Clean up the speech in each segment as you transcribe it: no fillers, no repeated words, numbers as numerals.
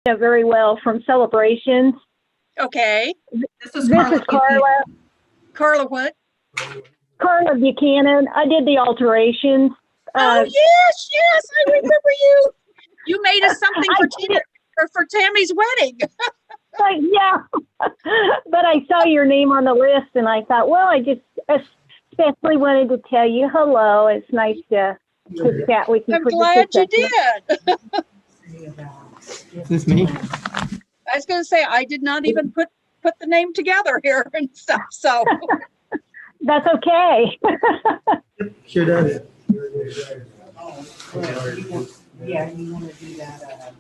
very well from Celebrations. Okay. This is This is Carla. Carla what? Carla Buchanan. I did the alterations. Oh, yes, I remember you. You made us something I for did. for Tammy's wedding. Yeah, but I saw your name on the list and I thought, well, I just especially wanted to tell you hello. It's nice to chat with you. I'm for just glad a you second. did. Is this me? I was going to say, I did not even put the name together here and stuff. So That's okay. Sure does. Yeah, you want to do that.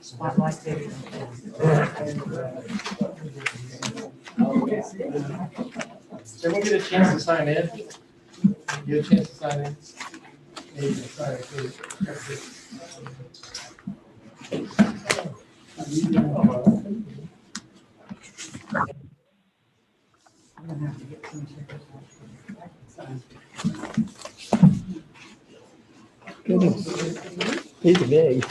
Spotlight video. Everyone get a chance to sign in? Get a chance to sign in? Yeah, you can sign it, please. I'm gonna have to get some Goodness, these are big.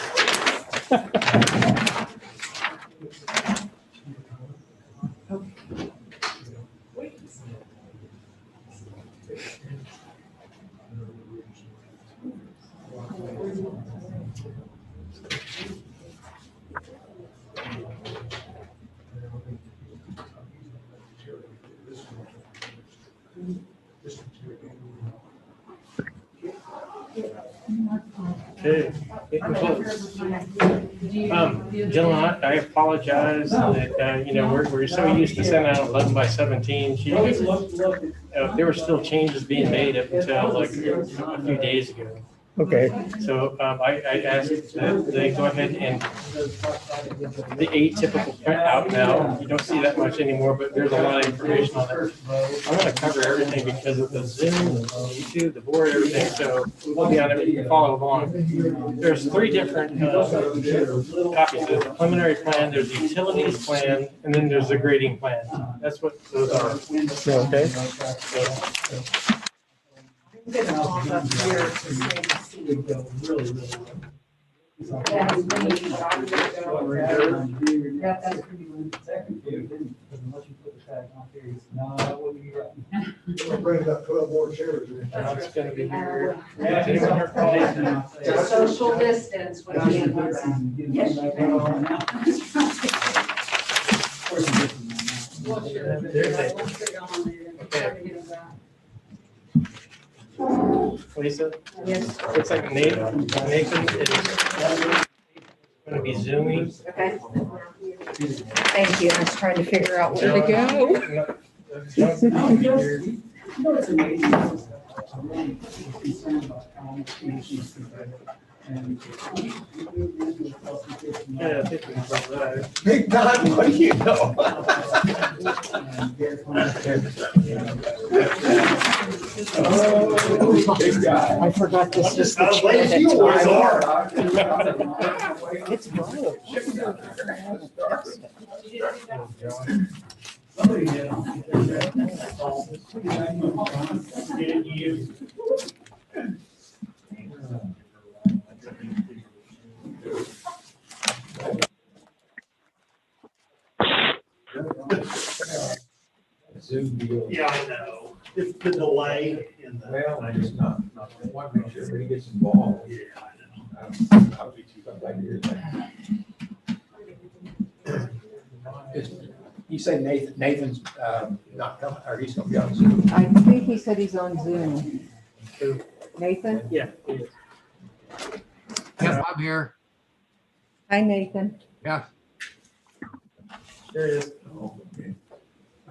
Okay, getting close. Gentlemen, I apologize that, we're so used to sending out 11 by 17 sheets. There were still changes being made up until like a few days ago. Okay, So I asked that they go ahead and the atypical print out now. You don't see that much anymore, but there's a lot of information on it. I want to cover everything because of the Zoom, the YouTube, the board, everything. So we'll be on it. You can follow along. There's three different copies. There's the preliminary plan, there's the utilities plan, and then there's the grading plan. That's what those are. Okay. So, I'm gonna pop up here to say the seat. Yeah, that's pretty good. Bring about 12 more chairs. now it's going to be here. Does anyone hear from Nathan? Just social distance would be in my back. Yes. There's Lisa? Yes. Looks like Nathan is going to be zooming. Okay. Thank you. I was trying to figure out where to go. Yeah, I think we can solve that. Big Don, what do you know? Big guy. I forgot this is the As late as you always are. It's wild. Zoom deal. Yeah, I know. It's the delay in the. Well, I just not want to make sure everybody gets involved. Yeah, I know. I'll be too bad to hear that. You say Nathan's not coming, or he's gonna be on Zoom? I think he said he's on Zoom. Nathan? Yeah. Yes, I'm here. Hi, Nathan. Yeah, There it is.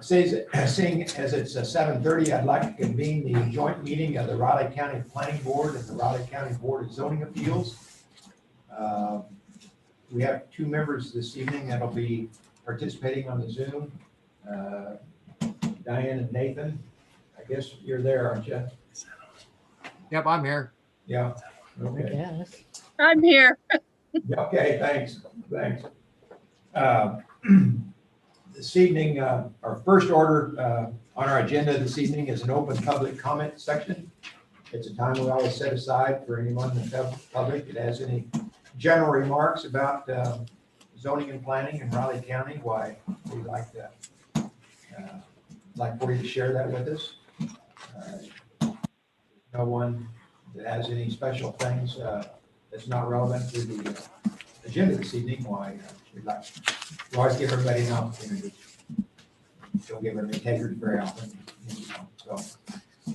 Seeing as it's 7:30, I'd like to convene the joint meeting of the Raleigh County Planning Board and the Raleigh County Board of Zoning Appeals. We have two members this evening that'll be participating on the Zoom. Diane and Nathan, I guess you're there, aren't you? yep, I'm here. Yeah. I Okay. guess. I'm here. Okay, thanks. This evening, our first order on our agenda this evening is an open public comment section. It's a time we always set aside for anyone in the public that has any general remarks about zoning and planning in Raleigh County, why we'd like for you to share that with us. No one that has any special things that's not relevant to the agenda this evening, why we'd like to always give everybody an opportunity. Don't give them integrity very often. So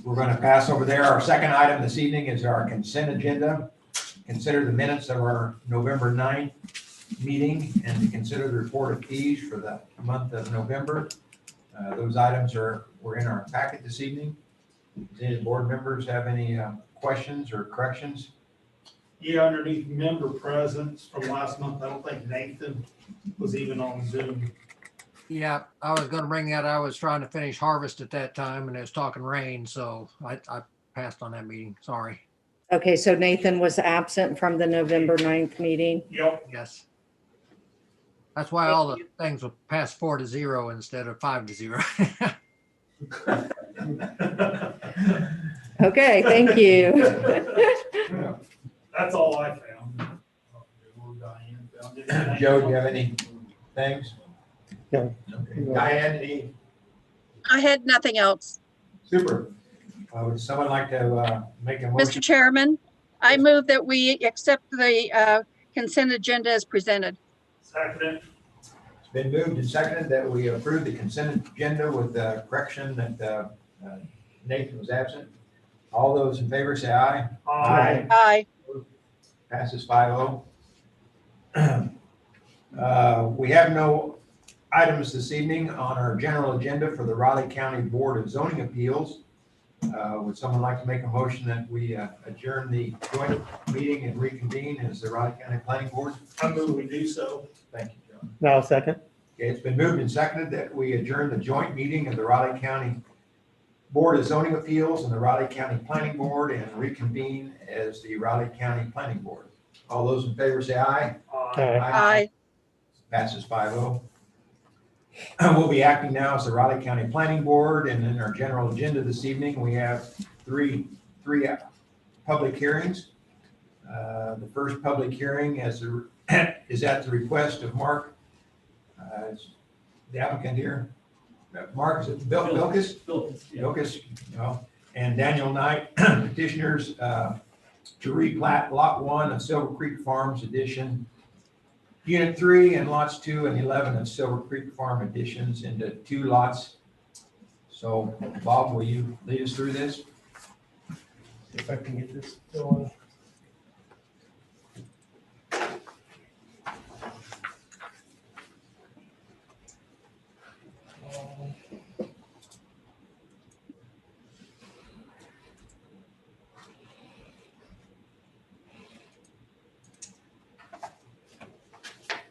we're going to pass over there. Our second item this evening is our consent agenda. Consider the minutes of our November 9th meeting and to consider the report of fees for the month of November. Those items were in our packet this evening. Does any board members have any questions or corrections? Yeah, underneath member presence from last month, I don't think Nathan was even on Zoom. Yeah, I was gonna bring that. I was trying to finish harvest at that time and it was talking rain, so I passed on that meeting. Sorry. Okay, so Nathan was absent from the November 9th meeting. Yep. Yes. That's why all the things were passed 4-0 instead of 5-0. Okay, thank you. That's all I found. Joe, do you have any things? No. Okay. Diane, any? I had nothing else. Super. Would someone like to make a motion? Mr. Chairman, I move that we accept the consent agenda as presented. Second. It's been moved and seconded that we approve the consent agenda with the correction that Nathan was absent. All those in favor say aye. Aye. Aye. Passes 5-0. We have no items this evening on our general agenda for the Raleigh County Board of Zoning Appeals. Would someone like to make a motion that we adjourn the joint meeting and reconvene as the Raleigh County Planning Board? I move we do so. Thank you, John. Now, second. Okay, it's been moved and seconded that we adjourn the joint meeting of the Raleigh County Board of Zoning Appeals and the Raleigh County Planning Board and reconvene as the Raleigh County Planning Board. All those in favor say aye. Aye. Aye. Passes 5-0. We'll be acting now as the Raleigh County Planning Board, and in our general agenda this evening, we have three public hearings. The first public hearing is at the request of Mark. Is the applicant here? Mark, is it Bilkis? Bilkis, no. And Daniel Knight, petitioners to replat Lot 1 of Silver Creek Farms Edition, Unit 3 and Lots 2 and 11 of Silver Creek Farm Additions into 2 lots. So, Bob, will you lead us through this? If I can get this going.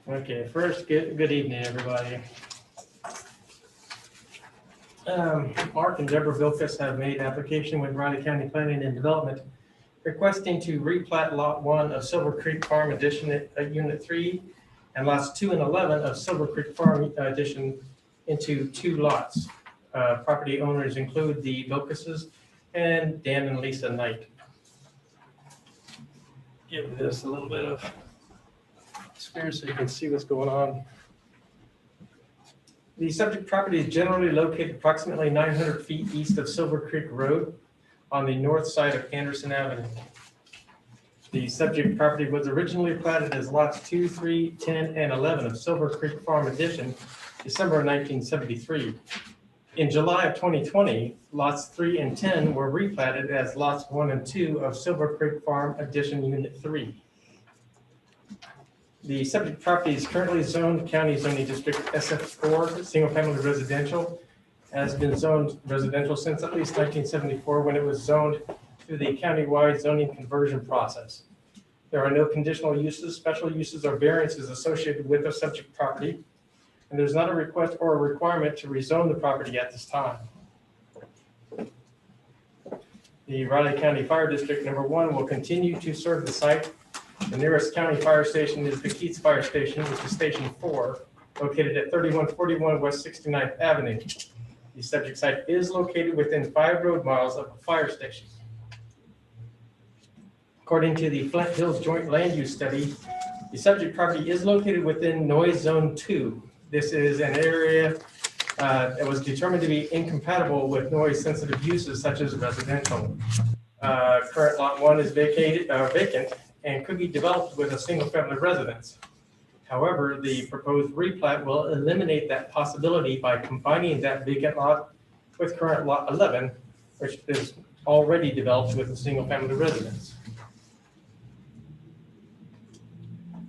Okay, first, good evening, everybody. Mark and Deborah Bilkis have made application with Raleigh County Planning and Development requesting to replat Lot 1 of Silver Creek Farm Addition at Unit 3 and Lots 2 and 11 of Silver Creek Farm Addition into 2 lots. Property owners include the Bilkises and Dan and Lisa Knight. Give this a little bit of sphere so you can see what's going on. The subject property is generally located approximately 900 feet east of Silver Creek Road on the north side of Anderson Avenue. The subject property was originally platted as lots 2, 3, 10, and 11 of Silver Creek Farm Addition, December 1973. In July of 2020, lots 3 and 10 were replatted as lots 1 and 2 of Silver Creek Farm Addition Unit 3. The subject property is currently zoned County Zoning District SF4, single family residential, has been zoned residential since at least 1974 when it was zoned through the countywide zoning conversion process. There are no conditional uses, special uses, or variances associated with the subject property, and there's not a request or a requirement to rezone the property at this time. The Raleigh County Fire District Number 1 will continue to serve the site The nearest county fire station is the Keats Fire Station, which is Station 4, located at 3141 West 69th Avenue. The subject site is located within 5 road miles of a fire station. According to the Flint Hills Joint Land Use Study, the subject property is located within Noise Zone 2. This is an area that was determined to be incompatible with noise-sensitive uses such as residential. Current Lot 1 is vacant and could be developed with a single-family residence. However, the proposed replat will eliminate that possibility by combining that vacant lot with current Lot 11, which is already developed with a single-family residence.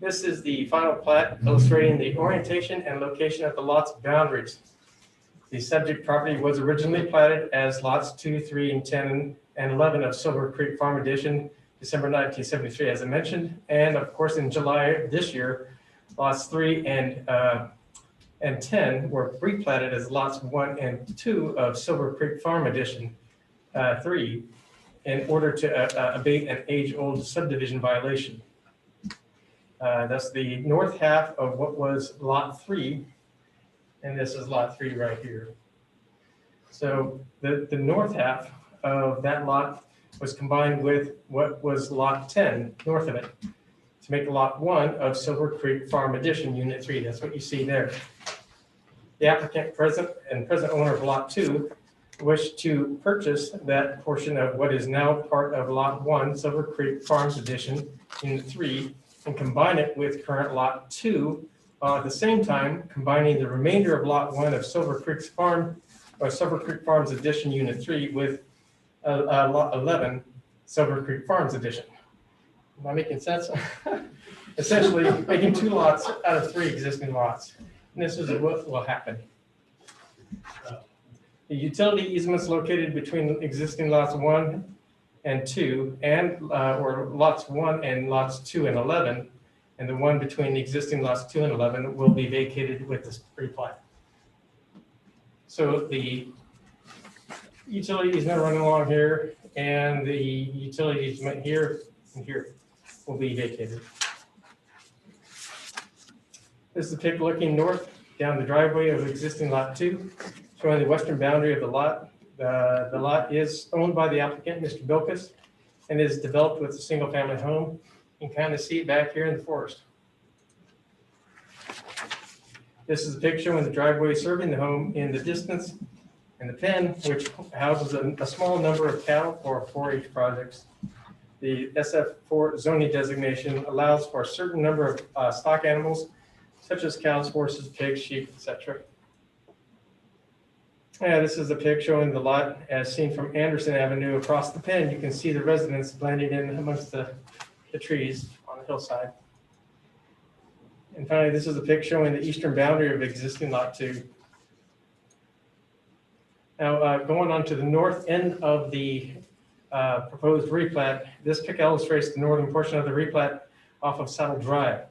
This is the final plat illustrating the orientation and location of the lot's boundaries. The subject property was originally platted as lots 2, 3, and 10, and 11 of Silver Creek Farm Edition, December 1973, as I mentioned. And of course, in July of this year, lots 3 and 10 were replatted as lots 1 and 2 of Silver Creek Farm Edition 3 in order to abate an age-old subdivision violation. That's the north half of what was lot 3, and this is lot 3 right here. So the north half of that lot was combined with what was lot 10 north of it to make lot 1 of Silver Creek Farm Edition Unit 3. That's what you see there. The applicant present owner of lot 2 wished to purchase that portion of what is now part of lot 1 Silver Creek Farms Edition Unit 3 and combine it with current lot 2, while at the same time combining the remainder of lot 1 of Silver Creek's Farm or Silver Creek Farms Edition Unit 3 with lot 11 Silver Creek Farms Edition. Am I making sense? Essentially making 2 lots out of 3 existing lots. And this is what will happen. The utility easements located between existing lots 1 and 2 and or lots 1 and lots 2 and 11, and the one between the existing lots 2 and 11 will be vacated with this replat. So the utility easement running along here and the utility easement here and here will be vacated. This is a pic looking north down the driveway of existing lot 2, showing the western boundary of the lot. The lot is owned by the applicant, Mr. Bilkus, and is developed with a single-family home. You can kind of see it back here in the forest. This is a picture showing the driveway serving the home in the distance, and the pen, which houses a small number of cattle for 4-H projects. The SF4 zoning designation allows for a certain number of stock animals, such as cows, horses, pigs, sheep, etc. Yeah, this is a pic showing the lot as seen from Anderson Avenue across the pen. You can see the residents blending in amongst the trees on the hillside. And finally, this is a pic showing the eastern boundary of existing lot 2. Now, going on to the north end of the proposed replat, this pic illustrates the northern portion of the replat off of Saddle Drive,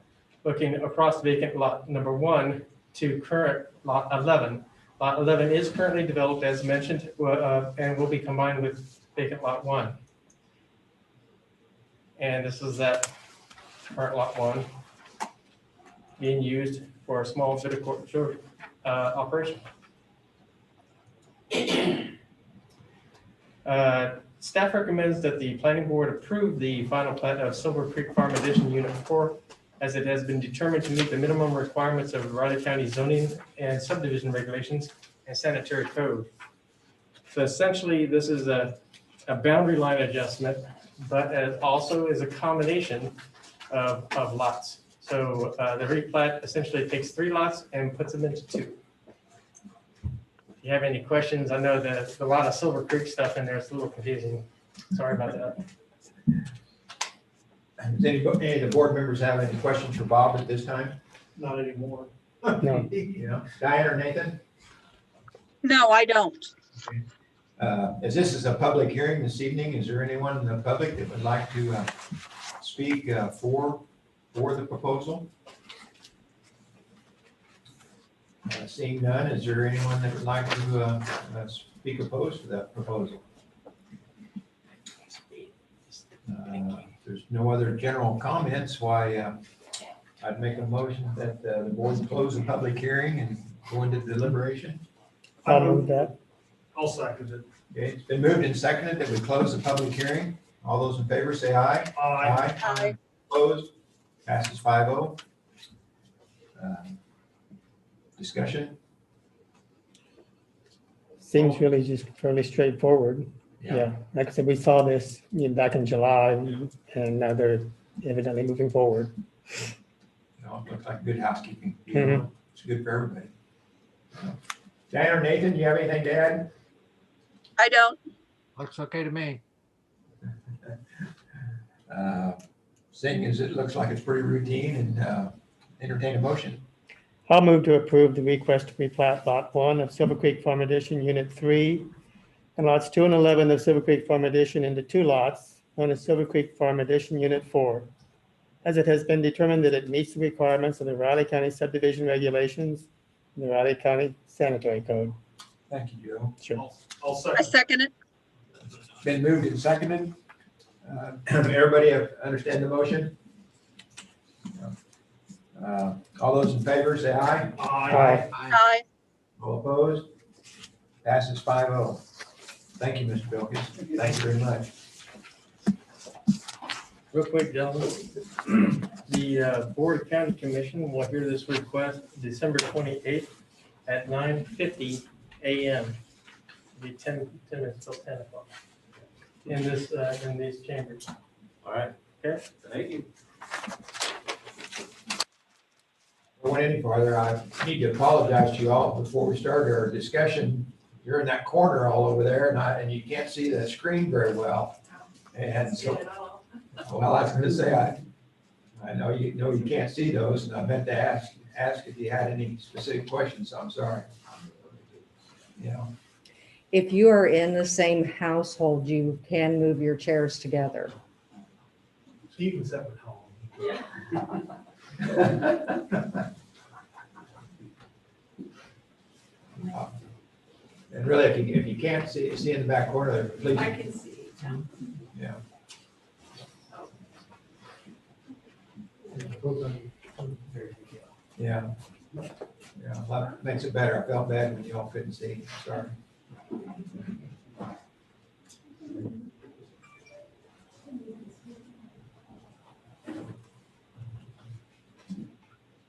looking across vacant lot number 1 to current lot 11. Lot 11 is currently developed, as mentioned, and will be combined with vacant lot 1. And this is that current lot 1 being used for a small viticulture operation. Staff recommends that the planning board approve the final plat of Silver Creek Farm Edition Unit 4, as it has been determined to meet the minimum requirements of Riley County zoning and subdivision regulations and sanitary code. So essentially, this is a boundary line adjustment, but it also is a combination of lots. So the replat essentially takes 3 lots and puts them into 2. If you have any questions, I know that there's a lot of Silver Creek stuff in there. It's a little confusing. Sorry about that. Does any of the board members have any questions for Bob at this time? Not anymore. No. You know, Diane or Nathan? No, I don't. As this is a public hearing this evening, is there anyone in the public that would like to speak for the proposal? Seeing none, is there anyone that would like to speak opposed to that proposal? there's no other general comments, why, I'd make a motion that the board close the public hearing and go into deliberation. I'll move that. I'll second it. Okay, it's been moved and seconded that we close the public hearing. All those in favor say aye. Aye. Aye. Opposed? Passes 5-0. Discussion? Seems really just fairly straightforward. Yeah, like I said, we saw this back in July and now they're evidently moving forward. You know, it looks like good housekeeping. Mhm. It's good for everybody. Dan or Nathan, do you have anything to add? I don't. Looks okay to me. Seeing as it looks like it's pretty routine and entertain a motion. I'll move to approve the request to replat Lot 1 of Silver Creek Farm Edition Unit 3 and lots 2 and 11 of Silver Creek Farm Edition into 2 lots known as Silver Creek Farm Edition Unit 4, as it has been determined that it meets the requirements of the Riley County subdivision regulations and the Riley County Sanitary Code. Thank you, Joe. Sure. I'll I second. second it. Been moved and seconded. Everybody understand the motion? All those in favor say aye. Aye. Aye. All opposed? Passes 5-0. Thank you, Mr. Bilkis. Thank you very much. Real quick, gentlemen, the Board of County Commission will hear this request December 28th at 9:50 a.m. Be 10 minutes till 10 o'clock in these chambers. All right. Okay? Thank you. I went any farther, I need to apologize to you all before we started our discussion. You're in that corner all over there and you can't see the screen very well. And so, well, I was gonna say, I know you can't see those, and I meant to ask if you had any specific questions, so I'm sorry. You know, If you are in the same household, you can move your chairs together. Stephen's at home. And really, if you can't see in the back corner, please. I can see. Yeah. Yeah. Yeah, that makes it better. I felt bad when you all couldn't see. Sorry.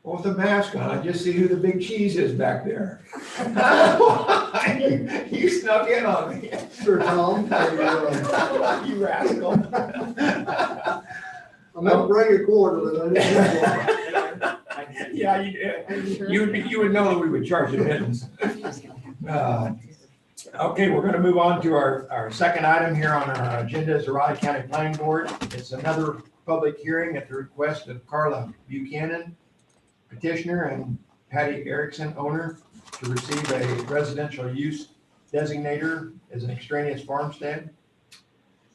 Well, with the mask on, I just see who the big cheese is back there. You snuck in on me. Sure, Tom. You rascal. I meant to bring a quarter, but I didn't. Yeah, you would know that we would charge admittance. Okay, we're gonna move on to our second item here on our agenda is the Raleigh County Planning Board. It's another public hearing at the request of Carla Buchanan, petitioner, and Patty Erickson, owner, to receive a residential use designator as an extraneous farmstead.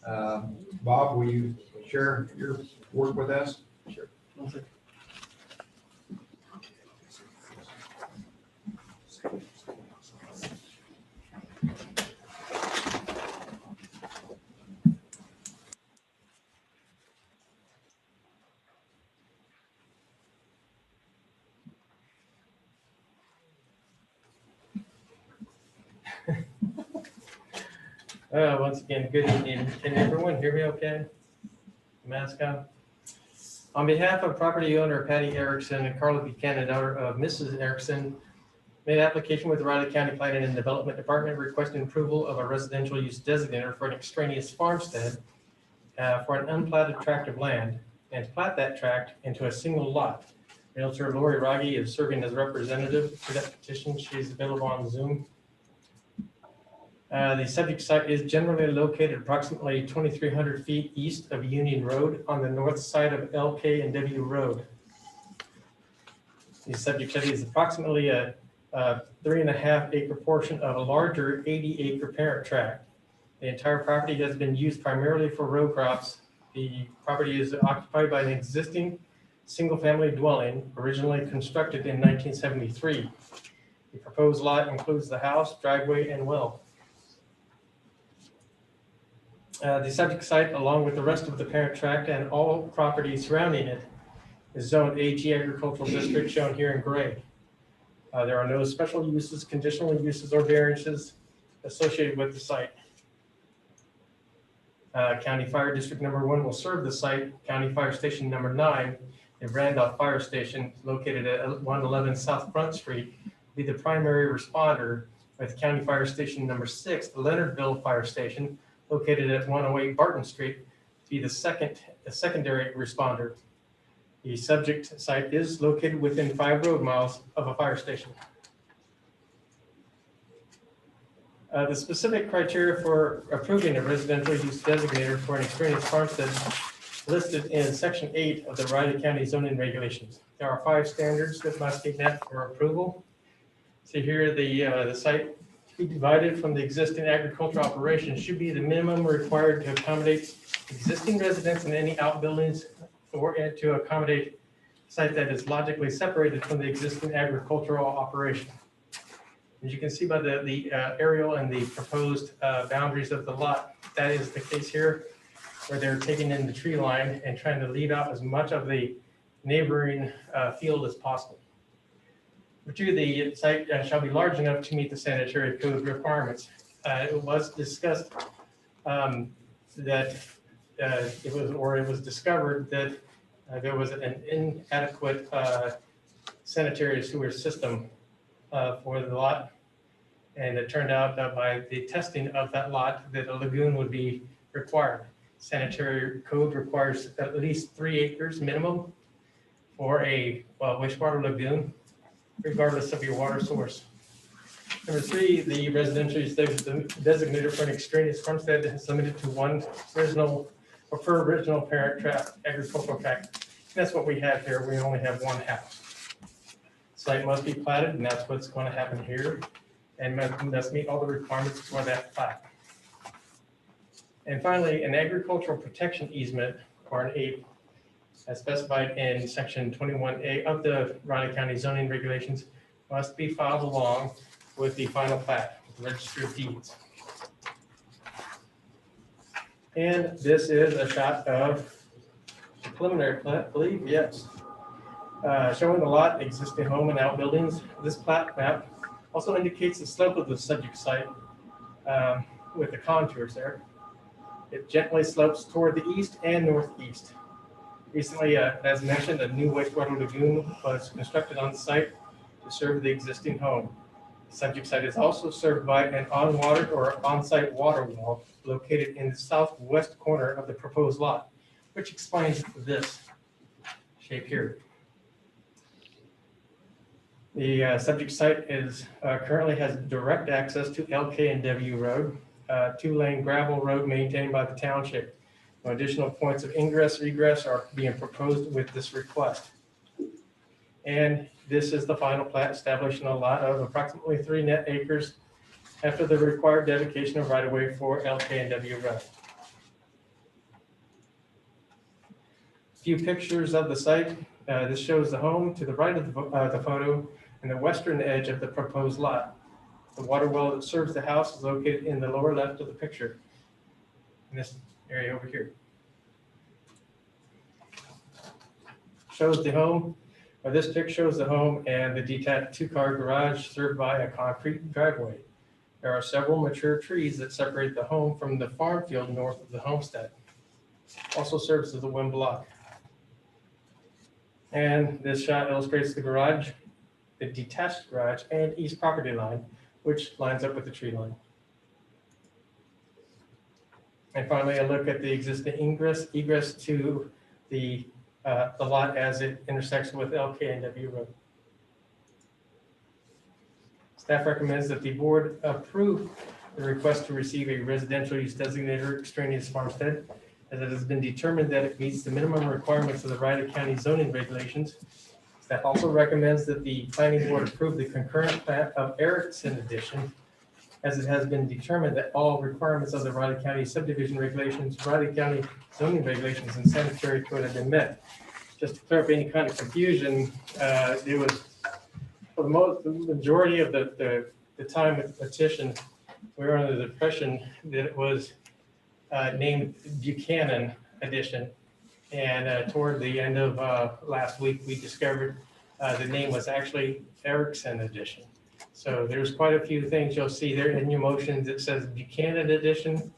Bob, will you share your work with us? Sure. Once again, good evening. Can everyone hear me okay? Mask on. On behalf of property owner Patty Erickson and Carla Buchanan, owner of Mrs. Erickson, made an application with the Riley County Planning and Development Department requesting approval of a residential use designator for an extraneous farmstead for an unplatted tract of land and to plat that tract into a single lot. Realtor Lori Raggi is serving as representative for that petition. She's available on Zoom. The subject site is generally located approximately 2,300 feet east of Union Road on the north side of LK and W Road. The subject site is approximately a 3.5 acre portion of a larger 80 acre parent tract. The entire property has been used primarily for row crops. The property is occupied by an existing single-family dwelling originally constructed in 1973. The proposed lot includes the house, driveway, and well. The subject site, along with the rest of the parent tract and all property surrounding it, is zoned AG Agricultural District, shown here in gray. There are no special uses, conditional uses, or variances associated with the site. County Fire District Number 1 will serve the site. County Fire Station Number 9, the Randolph Fire Station, located at 111 South Front Street, will be the primary responder, with County Fire Station Number 6, the Leonardville Fire Station, located at 108 Barton Street, to be the secondary responder. The subject site is located within 5 road miles of a fire station. The specific criteria for approving a residential use designator for an experienced farmstead listed in Section 8 of the Riley County zoning regulations. There are 5 standards that must be met for approval. So here, the site to be divided from the existing agricultural operations should be the minimum required to accommodate existing residents and any outbuildings, or to accommodate a site that is logically separated from the existing agricultural operation. As you can see by the aerial and the proposed boundaries of the lot, that is the case here, where they're taking in the tree line and trying to leave out as much of the neighboring field as possible. Number 2, the site shall be large enough to meet the sanitary code requirements. It was discussed that it was discovered that there was an inadequate sanitary sewer system for the lot. And it turned out that by the testing of that lot, that a lagoon would be required. Sanitary code requires at least 3 acres minimum for a wastewater lagoon, regardless of your water source. Number 3, the residential use designator for an extraneous farmstead is limited to one original parent tract, agricultural tract. That's what we have here. We only have one house. Site must be platted, and that's what's going to happen here, and must meet all the requirements for that plat. And finally, an agricultural protection easement, or an APE, as specified in Section 21A of the Riley County zoning regulations, must be filed along with the final plat, with the Register of Deeds. And this is a shot of the preliminary plat, I believe, yes. Showing the lot, existing home and outbuildings. This plat map also indicates the slope of the subject site with the contours there. It gently slopes toward the east and northeast. Recently, as mentioned, a new wastewater lagoon was constructed on the site to serve the existing home. The subject site is also served by an on-site water wall located in the southwest corner of the proposed lot, which explains this shape here. The subject site currently has direct access to LK and W Road, 2-lane gravel road maintained by the township. No additional points of ingress, egress are being proposed with this request. And this is the final plat establishing a lot of approximately 3 net acres after the required dedication of right-of-way for LK and W Road. A few pictures of the site. This shows the home to the right of the photo and the western edge of the proposed lot. The water well that serves the house is located in the lower left of the picture, in this area over here. Shows the home, or this picture shows the home and the detached 2-car garage served by a concrete driveway. There are several mature trees that separate the home from the farm field north of the homestead. Also serves as a wind block. And this shot illustrates the garage, the detached garage, and east property line, which lines up with the tree line. And finally, a look at the existing egress to the lot as it intersects with LK and W Road. Staff recommends that the board approve the request to receive a residential use designator extraneous farmstead, as it has been determined that it meets the minimum requirements of the Riley County zoning regulations. Staff also recommends that the planning board approve the concurrent plat of Erickson Addition, as it has been determined that all requirements of the Riley County subdivision regulations, Riley County zoning regulations, and sanitary code have been met. Just to clear up any kind of confusion, it was for the majority of the time with the petition, we were under the impression that it was named Buchanan Edition. And toward the end of last week, we discovered the name was actually Erickson Edition. So there's quite a few things you'll see there in your motions. It says Buchanan Edition.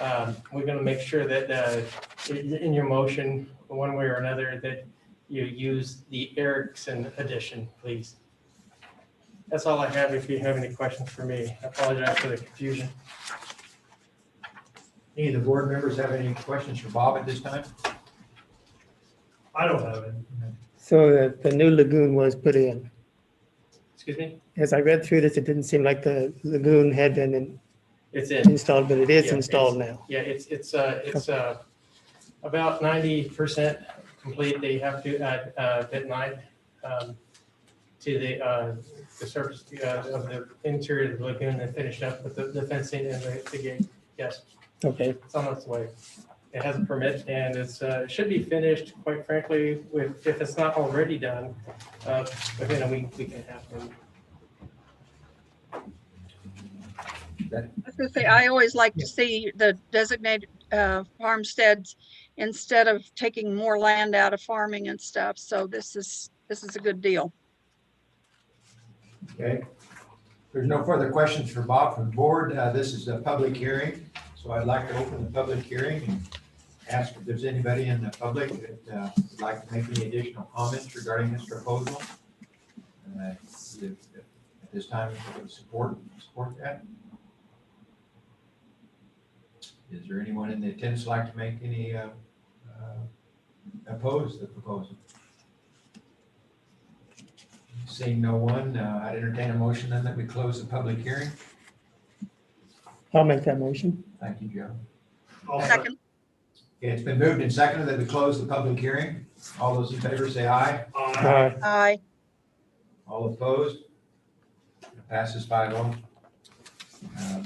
We're going to make sure that in your motion, one way or another, that you use the Erickson Edition, please. That's all I have. If you have any questions for me, I apologize for the confusion. Any of the board members have any questions for Bob at this time? I don't have it. So the new lagoon was put in. Excuse me? As I read through this, it didn't seem like the lagoon had been It's in. installed, but it is Yeah, installed now. Yeah, it's about 90% complete. They have to add bentonite to the surface of the interior of the lagoon and finish up with the fencing and the gate. Yes, Okay, it's on its way. It has a permit and it should be finished, quite frankly, if it's not already done, within a week, we can have them. I was gonna say, I always like to see the designated farmsteads instead of taking more land out of farming and stuff. So this is a good deal. Okay. There's no further questions for Bob from the board. This is a public hearing, so I'd like to open the public hearing and ask if there's anybody in the public that would like to make any additional comments regarding this proposal. At this time, support that. Is there anyone in the attendance like to make any oppose the proposal? Seeing no one, I'd entertain a motion then that we close the public hearing. I'll make that motion. Thank you, Joe. I'll Second, Okay, it's been moved and seconded that we close the public hearing. All those in favor say aye. Aye. aye. All opposed? It passes 5-0.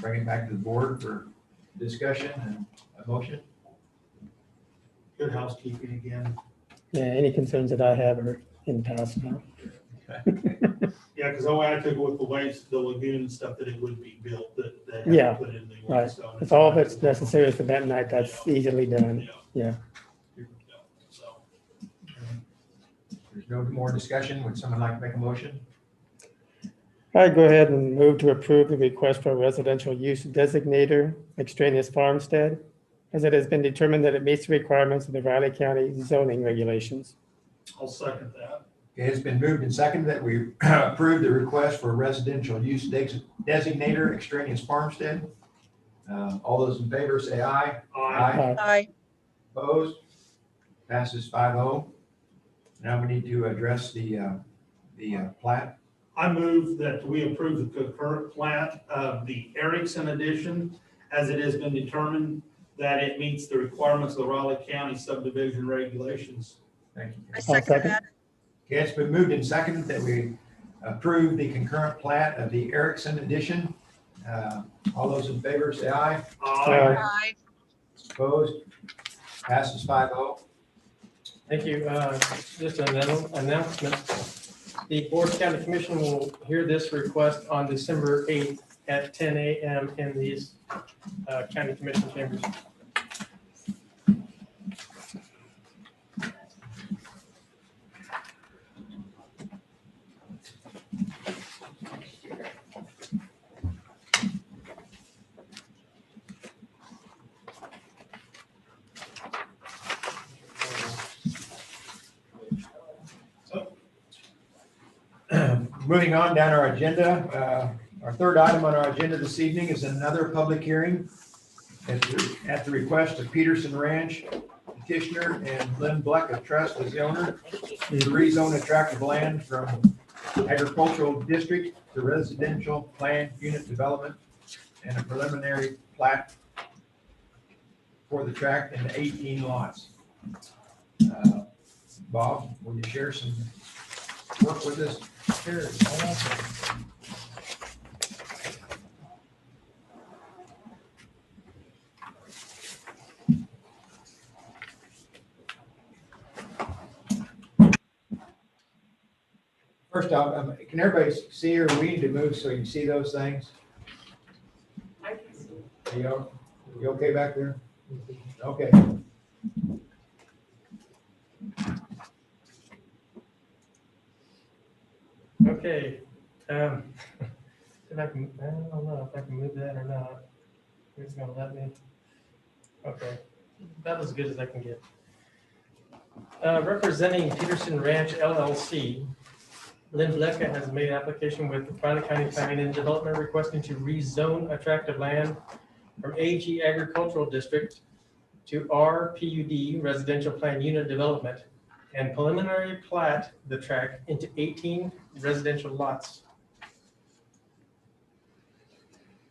Bring it back to the board for discussion and a motion. Good housekeeping again. Yeah, any concerns that I have are in past now. Yeah, because the way I took it with the waste, the lagoon and stuff, that it would be built, that they had to Yeah, put in the right. limestone. If all of it's necessary for that night, that's easily done. Yeah. So, There's no more discussion. Would someone like to make a motion? I'd go ahead and move to approve the request for a residential use designator, extraneous farmstead, as it has been determined that it meets the requirements of the Riley County zoning regulations. I'll second that. Okay, it's been moved and seconded that we approve the request for residential use designator, extraneous farmstead. All those in favor say aye. Aye. Aye. Opposed? Passes 5-0. Now we need to address the plat. I move that we approve the concurrent plat of the Erickson Edition, as it has been determined that it meets the requirements of the Raleigh County subdivision regulations. Thank you. I second that. Okay, it's been moved and seconded that we approve the concurrent plat of the Erickson Edition. All those in favor say aye. Aye. Aye. Opposed? Passes 5-0. Thank you. Just an announcement. The Board County Commission will hear this request on December 8th at 10 a.m. in these county commission chambers. Moving on down our agenda, our third item on our agenda this evening is another public hearing at the request of Peterson Ranch petitioner and Lynn Bleck of Trust as the owner to rezone a tract of land from agricultural district to residential planned unit development and a preliminary plat for the tract into 18 lots. Bob, will you share some work with us? Here, first off, can everybody see her? We need to move so you can see those things. Are you okay back there? Okay. Okay. If I can, I don't know if I can move that or not. It's gonna let me. Okay, about as good as I can get. Representing Peterson Ranch LLC, Lynn Blecka has made application with the Riley County Planning and Development requesting to rezone attractive land from AG Agricultural District to RPUD Residential Plan Unit Development and preliminary plat the tract into 18 residential lots.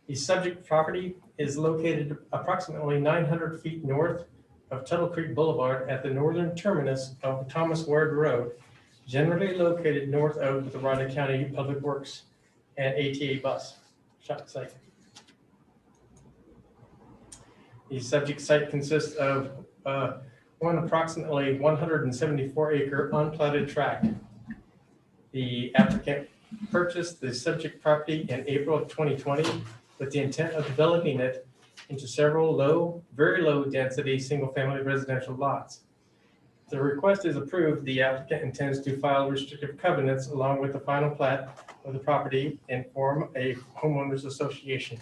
The subject property is located approximately 900 feet north of Tuttle Creek Boulevard at the northern terminus of Thomas Ward Road, generally located north of the Riley County Public Works and ATA bus shop site. The subject site consists of one approximately 174 acre unplatted tract. The applicant purchased the subject property in April of 2020 with the intent of developing it into several very low density, single family residential lots. If the request is approved, the applicant intends to file restrictive covenants along with the final plat of the property and form a homeowners association.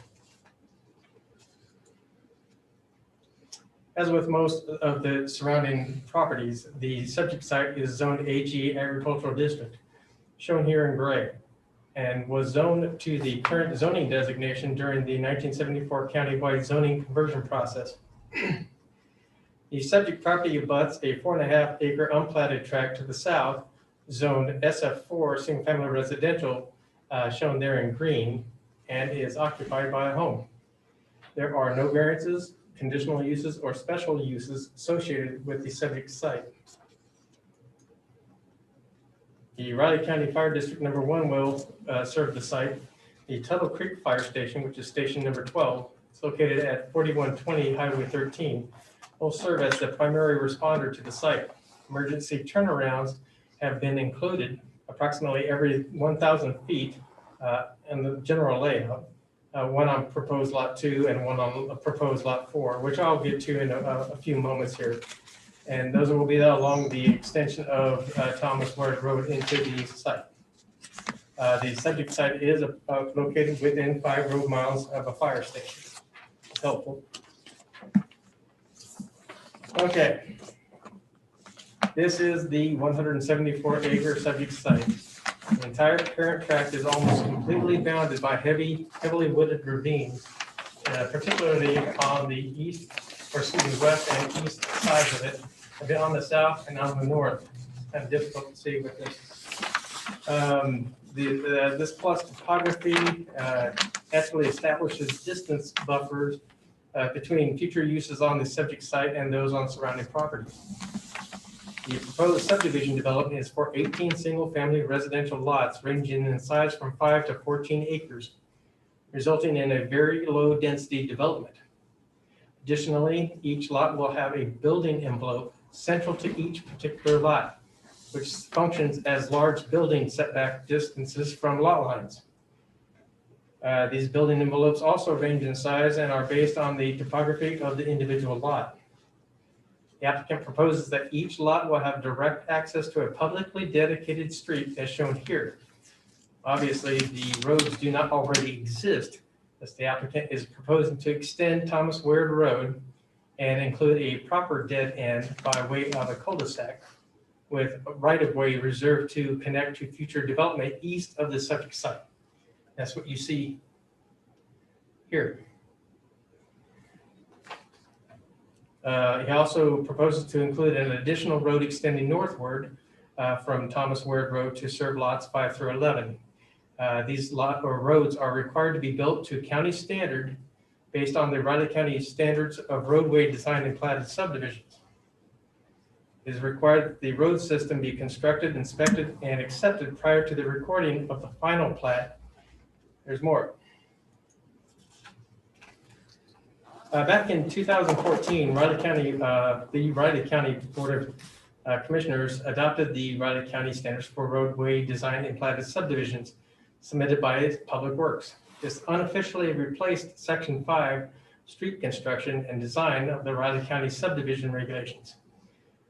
As with most of the surrounding properties, the subject site is zoned AG Agricultural District, shown here in gray, and was zoned to the current zoning designation during the 1974 countywide zoning conversion process. The subject property abuts a 4.5 acre unplatted tract to the south, zoned SF4 single family residential, shown there in green, and is occupied by a home. There are no variances, conditional uses, or special uses associated with the subject site. The Riley County Fire District number 1 will serve the site. The Tuttle Creek Fire Station, which is station number 12, is located at 4120 Highway 13, will serve as the primary responder to the site. Emergency turnarounds have been included approximately every 1,000 feet in the general layout. One on proposed lot 2 and one on proposed lot 4, which I'll get to in a few moments here. And those will be along the extension of Thomas Ward Road into the site. The subject site is located within 5 road miles of a fire station. It's helpful. Okay. This is the 174 acre subject site. The entire parent tract is almost completely bounded by heavily wooded ravines, particularly on the west and east sides of it, a bit on the south and on the north. It's kind of difficult to see with this. This plus topography actually establishes distance buffers between future uses on the subject site and those on surrounding property. The proposed subdivision development is for 18 single-family residential lots ranging in size from 5 to 14 acres, resulting in a very low-density development. Additionally, each lot will have a building envelope central to each particular lot, which functions as large building setback distances from lot lines. These building envelopes also range in size and are based on the topography of the individual lot. The applicant proposes that each lot will have direct access to a publicly dedicated street as shown here. Obviously, the roads do not already exist, as the applicant is proposing to extend Thomas Ward Road and include a proper dead end by way of a cul-de-sac with right-of-way reserved to connect to future development east of the subject site. That's what you see here. He also proposes to include an additional road extending northward from Thomas Ward Road to serve lots 5 through 11. These roads are required to be built to county standard based on the Riley County standards of roadway design and platted subdivisions. It is required that the road system be constructed, inspected, and accepted prior to the recording of the final plat. There's more. Back in 2014, the Riley County Board of Commissioners adopted the Riley County Standards for Roadway Design and Platted Subdivisions submitted by Public Works. This unofficially replaced Section 5 street construction and design of the Riley County subdivision regulations.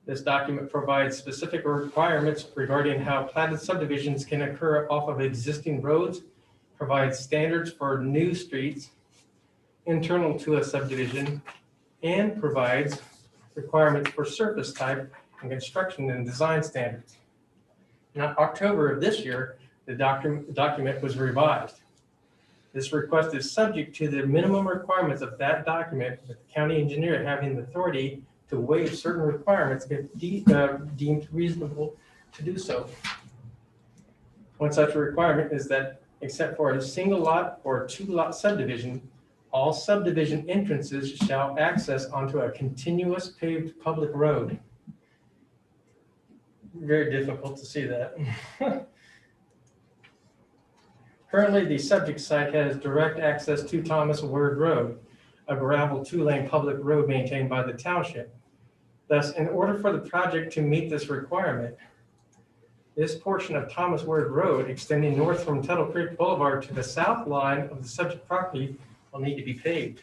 This document provides specific requirements regarding how platted subdivisions can occur off of existing roads, provides standards for new streets internal to a subdivision, and provides requirements for surface type and construction and design standards. In October of this year, the document was revised. This request is subject to the minimum requirements of that document, with the county engineer having the authority to waive certain requirements if deemed reasonable to do so. One such requirement is that, except for a single lot or two lot subdivision, all subdivision entrances shall access onto a continuous paved public road. Very difficult to see that. Currently, the subject site has direct access to Thomas Word Road, a gravel two-lane public road maintained by the township. Thus, in order for the project to meet this requirement, this portion of Thomas Word Road extending north from Tuttle Creek Boulevard to the south line of the subject property will need to be paved.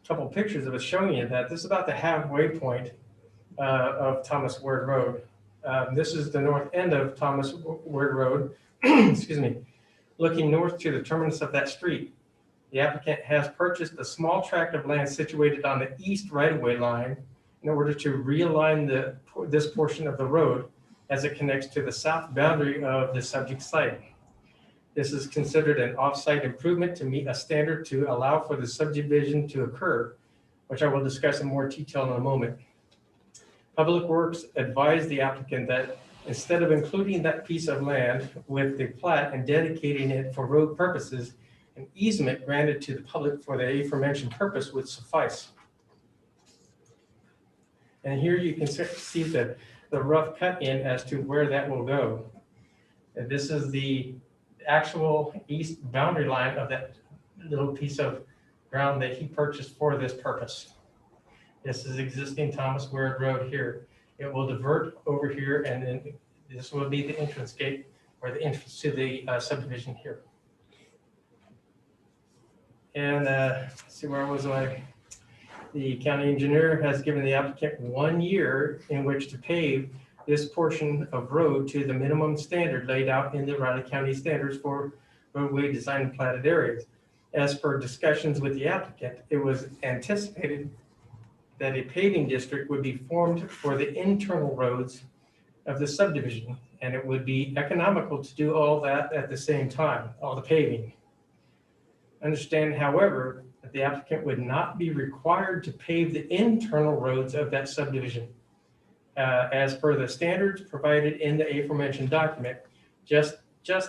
A couple of pictures of it showing you that this is about the halfway point of Thomas Word Road. This is the north end of Thomas Word Road, excuse me, looking north to the terminus of that street. The applicant has purchased a small tract of land situated on the east right-of-way line in order to realign this portion of the road as it connects to the south boundary of the subject site. This is considered an off-site improvement to meet a standard to allow for the subdivision to occur, which I will discuss in more detail in a moment. Public Works advised the applicant that instead of including that piece of land with the plat and dedicating it for road purposes, an easement granted to the public for the aforementioned purpose would suffice. And here you can see the rough cut in as to where that will go. And this is the actual east boundary line of that little piece of ground that he purchased for this purpose. This is existing Thomas Word Road here. It will divert over here, and then this will be the entrance gate or the entrance to the subdivision here. And let's see, where was I? The county engineer has given the applicant 1 year in which to pave this portion of road to the minimum standard laid out in the Riley County standards for roadway design and platted areas. As per discussions with the applicant, it was anticipated that a paving district would be formed for the internal roads of the subdivision, and it would be economical to do all that at the same time, all the paving. Understand, however, that the applicant would not be required to pave the internal roads of that subdivision. As per the standards provided in the aforementioned document, just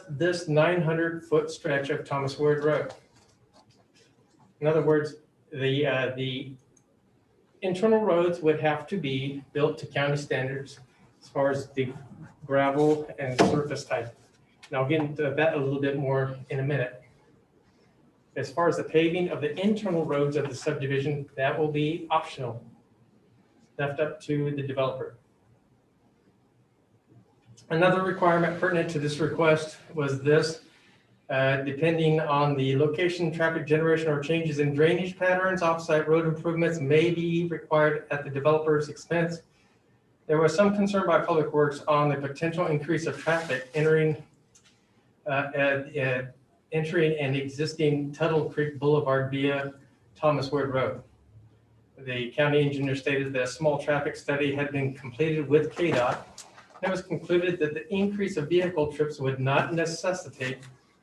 this 900-foot stretch of Thomas Word Road. In other words, the internal roads would have to be built to county standards as far as the gravel and surface type. And I'll get into that a little bit more in a minute. As far as the paving of the internal roads of the subdivision, that will be optional, left up to the developer. Another requirement pertinent to this request was this. Depending on the location, traffic generation, or changes in drainage patterns, offsite road improvements may be required at the developer's expense. There was some concern by Public Works on the potential increase of traffic entering an existing Tuttle Creek Boulevard via Thomas Word Road. The county engineer stated that a small traffic study had been completed with KDOT, and it was concluded that the increase of vehicle trips would not necessitate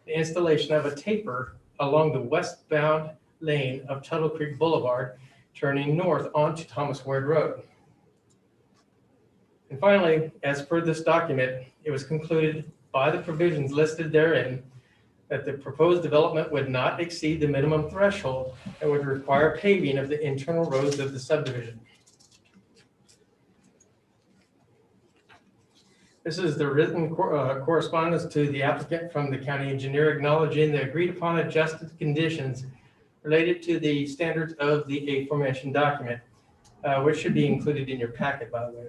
the installation of a taper along the westbound lane of Tuttle Creek Boulevard, turning north onto Thomas Word Road. And finally, as per this document, it was concluded by the provisions listed therein that the proposed development would not exceed the minimum threshold and would require paving of the internal roads of the subdivision. This is the written correspondence to the applicant from the county engineer acknowledging the agreed upon adjusted conditions related to the standards of the aforementioned document, which should be included in your packet, by the way.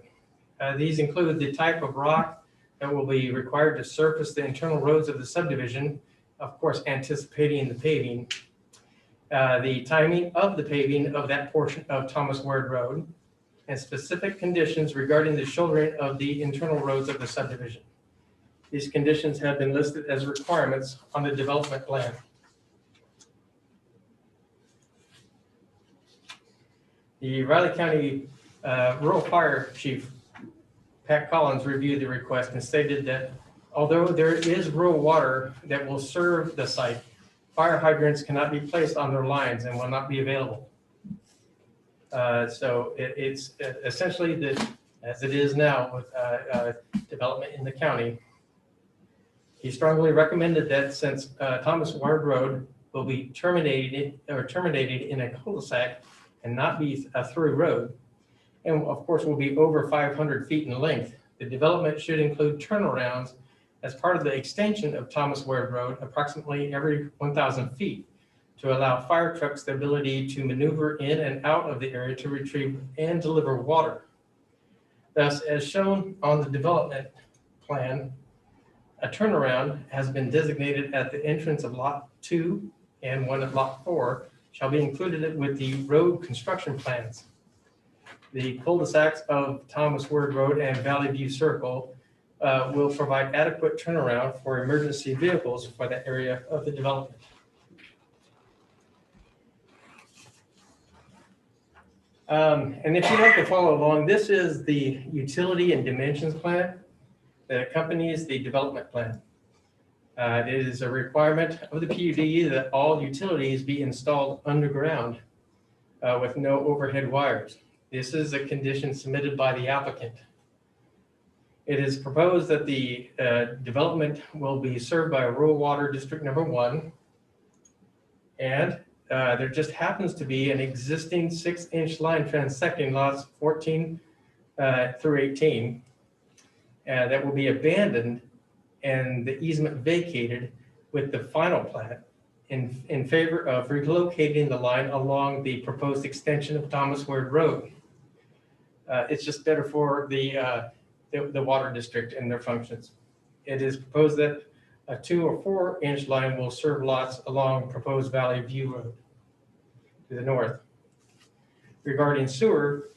These include the type of rock that will be required to surface the internal roads of the subdivision, of course, anticipating the paving, the timing of the paving of that portion of Thomas Ward Road, and specific conditions regarding the shouldering of the internal roads of the subdivision. These conditions have been listed as requirements on the development plan. The Riley County Rural Fire Chief, Pat Collins, reviewed the request and stated that although there is rural water that will serve the site, fire hydrants cannot be placed on their lines and will not be available. So it's essentially that, as it is now with development in the county. He strongly recommended that since Thomas Ward Road will be terminated in a cul-de-sac and not be a through road, and of course will be over 500 feet in length, the development should include turnarounds as part of the extension of Thomas Ward Road approximately every 1,000 feet to allow fire trucks the ability to maneuver in and out of the area to retrieve and deliver water. Thus, as shown on the development plan, a turnaround has been designated at the entrance of Lot 2 and one of Lot 4 shall be included with the road construction plans. The cul-de-sacs of Thomas Ward Road and Valley View Circle will provide adequate turnaround for emergency vehicles for that area of the development. And if you'd like to follow along, this is the utility and dimensions plan that accompanies the development plan. It is a requirement of the PUD that all utilities be installed underground with no overhead wires. This is a condition submitted by the applicant. It is proposed that the development will be served by rural water district number 1. And there just happens to be an existing 6-inch line transecting lots 14 through 18 that will be abandoned and the easement vacated with the final plat in favor of relocating the line along the proposed extension of Thomas Ward Road. It's just better for the water district and their functions. It is proposed that a 2 or 4-inch line will serve lots along proposed Valley View Road to the north. Regarding sewer,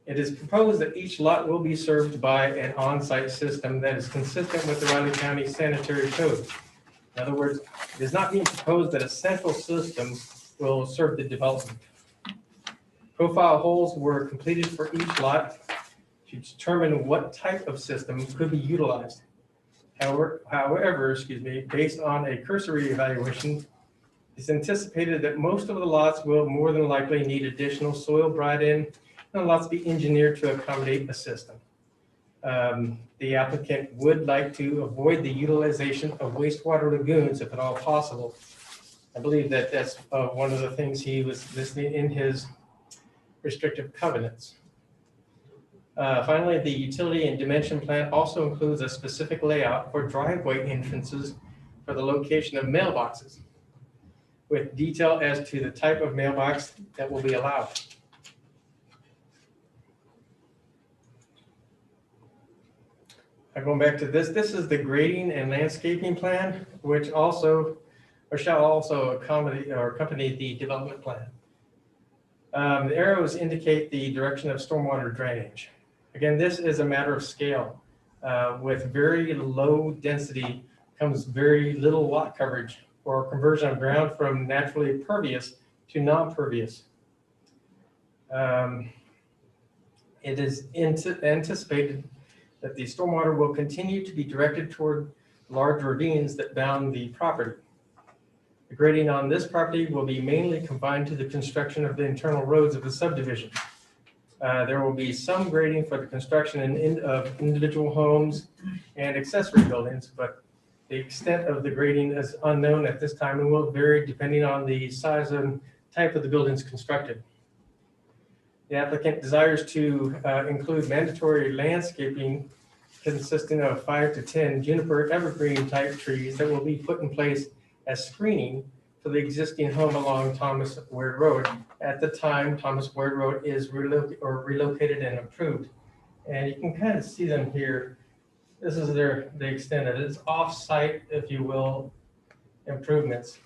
it is proposed that each lot will be served by an on-site system that is consistent with the Riley County Sanitary Code. In other words, it is not being proposed that a central system will serve the development. Profile holes were completed for each lot to determine what type of system could be utilized. However, based on a cursory evaluation, it's anticipated that most of the lots will more than likely need additional soil brought in and lots be engineered to accommodate a system. The applicant would like to avoid the utilization of wastewater lagoons if at all possible. I believe that that's one of the things he was listing in his restrictive covenants. Finally, the utility and dimension plan also includes a specific layout for driveway entrances for the location of mailboxes, with detail as to the type of mailbox that will be allowed. Going back to this is the grading and landscaping plan, which also, or shall also accompany the development plan. The arrows indicate the direction of stormwater drainage. Again, this is a matter of scale. With very low density comes very little lot coverage or conversion of ground from naturally pervious to non-pervious. It is anticipated that the stormwater will continue to be directed toward large ravines that bound the property. The grading on this property will be mainly confined to the construction of the internal roads of the subdivision. There will be some grading for the construction of individual homes and accessory buildings, but the extent of the grading is unknown at this time and will vary depending on the size and type of the buildings constructed. The applicant desires to include mandatory landscaping consisting of 5 to 10 juniper evergreen type trees that will be put in place as screening for the existing home along Thomas Ward Road at the time Thomas Ward Road is relocated and improved. And you can kind of see them here. This is the extent of it. It's off-site, if you will, improvements.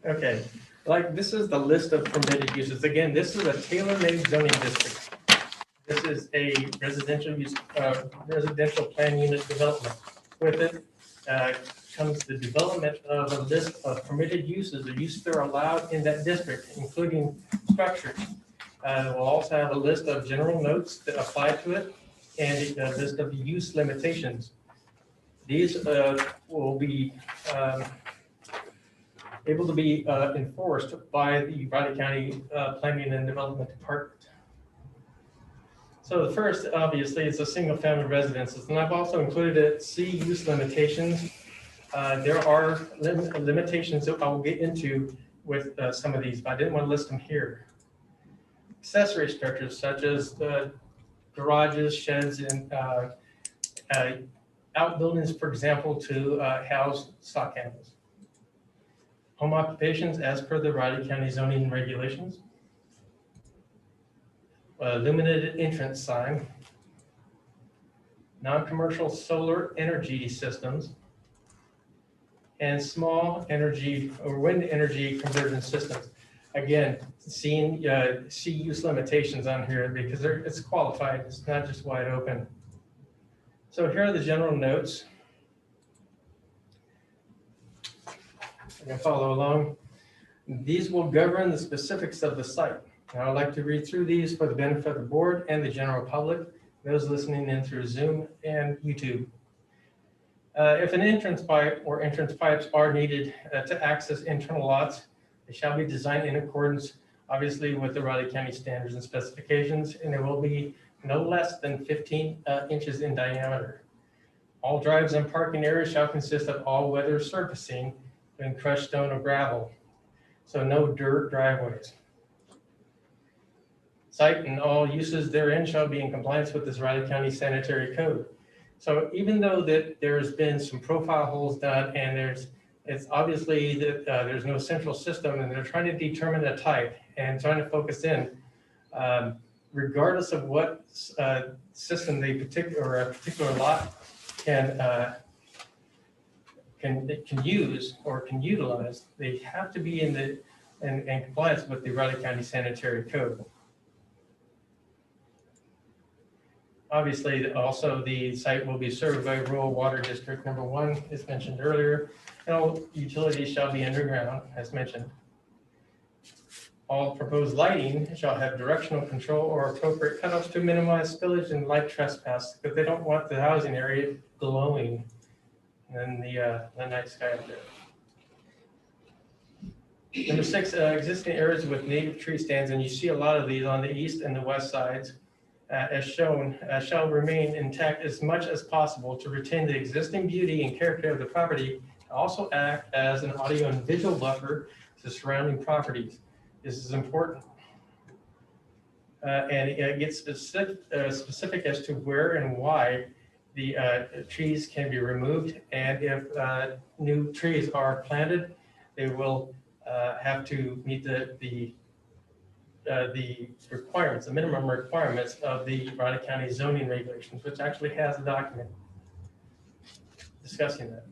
Okay, like this is the list of permitted uses. Again, this is a tailor-made zoning district. This is a residential use, residential plan unit development. With it comes the development of a list of permitted uses, the uses that are allowed in that district, including structures. We'll also have a list of general notes that apply to it and a list of use limitations. These will be able to be enforced by the Riley County Planning and Development Department. So the first, obviously, is a single-family residences, and I've also included it C use limitations. There are limitations that I will get into with some of these, but I didn't want to list them here. Accessory structures such as garages, sheds, and outbuildings, for example, to house stock animals. Home occupations as per the Riley County zoning regulations. Illuminated entrance sign. Non-commercial solar energy systems. And small energy or wind energy conversion systems. Again, seeing C use limitations on here because it's qualified, it's not just wide open. So here are the general notes. You can follow along. These will govern the specifics of the site. Now I'd like to read through these for the benefit of the board and the general public, those listening in through Zoom and YouTube. If an entrance pipe or entrance pipes are needed to access internal lots, they shall be designed in accordance, obviously, with the Riley County standards and specifications, and it will be no less than 15 inches in diameter. All drives and parking areas shall consist of all-weather surfacing and crushed stone or gravel, so no dirt driveways. Site and all uses therein shall be in compliance with this Riley County Sanitary Code. So even though that there's been some profile holes done and it's obviously that there's no central system and they're trying to determine the type and trying to focus in, regardless of what system a particular lot can use or can utilize, they have to be in compliance with the Riley County Sanitary Code. Obviously, also the site will be served by rural water district number 1, as mentioned earlier, and all utilities shall be underground, as mentioned. All proposed lighting shall have directional control or appropriate cutoffs to minimize spillage and light trespass, because they don't want the housing area glowing in the night sky up there. Number 6, existing areas with native tree stands, and you see a lot of these on the east and the west sides. As shown, shall remain intact as much as possible to retain the existing beauty and character of the property, also act as an audio and visual buffer to surrounding properties. This is important. And it gets specific as to where and why the trees can be removed. And if new trees are planted, they will have to meet the requirements, the minimum requirements of the Riley County zoning regulations, which actually has a document discussing that.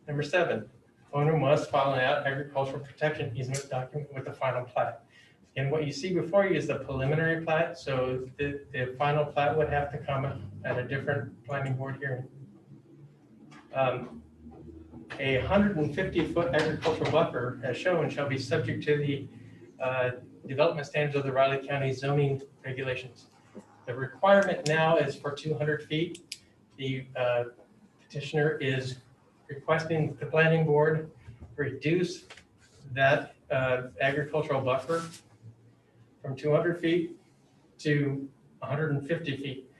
Number 7, owner must file an agricultural protection easement document with the final plat. And what you see before you is the preliminary plat. So the final plat would have to come at a different planning board hearing. A 150-foot agricultural buffer, as shown, shall be subject to the development standards of the Riley County zoning regulations. The requirement now is for 200 feet. The petitioner is requesting the planning board reduce that agricultural buffer from 200 feet to 150 feet.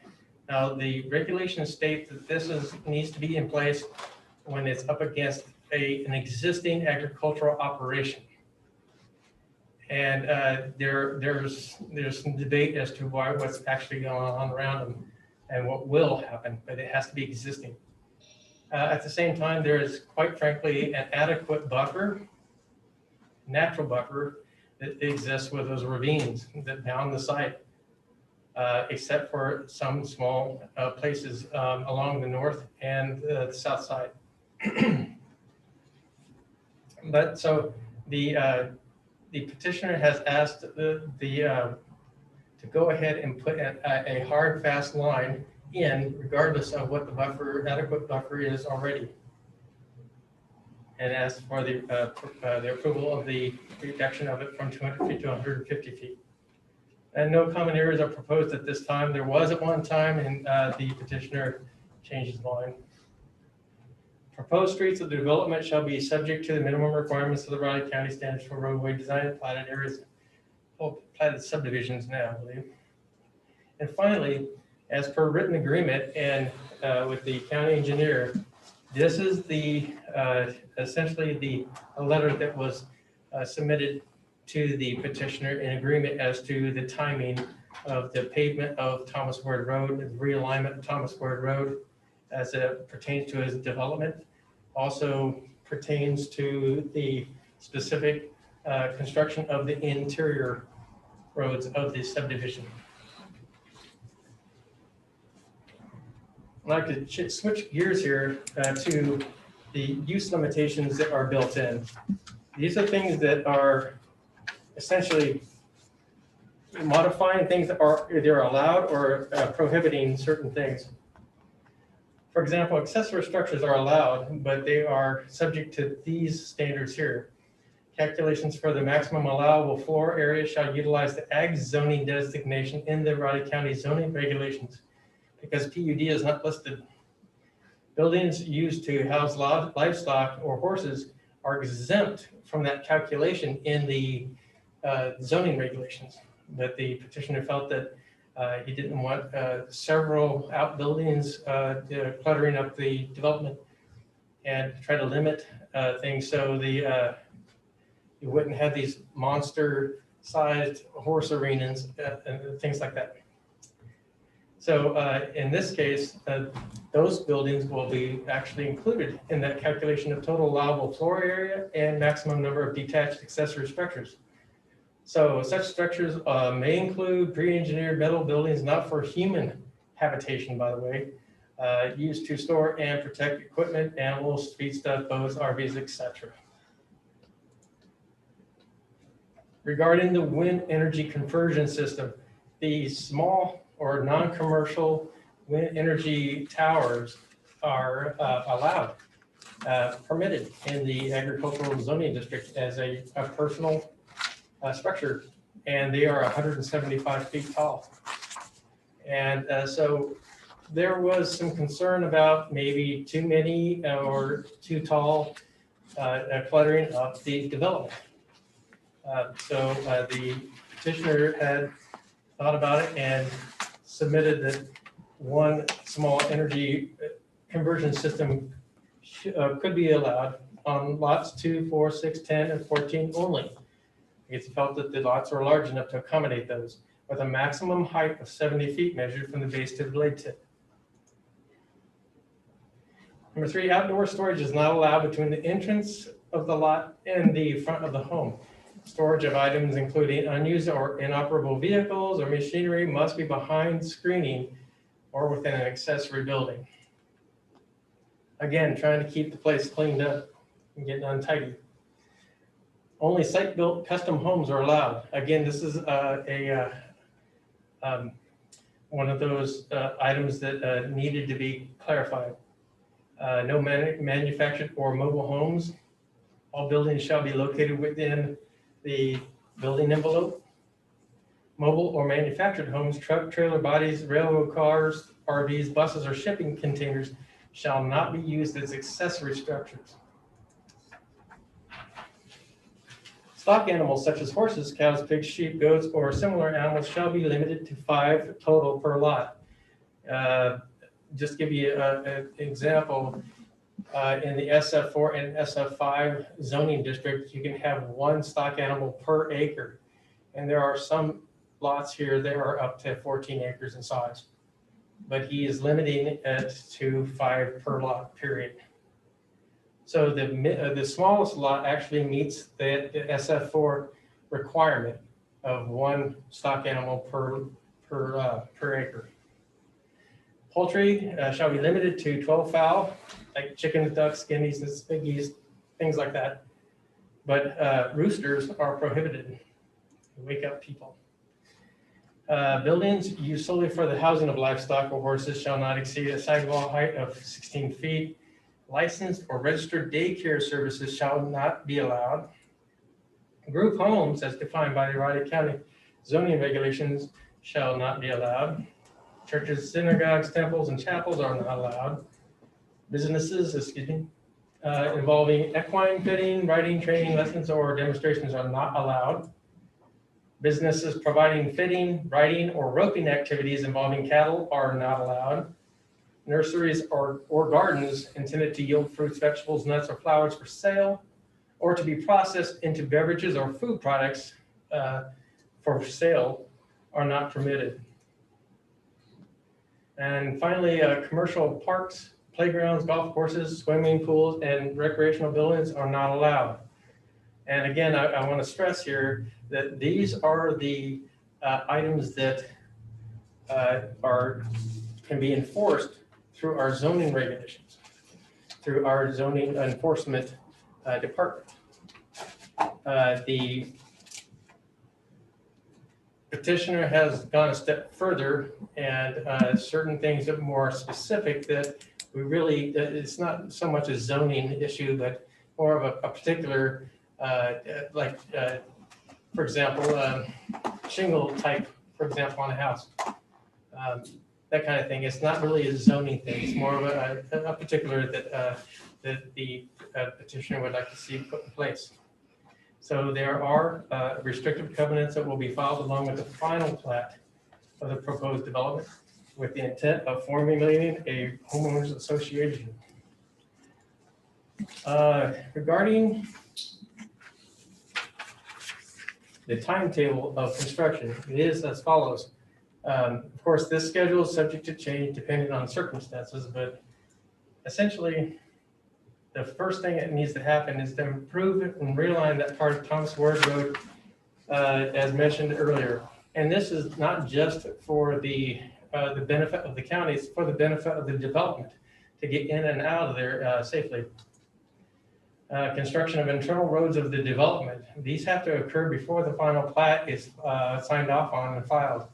Now, the regulations state that this needs to be in place when it's up against an existing agricultural operation. And there's some debate as to what's actually going on around them and what will happen, but it has to be existing. At the same time, there is, quite frankly, an adequate buffer, natural buffer, that exists with those ravines that bound the site. except for some small places along the north and the south side. But so the petitioner has asked to go ahead and put a hard, fast line in, regardless of what the adequate buffer is already. And asked for the approval of the reduction of it from 200 feet to 150 feet. And no common areas are proposed at this time. There was at one time, and the petitioner changed his mind. Proposed streets of the development shall be subject to the minimum requirements of the Raleigh County standards for roadway design and platted areas, platted subdivisions now, I believe. And finally, as per written agreement and with the county engineer, this is the essentially a letter that was submitted to the petitioner in agreement as to the timing of the pavement of Thomas Ward Road, the realignment of Thomas Ward Road as it pertains to his development, also pertains to the specific construction of the interior roads of the subdivision. I'd like to switch gears here to the use limitations that are built in. These are things that are essentially modifying things that are either allowed or prohibiting certain things. For example, accessory structures are allowed, but they are subject to these standards here. Calculations for the maximum allowable floor area shall utilize the ag zoning designation in the Raleigh County zoning regulations, because PUD is not listed. Buildings used to house livestock or horses are exempt from that calculation in the zoning regulations. But the petitioner felt that he didn't want several outbuildings cluttering up the development and try to limit things so you wouldn't have these monster-sized horse arenas and things like that. So in this case, those buildings will be actually included in that calculation of total allowable floor area and maximum number of detached accessory structures. So such structures may include pre-engineered metal buildings not for human habitation, by the way, used to store and protect equipment, animals, feedstuff, boats, RVs, etc. Regarding the wind energy conversion system, the small or non-commercial wind energy towers are allowed, permitted in the agricultural zoning district as a personal structure, and they are 175 feet tall. And so there was some concern about maybe too many or too tall cluttering of the development. So the petitioner had thought about it and submitted that one small energy conversion system could be allowed on lots 2, 4, 6, 10, and 14 only. It's felt that the lots are large enough to accommodate those, with a maximum height of 70 feet measured from the base to the blade tip. Number 3, outdoor storage is not allowed between the entrance of the lot and the front of the home. Storage of items including unused or inoperable vehicles or machinery must be behind screening or within an accessory building. Again, trying to keep the place cleaned up and getting untidy. Only site-built custom homes are allowed. Again, this is one of those items that needed to be clarified. No manufactured or mobile homes. All buildings shall be located within the building envelope. Mobile or manufactured homes, truck, trailer bodies, railroad cars, RVs, buses, or shipping containers shall not be used as accessory structures. Stock animals such as horses, cows, pigs, sheep, goats, or similar animals shall be limited to 5 total per lot. Just give you an example, in the SF4 and SF5 zoning district, you can have 1 stock animal per acre. And there are some lots here that are up to 14 acres in size. But he is limiting it to 5 per lot, period. So the smallest lot actually meets the SF4 requirement of 1 stock animal per per acre. Poultry shall be limited to 12 fowl, like chickens, ducks, guineas, and piggies, things like that. But roosters are prohibited. Wake up people. Buildings used solely for the housing of livestock or horses shall not exceed a sidewall height of 16 feet. Licensed or registered daycare services shall not be allowed. Group homes, as defined by the Raleigh County zoning regulations, shall not be allowed. Churches, synagogues, temples, and chapels are not allowed. Businesses, involving equine fitting, riding, training lessons, or demonstrations are not allowed. Businesses providing fitting, riding, or roping activities involving cattle are not allowed. Nurseries or gardens intended to yield fruits, vegetables, nuts, or flowers for sale or to be processed into beverages or food products for sale are not permitted. And finally, commercial parks, playgrounds, golf courses, swimming pools, and recreational buildings are not allowed. And again, I want to stress here that these are the items that can be enforced through our zoning regulations, through our zoning enforcement department. The petitioner has gone a step further, and certain things that are more specific that we really, it's not so much a zoning issue, but more of a particular, for example, shingle type, for example, on a house. That kind of thing. It's not really a zoning thing. It's more of a particular that the petitioner would like to see put in place. So there are restrictive covenants that will be filed along with the final plat of the proposed development with the intent of formulating a homeowners association. Regarding the timetable of construction, it is as follows. Of course, this schedule is subject to change depending on circumstances, but essentially, the first thing that needs to happen is to improve and realign that part of Thomas Ward Road, as mentioned earlier. And this is not just for the benefit of the county, it's for the benefit of the development to get in and out of there safely. Construction of internal roads of the development. These have to occur before the final plat is signed off on and filed.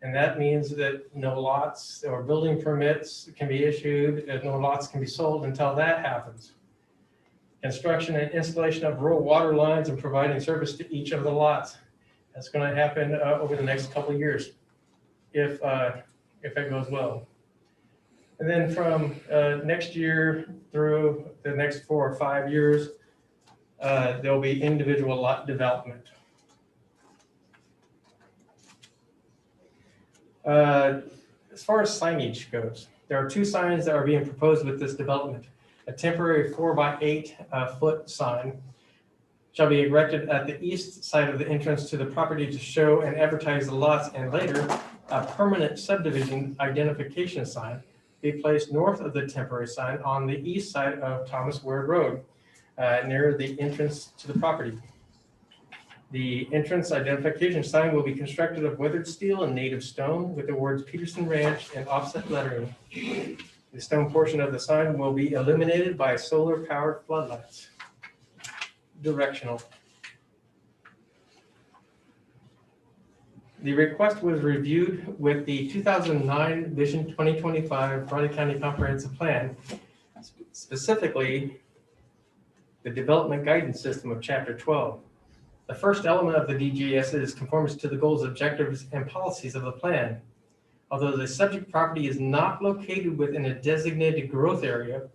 And that means that no lots or building permits can be issued, and no lots can be sold until that happens. Construction and installation of rural water lines and providing service to each of the lots. That's going to happen over the next couple of years, if it goes well. And then from next year through the next 4 or 5 years, there'll be individual lot development. As far as signage goes, there are 2 signs that are being proposed with this development. A temporary 4x8 foot sign shall be erected at the east side of the entrance to the property to show and advertise the lots, and later a permanent subdivision identification sign be placed north of the temporary sign on the east side of Thomas Ward Road, near the entrance to the property. The entrance identification sign will be constructed of weathered steel and native stone with the words Peterson Ranch and offset lettering. The stone portion of the sign will be illuminated by solar-powered floodlights. Directional. The request was reviewed with the 2009 Vision 2025 Raleigh County Comprehensive Plan, specifically the Development Guidance System of Chapter 12. The first element of the DGS is conformance to the goals, objectives, and policies of the plan. Although the subject property is not located within a designated growth area,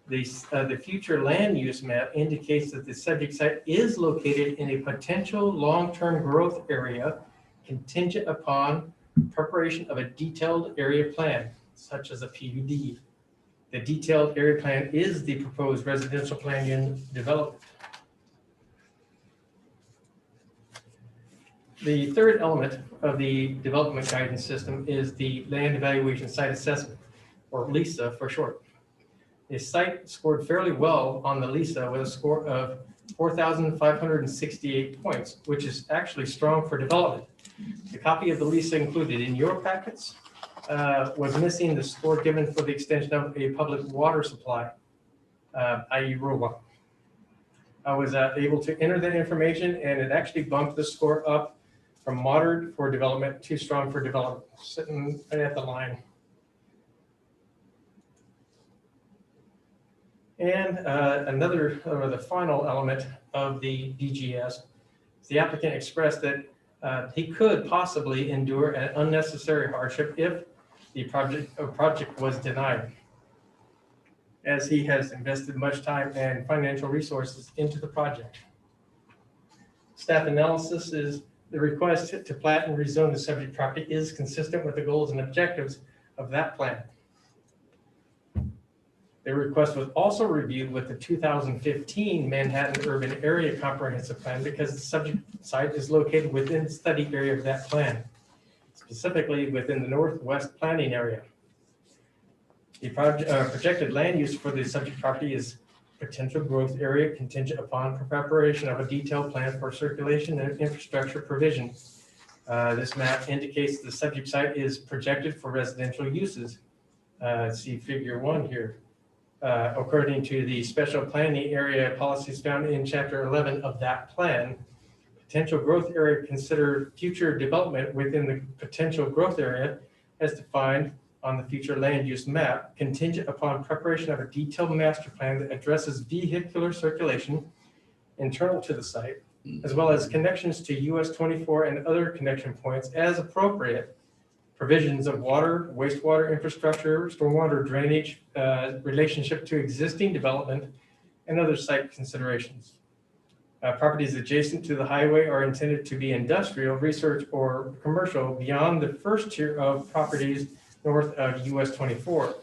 the future land use map indicates that the subject site is located in a potential long-term growth area contingent upon preparation of a detailed area plan, such as a PUD. The detailed area plan is the proposed residential plan unit development. The third element of the development guidance system is the land evaluation site assessment, or LESA for short. The site scored fairly well on the LESA with a score of 4,568 points, which is actually strong for development. The copy of the lease included in your packets was missing the score given for the extension of a public water supply, i.e. ROWA. I was able to enter that information, and it actually bumped the score up from moderate for development to strong for development, sitting right at the line. And the final element of the DGS, the applicant expressed that he could possibly endure an unnecessary hardship if the project was denied, as he has invested much time and financial resources into the project. Staff analysis is the request to plat and rezone the subject property is consistent with the goals and objectives of that plan. The request was also reviewed with the 2015 Manhattan Urban Area Comprehensive Plan because the subject site is located within the study area of that plan, specifically within the Northwest Planning Area. The projected land use for the subject property is potential growth area contingent upon preparation of a detailed plan for circulation and infrastructure provision. This map indicates the subject site is projected for residential uses. See figure 1 here. According to the special planning area policies found in chapter 11 of that plan, potential growth area consider future development within the potential growth area as defined on the future land use map, contingent upon preparation of a detailed master plan that addresses vehicular circulation internal to the site, as well as connections to US 24 and other connection points as appropriate, provisions of water, wastewater infrastructure, stormwater drainage, relationship to existing development, and other site considerations. Properties adjacent to the highway are intended to be industrial, research, or commercial beyond the first tier of properties north of US 24.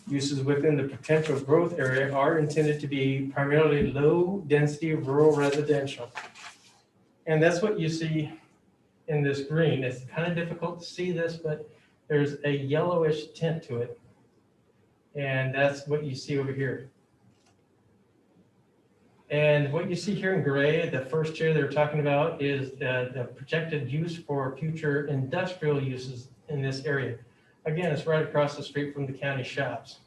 Uses within the potential growth area are intended to be primarily low-density rural residential. And that's what you see in this green. It's kind of difficult to see this, but there's a yellowish tint to it. And that's what you see over here. And what you see here in gray, the first tier they're talking about is the projected use for future industrial uses in this area. Again, it's right across the street from the county shops.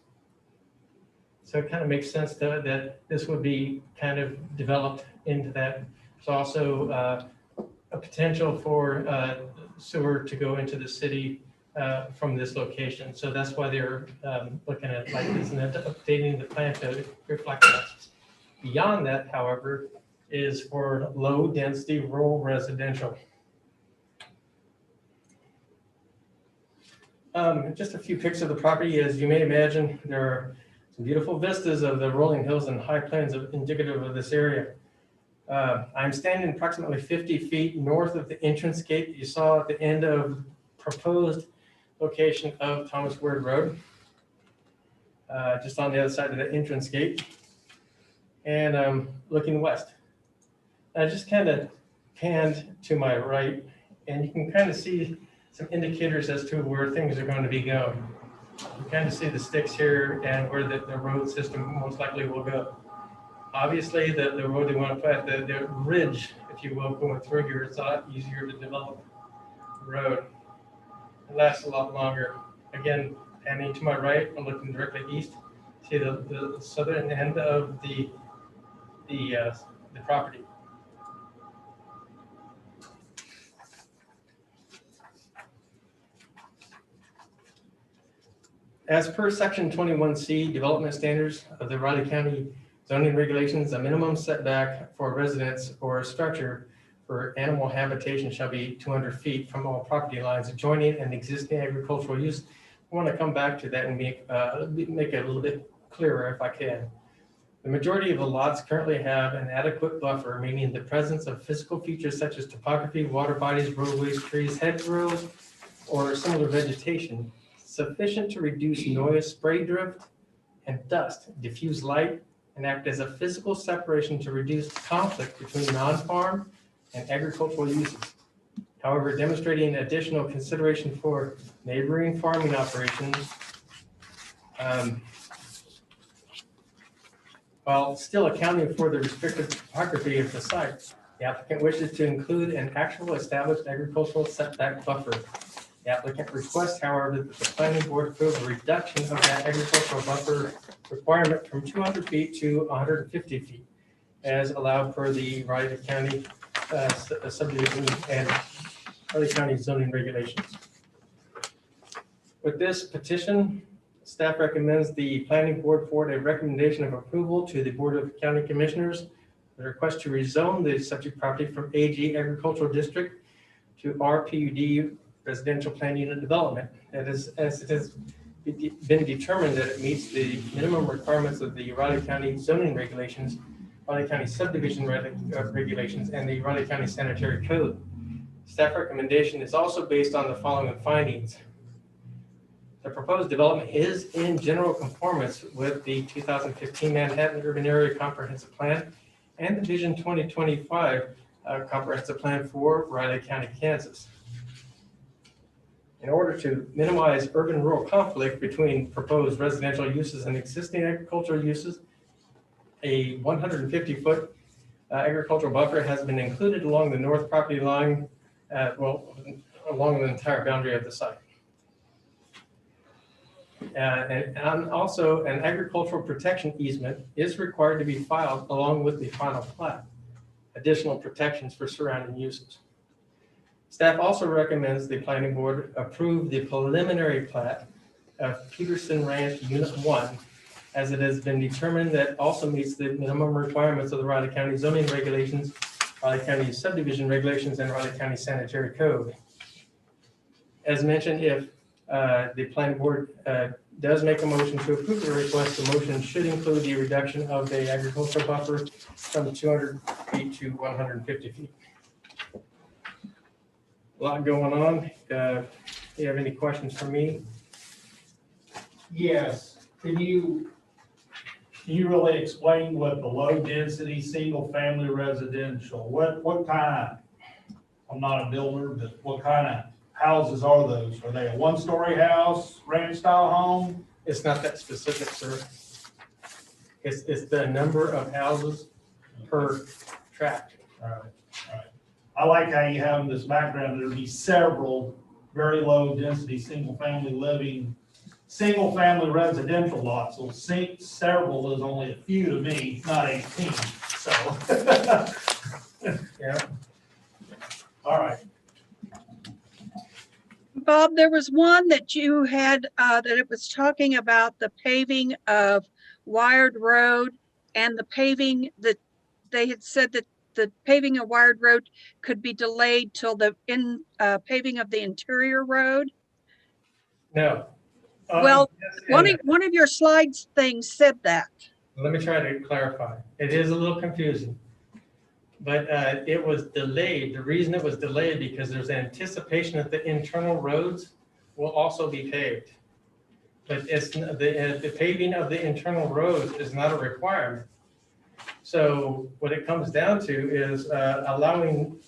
So it kind of makes sense that this would be kind of developed into that. There's also a potential for sewer to go into the city from this location. So that's why they're looking at like this and updating the plan to reflect that. Beyond that, however, is for low density rural residential. Just a few pics of the property. As you may imagine, there are some beautiful vistas of the rolling hills and high plains indicative of this area. I'm standing approximately 50 feet north of the entrance gate that you saw at the end of proposed location of Thomas Word Road, just on the other side of the entrance gate, and looking west. I just kind of panned to my right, and you can kind of see some indicators as to where things are going to be going. You kind of see the sticks here and where the road system most likely will go. Obviously, the road they want to put, the ridge, if you will, going through here, it's a lot easier to develop the road. It lasts a lot longer. Again, panning to my right, I'm looking directly east. See the southern end of the property. As per section 21C development standards of the Riley County zoning regulations, a minimum setback for residence or structure for animal habitation shall be 200 feet from all property lines adjoining an existing agricultural use. I want to come back to that and make it a little bit clearer if I can. The majority of the lots currently have an adequate buffer, meaning the presence of physical features such as topography, water bodies, roadways, trees, hedgerows, or similar vegetation, sufficient to reduce noise, spray drift, and dust, diffuse light, and act as a physical separation to reduce conflict between non-farm and agricultural uses. However, demonstrating additional consideration for neighboring farming operations, while still accounting for the restricted topography of the site, The applicant wishes to include an actual established agricultural setback buffer. The applicant requests, however, that the planning board approve a reduction of that agricultural buffer requirement from 200 feet to 150 feet, as allowed per the Raleigh County subdivision and Raleigh County zoning regulations. With this petition, staff recommends the planning board forward a recommendation of approval to the Board of County Commissioners. The request to rezone the subject property from AG Agricultural District to RPUD Residential Plan Unit Development. As it has been determined that it meets the minimum requirements of the Raleigh County zoning regulations, Raleigh County subdivision regulations, and the Raleigh County Sanitary Code. Staff recommendation is also based on the following findings. The proposed development is in general conformance with the 2015 Manhattan Urban Area Comprehensive Plan and the Vision 2025 Comprehensive Plan for Raleigh County, Kansas. In order to minimize urban-rural conflict between proposed residential uses and existing agricultural uses, a 150-foot agricultural buffer has been included along the north property line, along the entire boundary of the site. And also an agricultural protection easement is required to be filed along with the final plat. Additional protections for surrounding uses. Staff also recommends the planning board approve the preliminary plat of Peterson Ranch Unit 1, as it has been determined that also meets the minimum requirements of the Raleigh County zoning regulations, Raleigh County subdivision regulations, and Raleigh County Sanitary Code. As mentioned, if the planning board does make a motion to approve the request, the motion should include the reduction of the agricultural buffer from 200 feet to 150 feet. A lot going on. Do you have any questions for me? Yes, can you really explain what the low density, single family residential, what kind of, I'm not a builder, but what kind of houses are those? Are they a one-story house, ranch style home? It's not that specific, sir. It's the number of houses per tract. All right. I like how you have in this background, there'll be several very low density, single family residential lots. So several is only a few to me, not 18, so. Yeah. All right. Bob, there was one that you had, that it was talking about the paving of Wired Road and the paving that they had said that the paving of Wired Road could be delayed till the paving of the interior road. No. Well, Yes, one of your slides things said that. let me try to clarify. It is a little confusing, but it was delayed. The reason it was delayed because there's anticipation that the internal roads will also be paved. But it's the paving of the internal roads is not a requirement. So what it comes down to is allowing,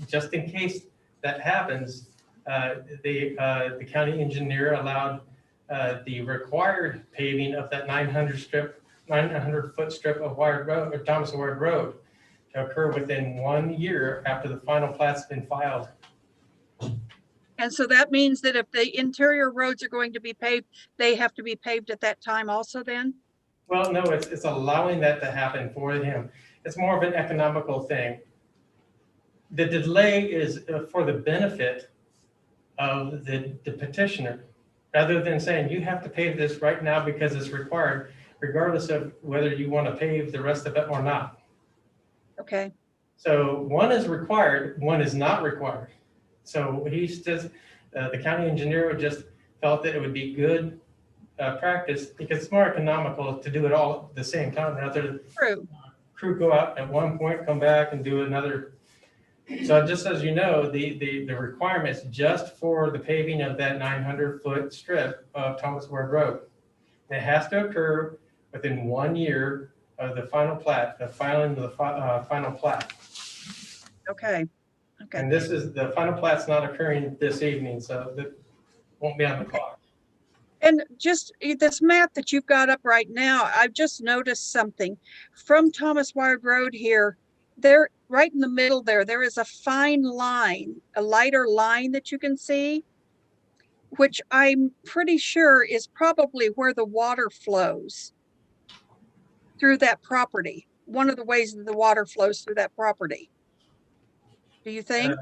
just in case that happens, the county engineer allowed the required paving of that 900-foot strip of Wired Road, or Thomas Wired Road, to occur within 1 year after the final plat's been filed. And so that means that if the interior roads are going to be paved, they have to be paved at that time also then? Well, no, it's allowing that to happen for him. It's more of an economical thing. The delay is for the benefit of the petitioner, rather than saying you have to pave this right now because it's required, regardless of whether you want to pave the rest of it or not. Okay. So one is required, one is not required. So he's just, the county engineer just felt that it would be good practice because it's more economical to do it all at the same time rather than crew go out at one point, come back and do another. So just as you know, the requirements just for the paving of that 900-foot strip of Thomas Ward Road, it has to occur within 1 year of the final plat, the filing of the final plat. Okay. Okay. And this is, the final plat's not occurring this evening, so that won't be on the clock. And just this map that you've got up right now, I've just noticed something from Thomas Wired Road here. there, right in the middle there is a fine line, a lighter line that you can see, which I'm pretty sure is probably where the water flows through that property. One of the ways that the water flows through that property. Do you think?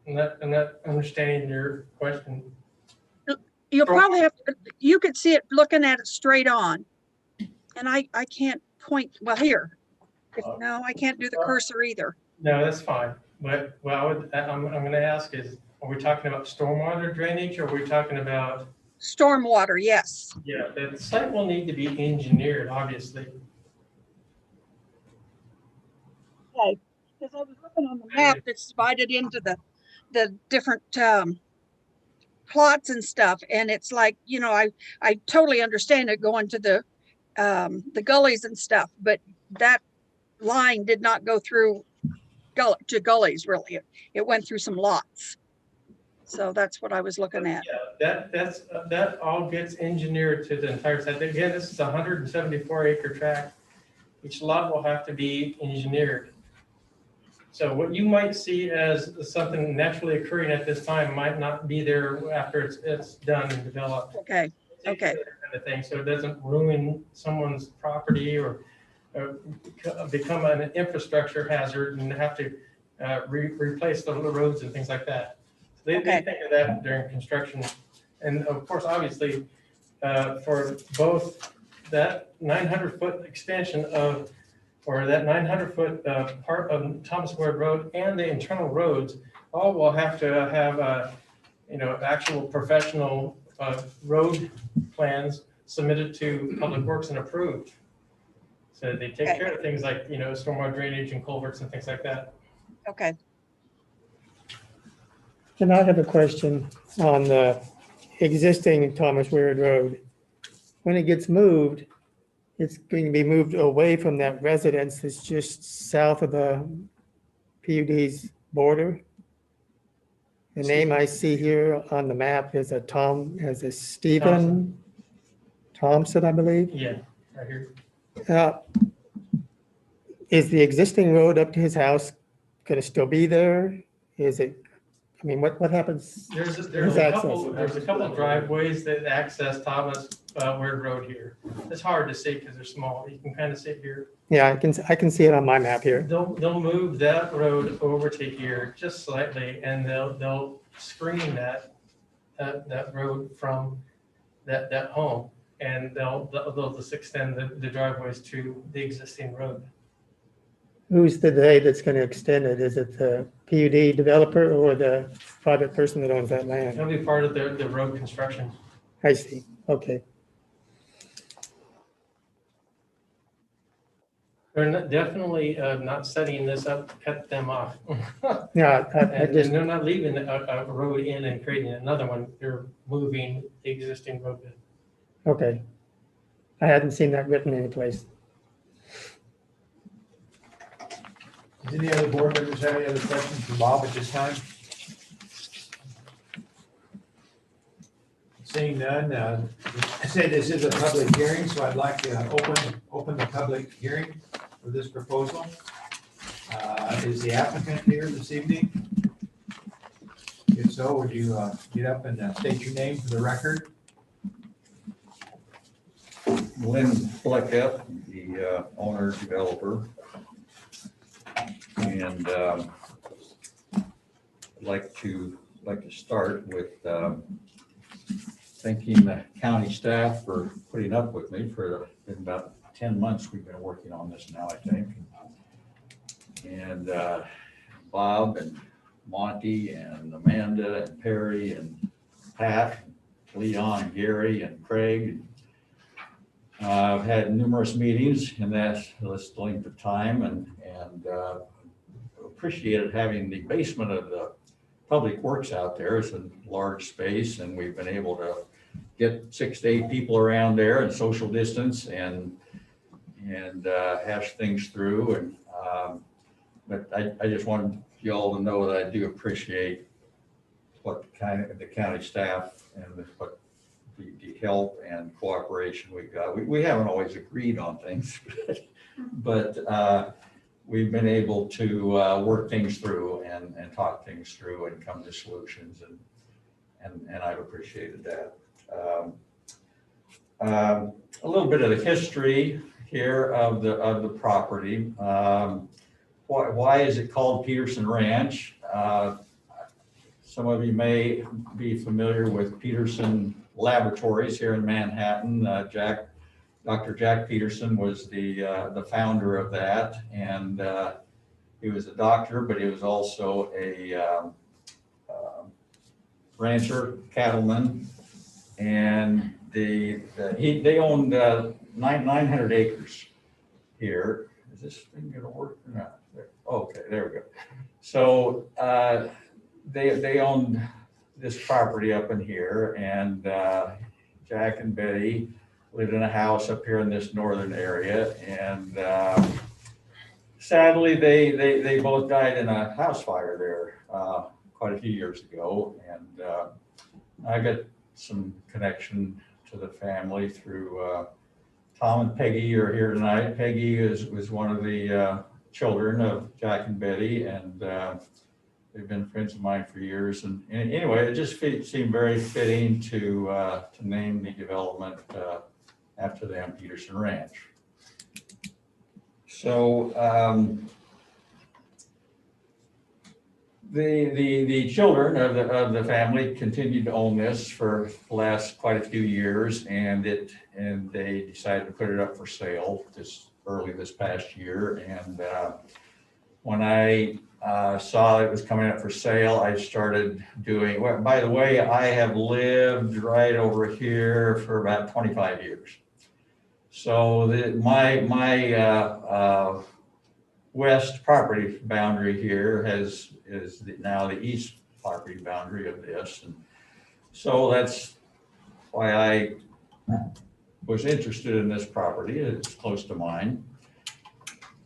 I'm not understanding your question. You'll probably have to, you could see it looking at it straight on. And I can't point, well, here. No, I can't do the cursor either. No, that's fine. But what I'm going to ask is, are we talking about stormwater drainage or are we talking about? Stormwater, yes. Yeah, the site will need to be engineered, obviously. Okay, because I was looking on the map that's divided into the different plots and stuff, and it's like, you know, I totally understand it going to the gullies and stuff, but that line did not go through to gullies really. It went through some lots. So that's what I was looking at. Yeah, that all gets engineered to the entire site. Again, this is a 174 acre tract. Each lot will have to be engineered. So what you might see as something naturally occurring at this time might not be there after it's done and developed. Okay. Okay. Kind of thing, so it doesn't ruin someone's property or become an infrastructure hazard and have to replace the roads and things like that. So they think of that during construction. And of course, obviously, for both that 900-foot extension of, or that 900-foot part of Thomas Ward Road and the internal roads, all will have to have, actual professional road plans submitted to Public Works and approved. So they take care of things like, stormwater drainage and culverts and things like that. Okay. And I have a question on the existing Thomas Weird Road. When it gets moved, it's going to be moved away from that residence that's just south of the PUD's border. The name I see here on the map is a Stephen Thompson, I believe. Yeah, right here. Is the existing road up to his house going to still be there? Is it, what happens? There's Who's a couple of driveways that access Thomas Ward Road here. It's hard to see because they're small. You can kind of see it here. Yeah, I can see it on my map here. They'll move that road over to here just slightly, and they'll screen that road from that home, and they'll just extend the driveways to the existing road. Who's the they that's going to extend it? Is it the PUD developer or the private person that owns that land? That'll be part of the road construction. I see. Okay. They're definitely not setting this up to cut them off. Yeah, And they're not leaving a road in and creating another one. They're moving the existing road in. okay. I hadn't seen that written anyplace. Does any other board members have any other questions for Bob at this time? Seeing none, I say this is a public hearing, so I'd like to open the public hearing for this proposal. Is the applicant here this evening? If so, would you get up and state your name for the record? Lynn Fleckett, the owner developer. And I'd like to start with thanking the county staff for putting up with me for about 10 months. We've been working on this now, I think. And Bob and Monty and Amanda and Perry and Pat, Leon, and Gary and Craig. I've had numerous meetings in this length of time and appreciated having the basement of the Public Works out there. It's a large space, and we've been able to get 6 to 8 people around there and social distance and hash things through. And but I just wanted you all to know that I do appreciate what the county staff and what the help and cooperation we've got. We haven't always agreed on things, but we've been able to work things through and talk things through and come to solutions, and I've appreciated that. A little bit of the history here of the property. Why is it called Peterson Ranch? Some of you may be familiar with Peterson Laboratories here in Manhattan. Dr. Jack Peterson was the founder of that, and he was a doctor, but he was also a rancher, cattleman, and they owned 900 acres here. Is this thing gonna work or not? Okay, there we go. So they owned this property up in here, and Jack and Betty lived in a house up here in this northern area, and sadly they both died in a house fire there quite a few years ago, and I got some connection to the family through Tom and Peggy are here tonight. Peggy was one of the children of Jack and Betty, and they've been friends of mine for years. And anyway, it just seemed very fitting to name the development after them, Peterson Ranch. So the children of the family continued to own this for the last quite a few years, and they decided to put it up for sale early this past year. And when I saw it was coming up for sale, I started doing, well, by the way, I have lived right over here for about 25 years. So my west property boundary here is now the east property boundary of this. And so that's why I was interested in this property. It's close to mine.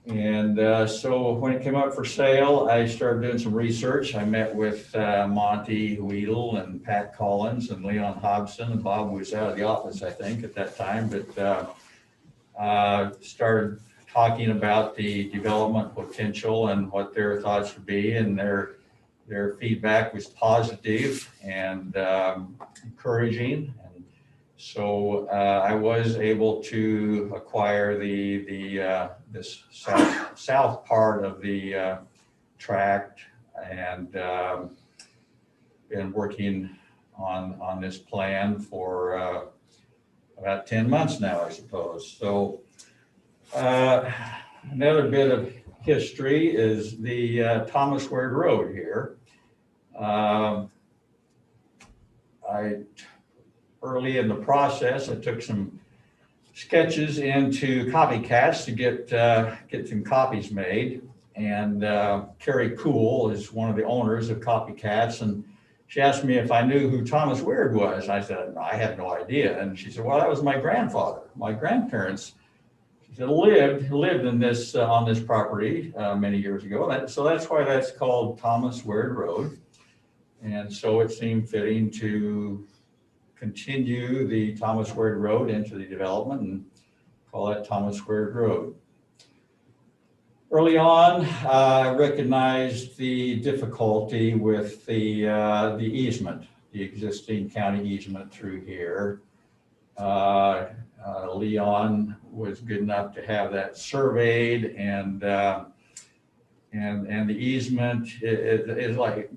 And so when it came up for sale, I started doing some research. I met with Monty Weedle and Pat Collins and Leon Hobson, and Bob was out of the office, I think, at that time, but started talking about the development potential and what their thoughts would be, and their feedback was positive and encouraging. And so I was able to acquire this south part of the tract, and been working on this plan for about 10 months now, I suppose. So another bit of history is the Thomas Ward Road here. Early in the process, I took some sketches into Copycats to get some copies made. And Carrie Cool is one of the owners of Copycats, and she asked me if I knew who Thomas Weird was. I said, I had no idea. And she said, well, that was my grandfather. My grandparents, she said, lived in this on this property many years ago. So that's why that's called Thomas Weird Road. And so it seemed fitting to continue the Thomas Weird Road into the development and call it Thomas Weird Road. Early on, I recognized the difficulty with the easement, the existing county easement through here. Leon was good enough to have that surveyed, and the easement is like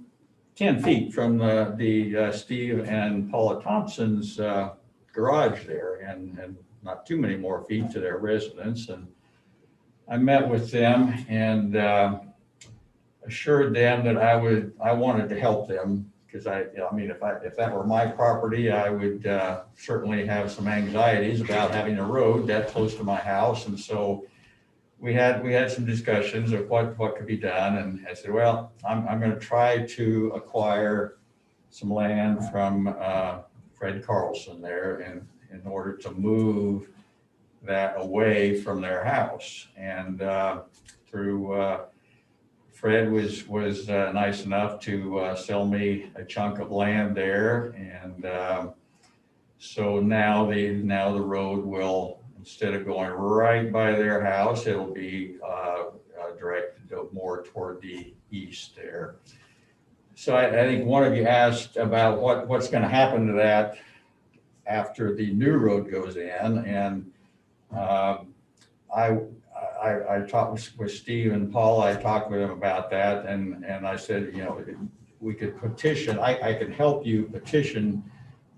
10 feet from the Steve and Paula Thompson's garage there, and not too many more feet to their residence. And I met with them and assured them that I wanted to help them, because I mean, if that were my property, I would certainly have some anxieties about having a road that close to my house. And so we had some discussions of what could be done. And I said, well, I'm going to try to acquire some land from Fred Carlson there in order to move that away from their house. And through Fred was nice enough to sell me a chunk of land there, and so now the road will, instead of going right by their house, it'll be directed more toward the east there. So I think one of you asked about what's going to happen to that after the new road goes in, and I talked with Steve and Paul. I talked with them about that, and I said, you know, we could petition. I can help you petition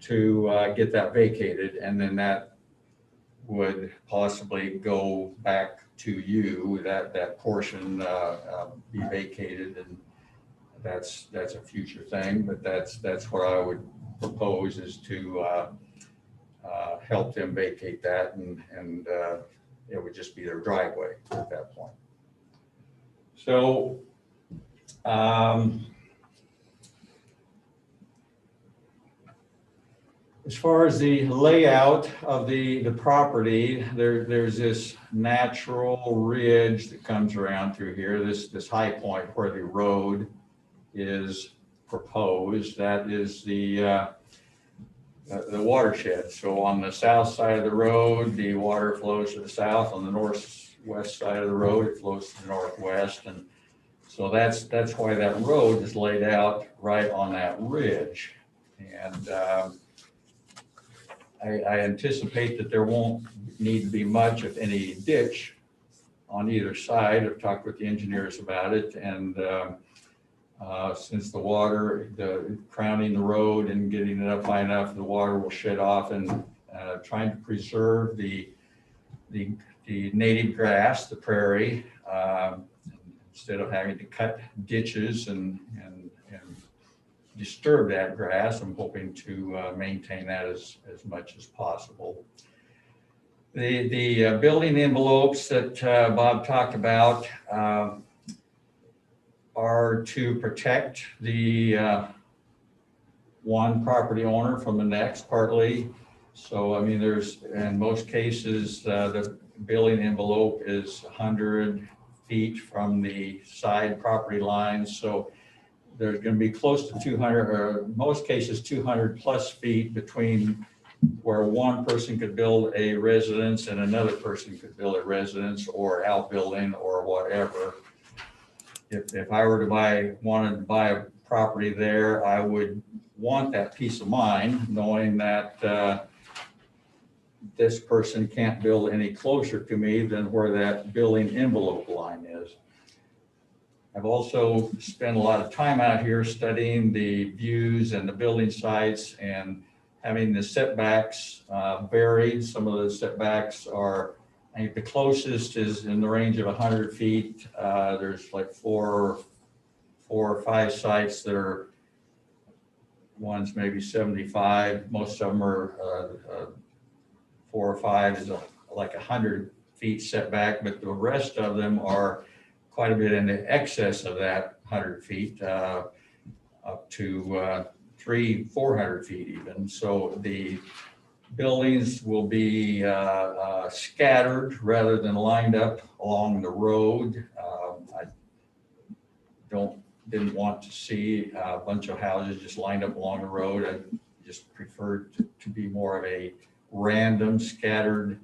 to get that vacated, and then that would possibly go back to you. That portion be vacated, and that's a future thing. But that's what I would propose, is to help them vacate that, and it would just be their driveway at that point. So as far as the layout of the property, there's this natural ridge that comes around through here, this high point where the road is proposed. That is the watershed. So on the south side of the road, the water flows to the south. On the northwest side of the road, it flows to the northwest. And so that's why that road is laid out right on that ridge. And I anticipate that there won't need to be much, if any, ditch on either side. I've talked with the engineers about it, and since the crowning the road and getting it up high enough, the water will shed off, and trying to preserve the native grass, the prairie, instead of having to cut ditches and disturb that grass. I'm hoping to maintain that as much as possible. The building envelopes that Bob talked about are to protect the one property owner from the next, partly. So, I mean, in most cases, the building envelope is 100 feet from the side property lines. So there's going to be close to 200, or most cases 200 plus feet between where one person could build a residence and another person could build a residence or outbuilding or whatever. If I were wanted to buy a property there, I would want that peace of mind, knowing that this person can't build any closer to me than where that building envelope line is. I've also spent a lot of time out here studying the views and the building sites and having the setbacks varied. Some of the setbacks are, I think the closest is in the range of 100 feet. There's like four or five sites that are, one's maybe 75. Most of them are 4 or 5 is like 100 feet setback, but the rest of them are quite a bit in the excess of that 100 feet, up to 300-400 feet even. So the buildings will be scattered rather than lined up along the road. I didn't want to see a bunch of houses just lined up along the road. I just preferred to be more of a random, scattered,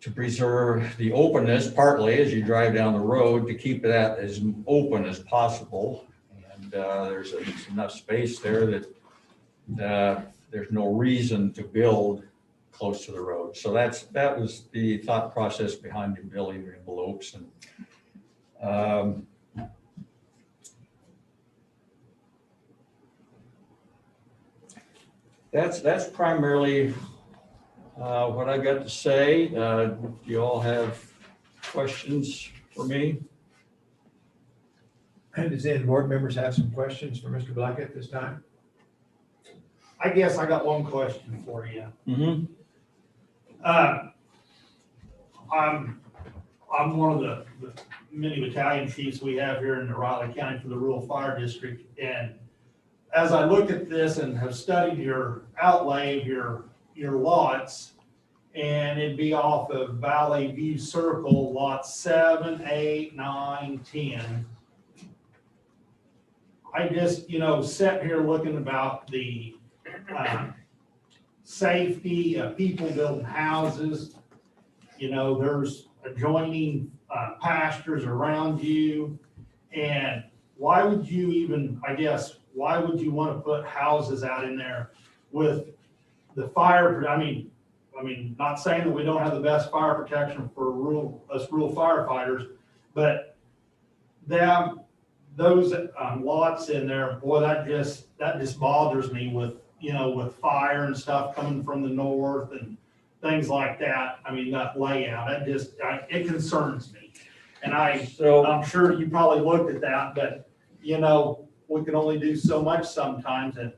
to preserve the openness, partly as you drive down the road, to keep that as open as possible. And there's enough space there that there's no reason to build close to the road. So that was the thought process behind the building envelopes. And that's primarily what I've got to say. Do you all have questions for me? And does any board members have some questions for Mr. Blackett at this time? I guess I got one question for you. Mm-hmm. I'm one of the many battalion chiefs we have here in the Riley County for the Rural Fire District. And as I look at this and have studied your outlay of your lots, and it'd be off of Valley View Circle, lots 7, 8, 9, 10. I just, sat here looking about the safety of people building houses. There's adjoining pastures around you. And why would you even, I guess, why would you want to put houses out in there with the fire? I mean, not saying that we don't have the best fire protection for us rural firefighters, but those lots in there, boy, that just bothers me with, with fire and stuff coming from the north and things like that. I mean, that layout, it concerns me. And I'm sure you probably looked at that, but, we can only do so much sometimes. And,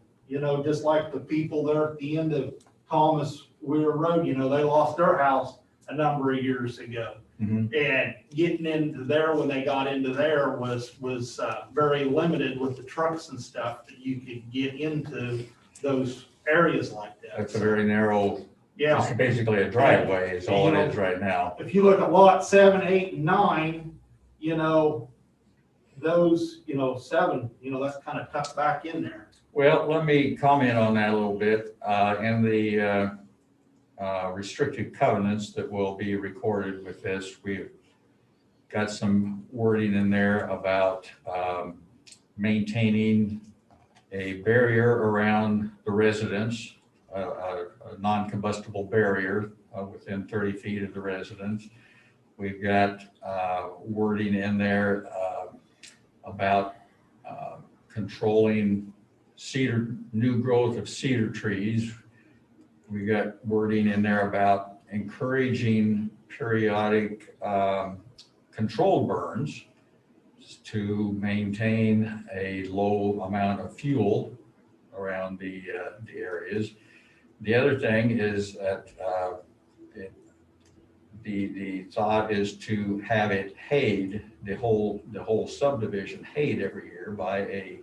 just like the people there at the end of Thomas Weir Road, they lost their house a number of years ago. Mhm. And getting into there, when they got into there, was very limited with the trucks and stuff that you could get into those areas like that. It's a very narrow, Yeah. it's basically a driveway is all it is right now. If you look at lot 7, 8, and 9, those, 7, that's kind of tucked back in there. Well, let me comment on that a little bit. In the restricted covenants that will be recorded with this, we've got some wording in there about maintaining a barrier around the residence, a non-combustible barrier within 30 feet of the residence. We've got wording in there about controlling new growth of cedar trees. We got wording in there about encouraging periodic controlled burns to maintain a low amount of fuel around the areas. The other thing is that the thought is to have it hayed, the whole subdivision hayed every year by a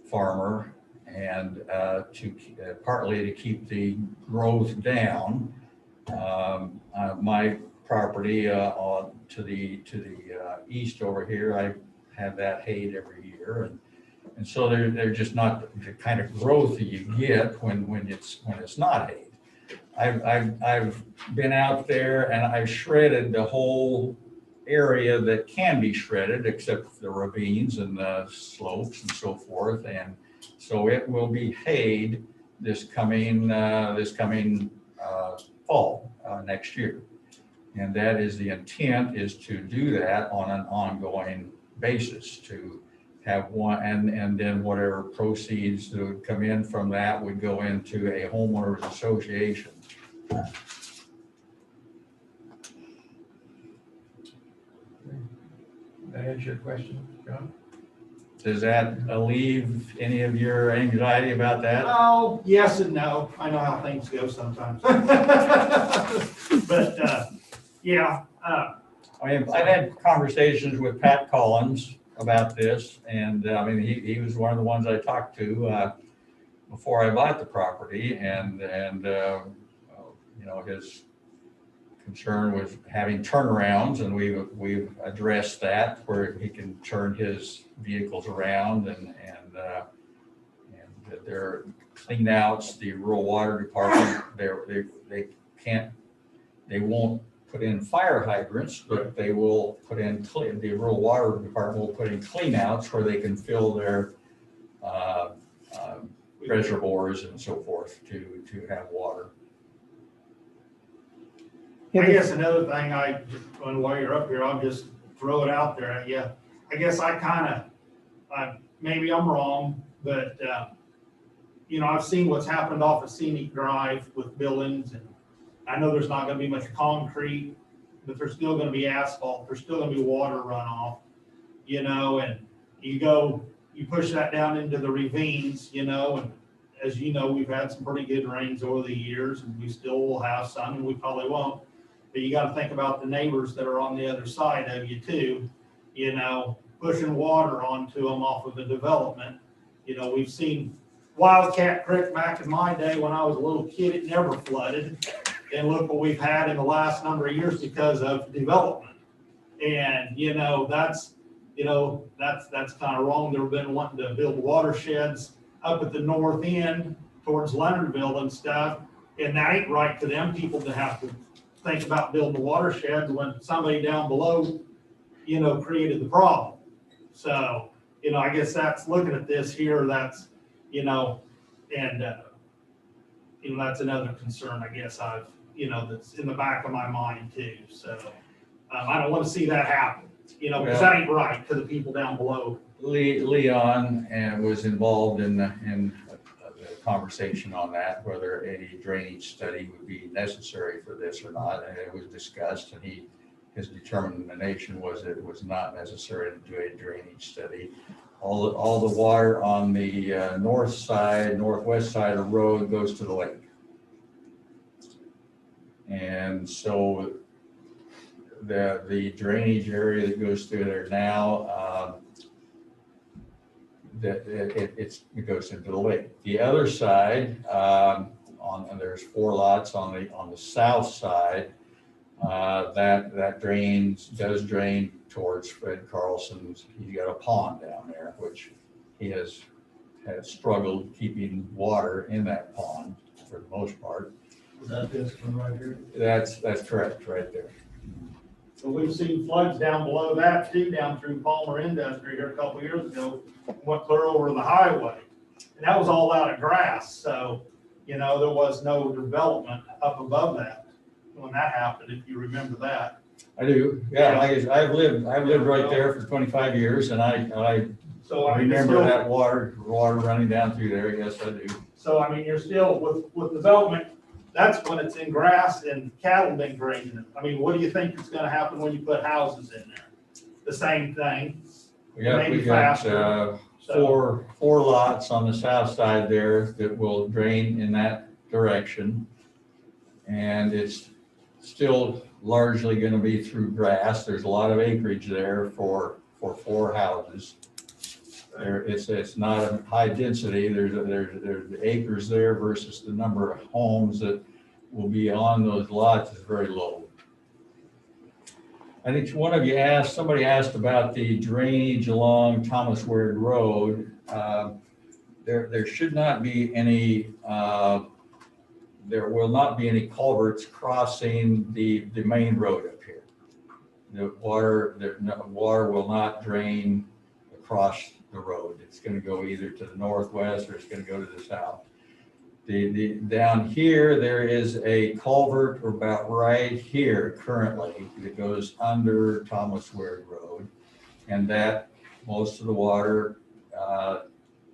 farmer, and partly to keep the growth down. My property to the east over here, I have that hayed every year, and so they're just not the kind of growth that you get when it's not hayed. I've been out there and I've shredded the whole area that can be shredded, except the ravines and the slopes and so forth, and so it will be hayed this coming fall next year. And that is the intent, is to do that on an ongoing basis, to have one, and then whatever proceeds that would come in from that would go into a homeowners association. That answer your question, John? Does that alleviate any of your anxiety about that? Oh, yes and no. I know how things go sometimes. But, yeah. I mean, I've had conversations with Pat Collins about this, and I mean, he was one of the ones I talked to before I bought the property, and his concern was having turnarounds, and we've addressed that where he can turn his vehicles around, and their clean outs, the rural water department, they won't put in fire hydrants, but they will put in the rural water department will put in clean outs where they can fill their reservoirs and so forth to have water. I guess another thing, while you're up here, I'll just throw it out there at you. I guess maybe I'm wrong, but, I've seen what's happened off of Scenic Drive with buildings, and I know there's not gonna be much concrete, but there's still gonna be asphalt, there's still gonna be water runoff, and you push that down into the ravines, and as you know, we've had some pretty good rains over the years, and we still will have some, and we probably won't. But you got to think about the neighbors that are on the other side of you too, pushing water onto them off of the development. We've seen Wildcat Creek back in my day when I was a little kid, it never flooded. And look what we've had in the last number of years because of development. And, that's kind of wrong. They've been wanting to build watersheds up at the north end towards Leonardville and stuff. And that ain't right to them people to have to think about building a watershed when somebody down below, created the problem. So, I guess that's looking at this here, that's, and, that's another concern, I guess that's in the back of my mind too. So, I don't want to see that happen, because that ain't right to the people down below. Leon was involved in the conversation on that, whether any drainage study would be necessary for this or not. And it was discussed, and his determination was that it was not necessary to do a drainage study. All the water on the northwest side of the road goes to the lake. And so the drainage area that goes through there now, it goes into the lake. The other side, and there's 4 lots on the south side, that does drain towards Fred Carlson's. He's got a pond down there, which he has struggled keeping water in that pond for the most part. Is that this one right here? That's correct, right there. So we've seen floods down below that too, down through Palmer Industry here a couple of years ago, went clear over the highway. And that was all out of grass, so, there was no development up above that when that happened, if you remember that. I do, yeah. I've lived right there for 25 years, and I So I remember that water running down through there. Yes, I do. So you're still with development. That's when it's in grass and cattle been grazing it. What do you think is going to happen when you put houses in there? The same thing. We got Maybe faster. four lots on the south side there that will drain in that direction, and it's still largely going to be through grass. There's a lot of acreage there for 4 houses. It's not a high density. There's acres there versus the number of homes that will be on those lots is very low. I think somebody asked about the drainage along Thomas Ward Road. There should not be any, there will not be any culverts crossing the main road up here. The water will not drain across the road. It's going to go either to the northwest or it's going to go to the south. Down here, there is a culvert about right here currently that goes under Thomas Ward Road, and that most of the water,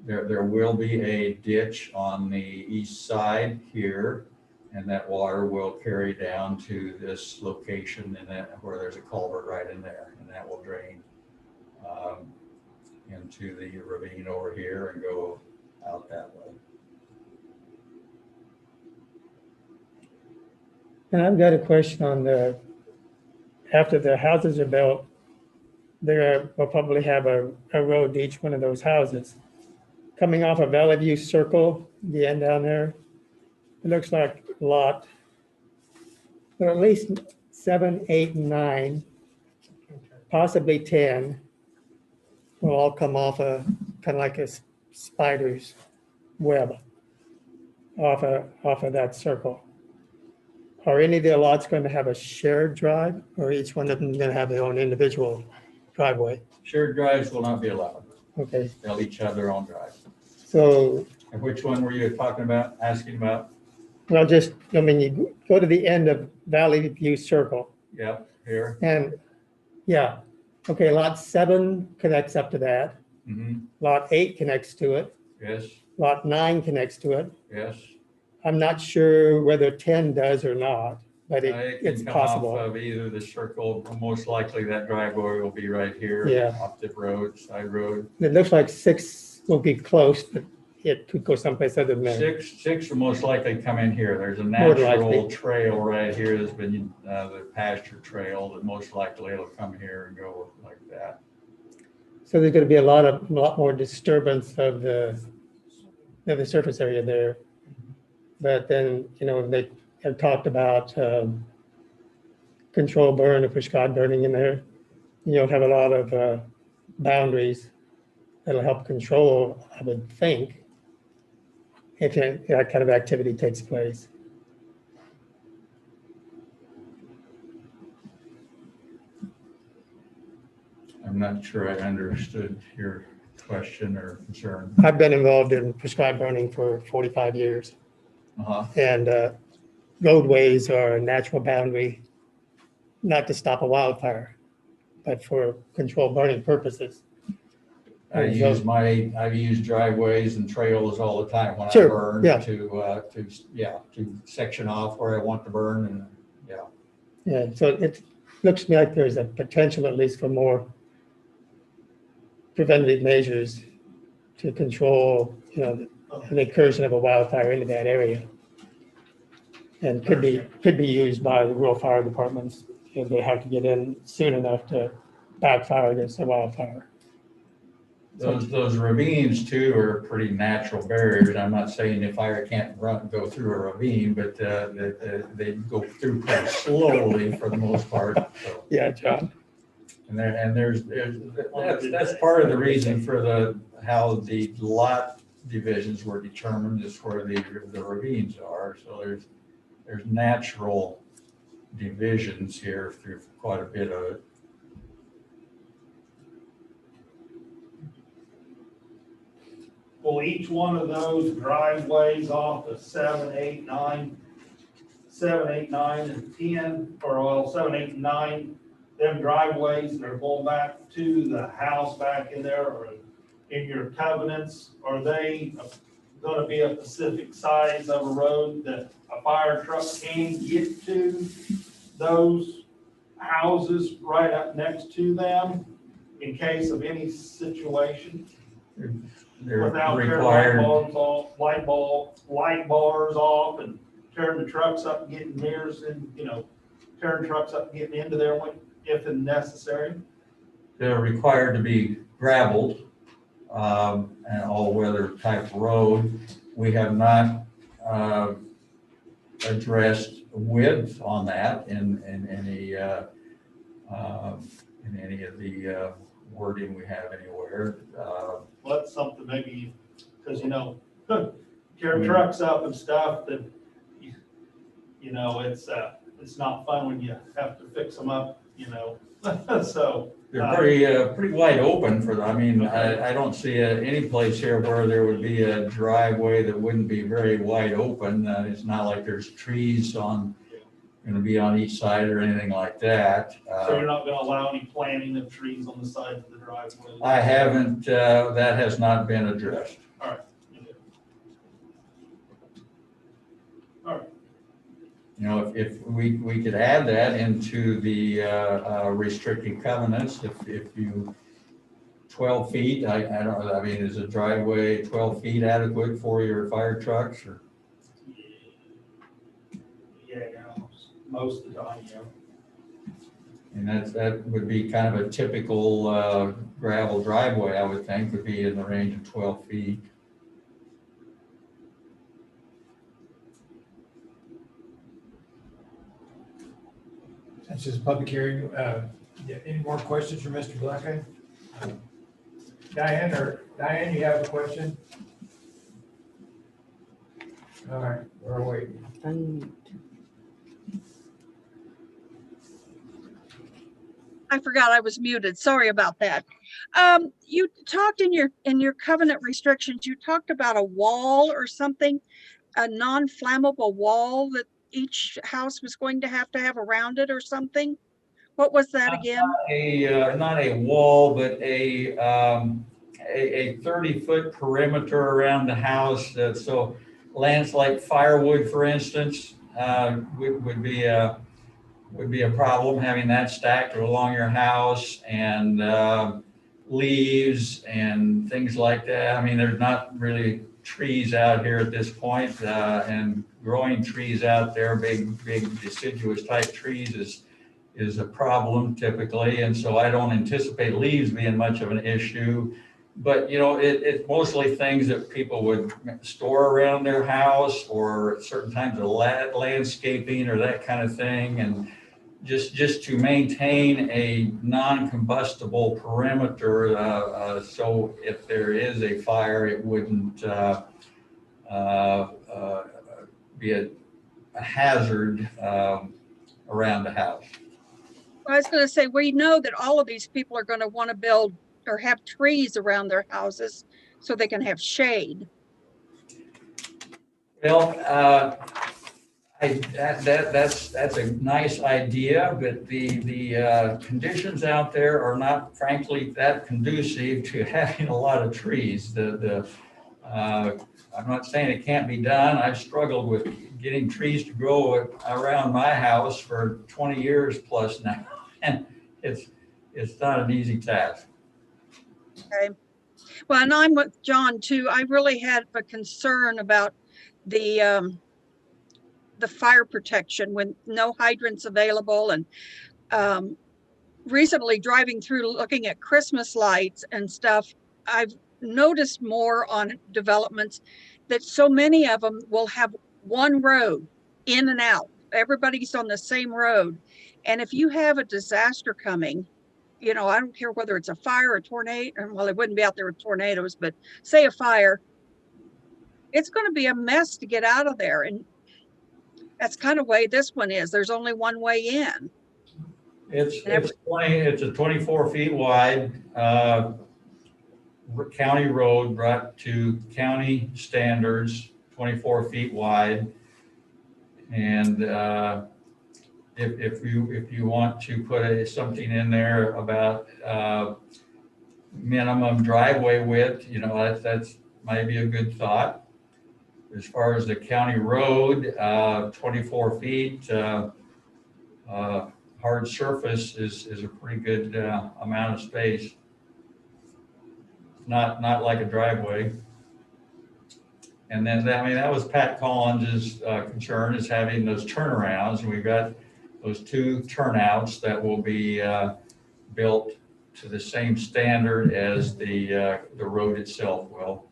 there will be a ditch on the east side here, and that water will carry down to this location, and that where there's a culvert right in there, and that will drain into the ravine over here and go out that way. And I've got a question on after the houses are built, we'll probably have a road to each one of those houses. Coming off of Valley View Circle, the end down there, it looks like lot, at least 7, 8, and 9, possibly 10, will all come off kind of like a spider's web off of that circle. Are any of the lots going to have a shared drive, or each one of them going to have their own individual driveway? Shared drives will not be allowed. Okay, They'll each have their own drive. so, And which one were you asking about? well, you go to the end of Valley View Circle, Yep, here. and, yeah, okay, lot 7 connects up to that. Mm-hmm. Lot 8 connects to it. Yes, Lot 9 connects to it. yes. I'm not sure whether 10 does or not, but It it's can come possible. off of either the circle, most likely that driveway will be right here. Yeah. Off the road, side road. It looks like 6 will be close, but it could go someplace other than there. Six will most likely come in here. There's a More than natural likely. trail right here that's been, the pasture trail that most likely it'll come here and go like that. So there's going to be a lot more disturbance of the surface area there. But then, they have talked about control burn or prescribed burning in there. You'll have a lot of boundaries that'll help control, I would think, if that kind of activity takes place. I'm not sure I understood your question or concern. I've been involved in prescribed burning for 45 years. Uh-huh. And roadways are a natural boundary, not to stop a wildfire, but for controlled burning purposes. I've used driveways and trails all the time when I Sure, burn yeah. to section off where I want to burn and, yeah. Yeah, so it looks to me like there's a potential, at least, for more preventative measures to control, the incursion of a wildfire into that area. And could be used by the rural fire departments if they have to get in soon enough to backfire against a wildfire. Those ravines too are pretty natural barriers. I'm not saying the fire can't go through a ravine, but they go through pretty slowly for the most part. So. Yeah, John. That's part of the reason for how the lot divisions were determined is where the ravines are. So there's natural divisions here through quite a bit of it. Will each one of those driveways off of 7, 8, 9, and 10, or well, 7, 8, and 9, them driveways that are going back to the house back in there, or in your covenants, are they going to be a specific size of a road that a fire truck can get to those houses right up next to them in case of any situation? They're Without required. light bars off and turn the trucks up and getting mirrors and, turn trucks up and getting into there if necessary. They're required to be gravelled, and all-weather type road. We have not addressed width on that in any of the wording we have anywhere. Well, that's something maybe, because, tear trucks up and stuff, that, it's not fun when you have to fix them up, so. They're pretty wide open for them. I don't see any place here where there would be a driveway that wouldn't be very wide open. It's not like there's trees going to be on each side or anything like that. So you're not going to allow any planting of trees on the sides of the driveway? I haven't, that has not been addressed. All right. All right. If we could add that into the restricted covenants, if you, 12 feet, I don't know, is a driveway 12 feet adequate for your fire trucks or? Yeah, most of the time, And that would be kind of a typical gravel driveway, I would think, would be in the range of 12 feet. Since this is a public hearing, any more questions for Mr. Blackham? Diane, you have a question? All right, we're waiting. I forgot I was muted. Sorry about that. You talked in your covenant restrictions, you talked about a wall or something, a non-flammable wall that each house was going to have around it or something. What was that again? Not a wall, but a 30-foot perimeter around the house. So lands like firewood, for instance, would be a problem, having that stacked along your house, and leaves and things like that. There's not really trees out here at this point, and growing trees out there, big deciduous type trees is a problem typically. And so I don't anticipate leaves being much of an issue. But, it's mostly things that people would store around their house, or certain times of landscaping or that kind of thing. And just to maintain a non-combustible perimeter, so if there is a fire, it wouldn't be a hazard around the house. I was going to say, we know that all of these people are going to want to build or have trees around their houses so they can have shade. Well, that's a nice idea, but the conditions out there are not frankly that conducive to having a lot of trees. I'm not saying it can't be done. I've struggled with getting trees to grow around my house for 20 years plus now, and it's not an easy task. Okay. Well, and I'm with John too. I really had a concern about the fire protection when no hydrants available, and recently driving through looking at Christmas lights and stuff, I've noticed more on developments that so many of them will have one road in and out. Everybody's on the same road. And if you have a disaster coming, you know, I don't care whether it's a fire, a tornado, well, it wouldn't be out there with tornadoes, but say a fire, it's going to be a mess to get out of there. And that's kind of way this one is. There's only one way in. It's a 24 feet wide county road brought to county standards, 24 feet wide. And if you want to put something in there about minimum driveway width, you know, that's might be a good thought. As far as the county road, 24 feet, hard surface is a pretty good amount of space. Not like a driveway. And then that was Pat Collins's concern, is having those turnarounds. And we've got those 2 turnouts that will be built to the same standard as the road itself will.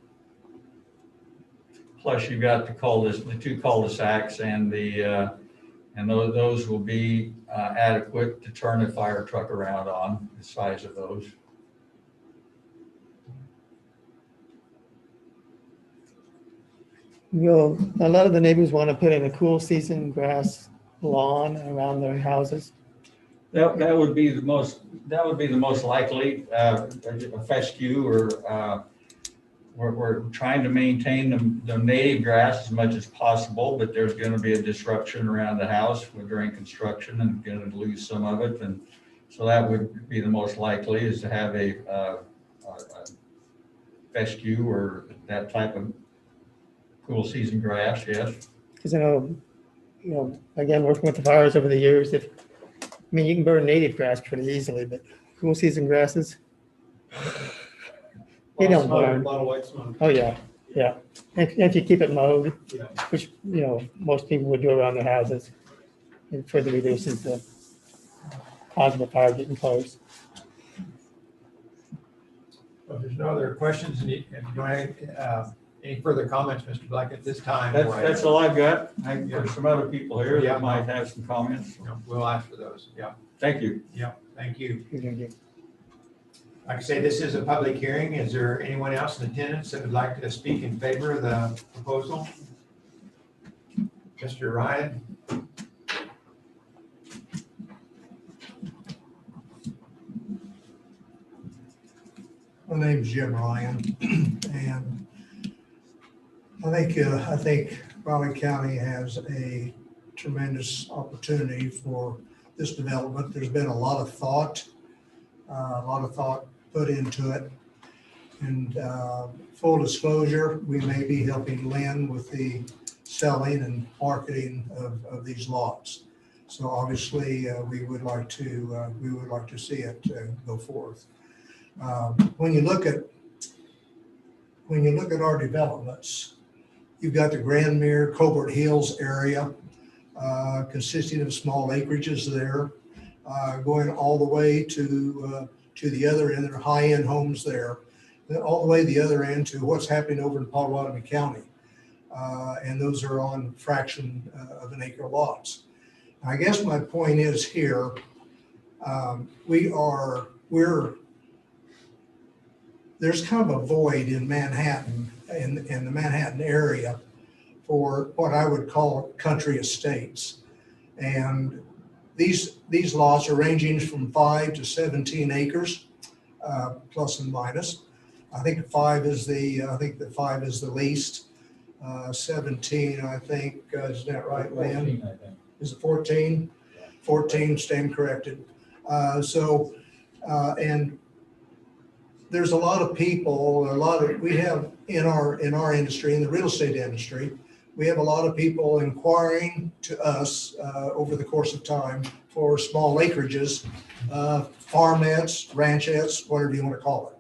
Plus, you've got the 2 cul-de-sacs, and those will be adequate to turn a fire truck around on, the size of those. A lot of the neighbors want to put in a cool season grass lawn around their houses. That would be the most likely, a fescue, or we're trying to maintain the native grass as much as possible, but there's going to be a disruption around the house during construction, and going to lose some of it. And so that would be the most likely, is to have a fescue or that type of cool season grass, yes. Because I know, again, working with the fires over the years, you can burn native grass pretty easily, but cool season grasses, they don't burn. A lot of white smoke. Oh, yeah. If you keep it mowed, Yeah. which, most people would do around their houses, it further reduces the odds of a fire getting close. Well, if there's no other questions, any further comments, Mr. Black, at this time? That's all I've got. There's some other people here that might have some comments. We'll ask for those. Yeah. Thank you. Yeah. Thank you. Okay. Like I say, this is a public hearing. Is there anyone else in attendance that would like to speak in favor of the proposal? Mr. Ryan? My name's Jim Ryan, and I think Raleigh County has a tremendous opportunity for this development. There's been a lot of thought put into it. And full disclosure, we may be helping Lynn with the selling and marketing of these lots. So obviously, we would like to see it go forth. When you look at our developments, you've got the Grandmere, Cobalt Hills area, consisting of small acreages there, going all the way to the other end. There are high-end homes there, then all the way the other end to what's happening over in Potawatomi County, and those are on fraction of an acre lots. I guess my point is here, there's kind of a void in Manhattan, in the Manhattan area, for what I would call country estates. And these lots are ranging from 5 to 17 acres, plus and minus. I think the 5 is the least. 17, I think, is that right, Lynn? 14, I think. Is it 14? 14, stand corrected. And there's a lot of people, we have in our industry, in the real estate industry, we have a lot of people inquiring to us over the course of time for small acreages, farmettes, ranchettes, whatever you want to call it.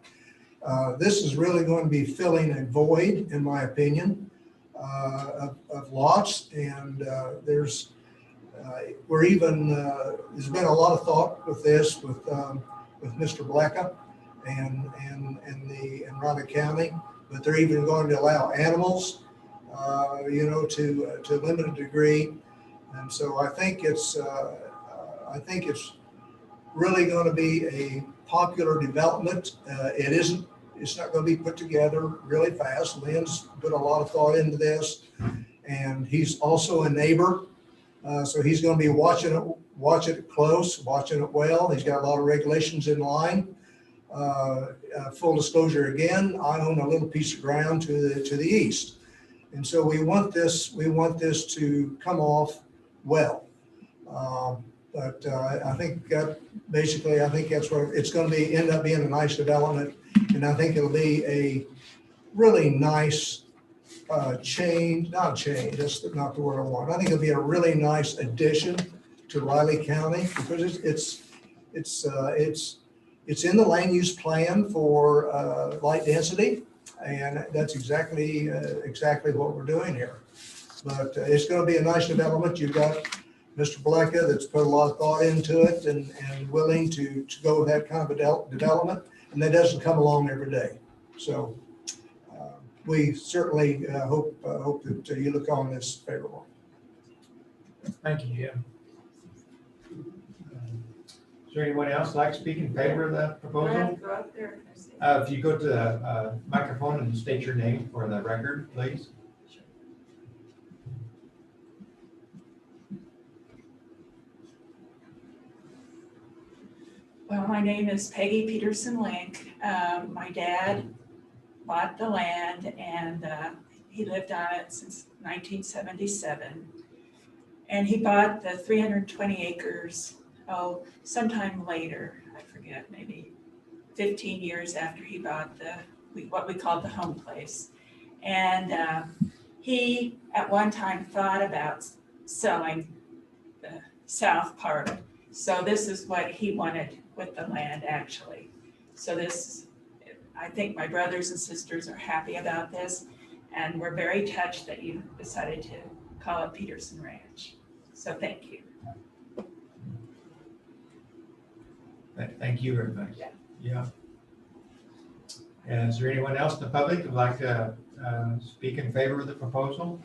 This is really going to be filling a void, in my opinion, of lots, and there's been a lot of thought with this with Mr. Blecka and Raleigh County, but they're even going to allow animals, to a limited degree, and so I think it's really going to be a popular development. It's not going to be put together really fast. Lynn's put a lot of thought into this, and he's also a neighbor. So he's going to be watching it close, watching it well. He's got a lot of regulations in line. Full disclosure again, I own a little piece of ground to the east. And so we want this to come off well. But I think that's what it's going to end up being, a nice development. And I think it'll be a really nice change, that's not the word I want. I think it'll be a really nice addition to Riley County because it's in the land use plan for light density, and that's exactly what we're doing here. But it's going to be a nice development. You've got Mr. Blecka that's put a lot of thought into it and willing to go with that kind of a development, and that doesn't come along every day. So we certainly hope that you look on this favorable. Thank you, Jim. Is there anyone else like to speak in favor of that proposal? If you go to the microphone and state your name for the record, please. Well, my name is Peggy Peterson Link. My dad bought the land and he lived on it since 1977. And he bought the 320 acres, sometime later, I forget, maybe 15 years after he bought what we called the home place. And he at one time thought about selling the south part. So this is what he wanted with the land, actually. So I think my brothers and sisters are happy about this, and we're very touched that you decided to call it Peterson Ranch. So thank you. Thank you very much. Yeah. And is there anyone else in the public who'd like to speak in favor of the proposal?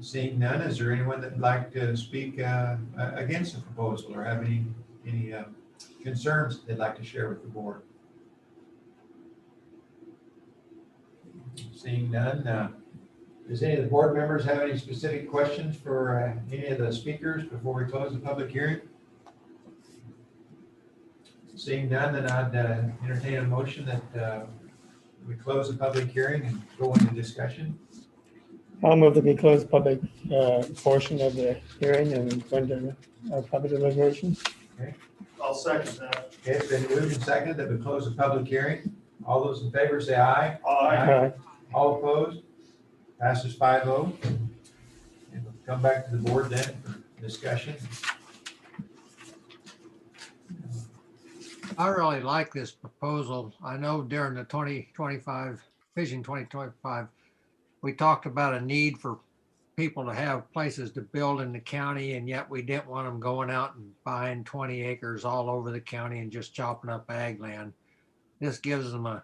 Seeing none, is there anyone that'd like to speak against the proposal or have any concerns they'd like to share with the board? Seeing none, does any of the board members have any specific questions for any of the speakers before we close the public hearing? Seeing none, then I'd entertain a motion that we close the public hearing and go into discussion. I'll move that we close the public portion of the hearing and go into our public deliberation. Okay. I'll second that. Okay, it's been moved and seconded that we close the public hearing. All those in favor say aye. Aye. All opposed? Passes 5-0. And we'll come back to the board then for discussion. I really like this proposal. I know during the 2025, Vision 2025, we talked about a need for people to have places to build in the county, and yet we didn't want them going out and buying 20 acres all over the county and just chopping up ag land. This gives them a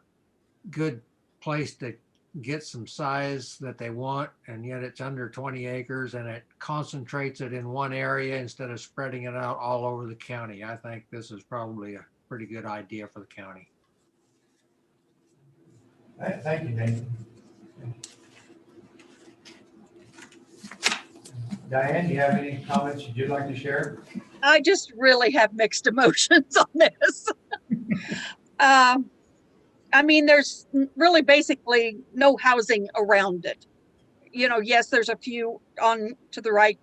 good place to get some size that they want, and yet it's under 20 acres, and it concentrates it in one area instead of spreading it out all over the county. I think this is probably a pretty good idea for the county. Thank you, Nathan. Diane, do you have any comments you'd like to share? I just really have mixed emotions on this. I mean, there's really basically no housing around it. You know, yes, there's a few on to the right.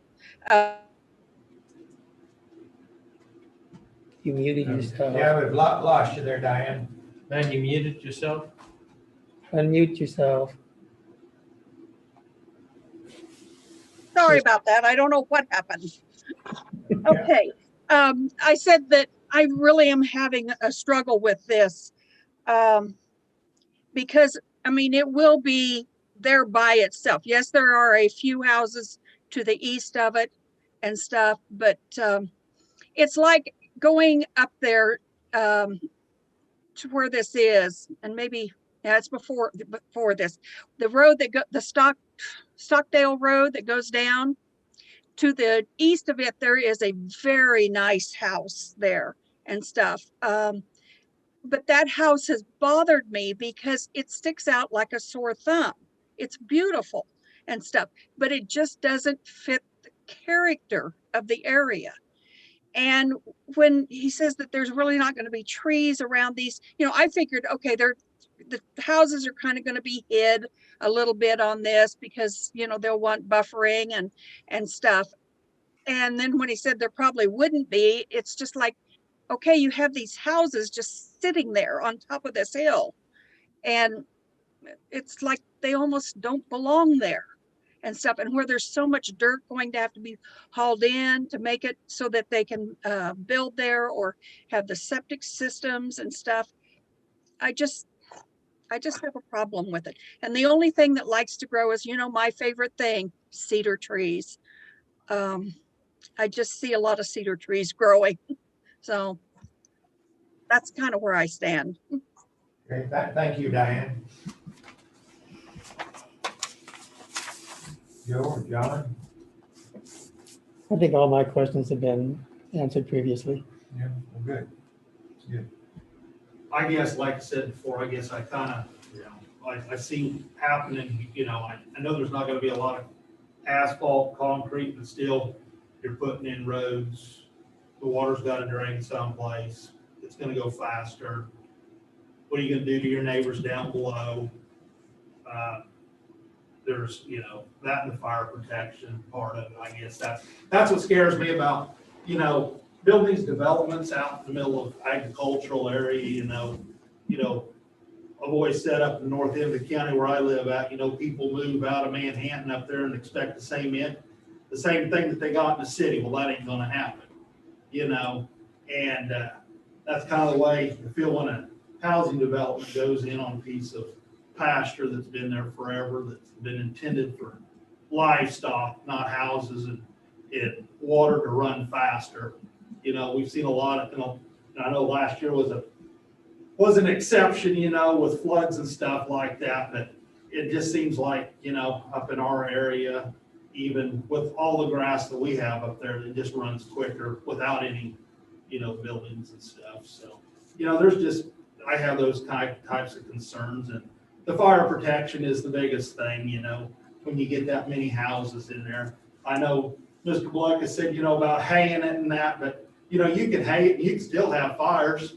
You muted yourself. Yeah, we've lost you there, Diane. Man, you muted yourself? Unmute yourself. Sorry about that. I don't know what happened. Okay. I said that I really am having a struggle with this. Because I mean, it will be there by itself. Yes, there are a few houses to the east of it and stuff, but it's like going up there to where this is, and maybe yeah, it's before this. The road that the Stockdale Road that goes down to the east of it. There is a very nice house there and stuff. But that house has bothered me because it sticks out like a sore thumb. It's beautiful and stuff, but it just doesn't fit the character of the area. And when he says that there's really not going to be trees around these, you know, I figured, okay, the houses are kind of going to be hid a little bit on this because, you know, they'll want buffering and stuff. And then when he said there probably wouldn't be, it's just like, okay, you have these houses just sitting there on top of this hill. And it's like they almost don't belong there and stuff. And where there's so much dirt going to have to be hauled in to make it so that they can build there or have the septic systems and stuff. I just have a problem with it. And the only thing that likes to grow is, you know, my favorite thing, cedar trees. I just see a lot of cedar trees growing. So that's kind of where I stand. Okay, thank you, Diane. Joe or John? I think all my questions have been answered previously. Yeah, well, good. It's good. I guess, like I said before, I guess I kind of, you know, I see happening, you know, I know there's not going to be a lot of asphalt, concrete, but still you're putting in roads. The water's got to drain someplace. It's going to go faster. What are you going to do to your neighbors down below? There's, you know, that and the fire protection part of it. I guess that's what scares me about, you know, building these developments out in the middle of agricultural area. You know, I've always said up in the north end of the county where I live at, you know, people move out of Manhattan up there and expect the same thing that they got in the city. Well, that ain't going to happen, you know, and that's kind of the way I feel when a housing development goes in on a piece of pasture that's been there forever, that's been intended for livestock, not houses, and water to run faster. You know, we've seen a lot of, you know, I know last year was an exception, you know, with floods and stuff like that, but it just seems like, you know, up in our area, even with all the grass that we have up there, it just runs quicker without any, you know, buildings and stuff. So, you know, I have those types of concerns, and the fire protection is the biggest thing, you know, when you get that many houses in there. I know Mr. Bluck has said, you know, about haying it and that, but, you know, you can hay it, you can still have fires.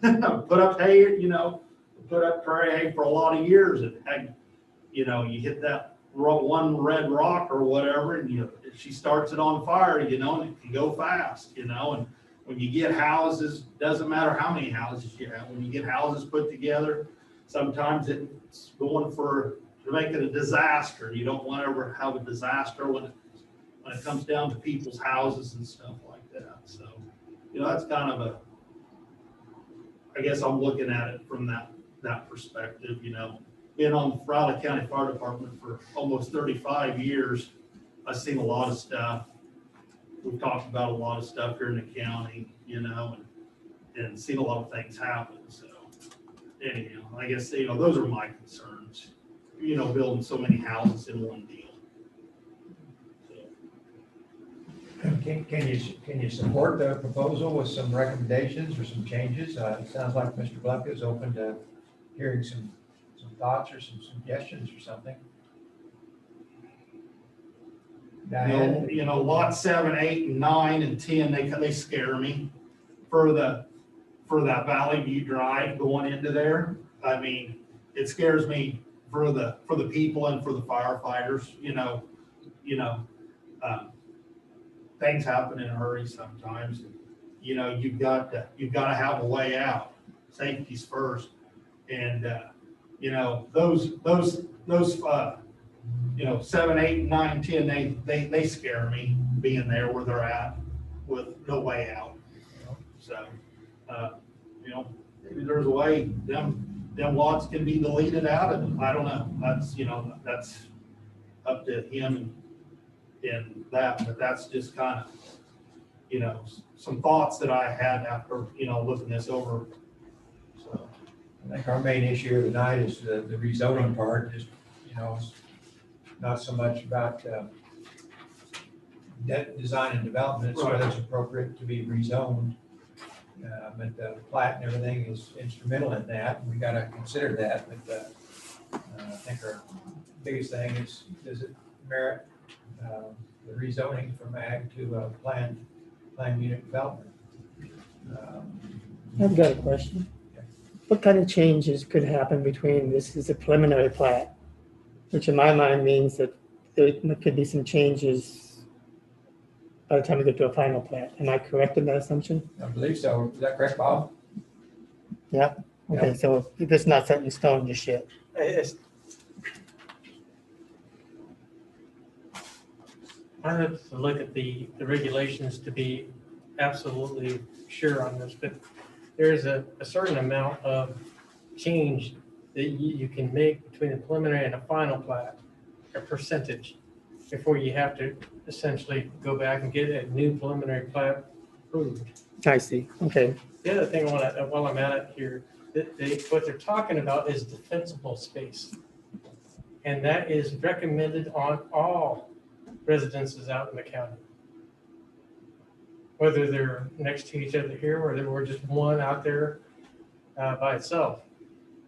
Put up hay, you know, put up prairie hay for a lot of years, and, you know, you hit that one red rock or whatever, and she starts it on fire, you know, and it can go fast, you know. And when you get houses, doesn't matter how many houses you have, when you get houses put together, sometimes it's going to make it a disaster. You don't want to ever have a disaster when it comes down to people's houses and stuff like that. So, you know, that's kind of I guess I'm looking at it from that perspective, you know. Being on Raleigh County Fire Department for almost 35 years, I've seen a lot of stuff. We've talked about a lot of stuff here in the county, you know, and seen a lot of things happen. So anyhow, I guess, you know, those are my concerns, you know, building so many houses in one deal. Can you support the proposal with some recommendations or some changes? It sounds like Mr. Bluck is open to hearing some thoughts or some suggestions or something. Diane? You know, lot 7, 8, and 9, and 10, they scare me for that Valley View Drive going into there. I mean, it scares me for the people and for the firefighters, things happen in a hurry sometimes. You know, you've got to have a way out. Safety's first. And, those 7, 8, 9, 10, they scare me being there where they're at with no way out. So, maybe there's a way them lots can be deleted out of it. I don't know. That's up to him and that, but that's just kind of, some thoughts that I had after, looking this over. So. I think our main issue here tonight is the rezoning part, just, it's not so much about design and development, so whether it's appropriate to be rezoned. But the plat and everything is instrumental in that, and we got to consider that. But I think our biggest thing is, does it merit the rezoning from ag to planned unit development? I've got a question. What kind of changes could happen between this is a preliminary plat, which in my mind means that there could be some changes by the time we get to a final plat. Am I correct in that assumption? I believe so. Is that correct, Bob? Yeah. Okay, so it's not set in stone just yet. I have to look at the regulations to be absolutely sure on this, but there is a certain amount of change that you can make between a preliminary and a final plat, a percentage, before you have to essentially go back and get a new preliminary plat approved. I see. Okay. The other thing while I'm at it here, what they're talking about is defensible space. And that is recommended on all residences out in the county. Whether they're next to each other here or we're just one out there by itself.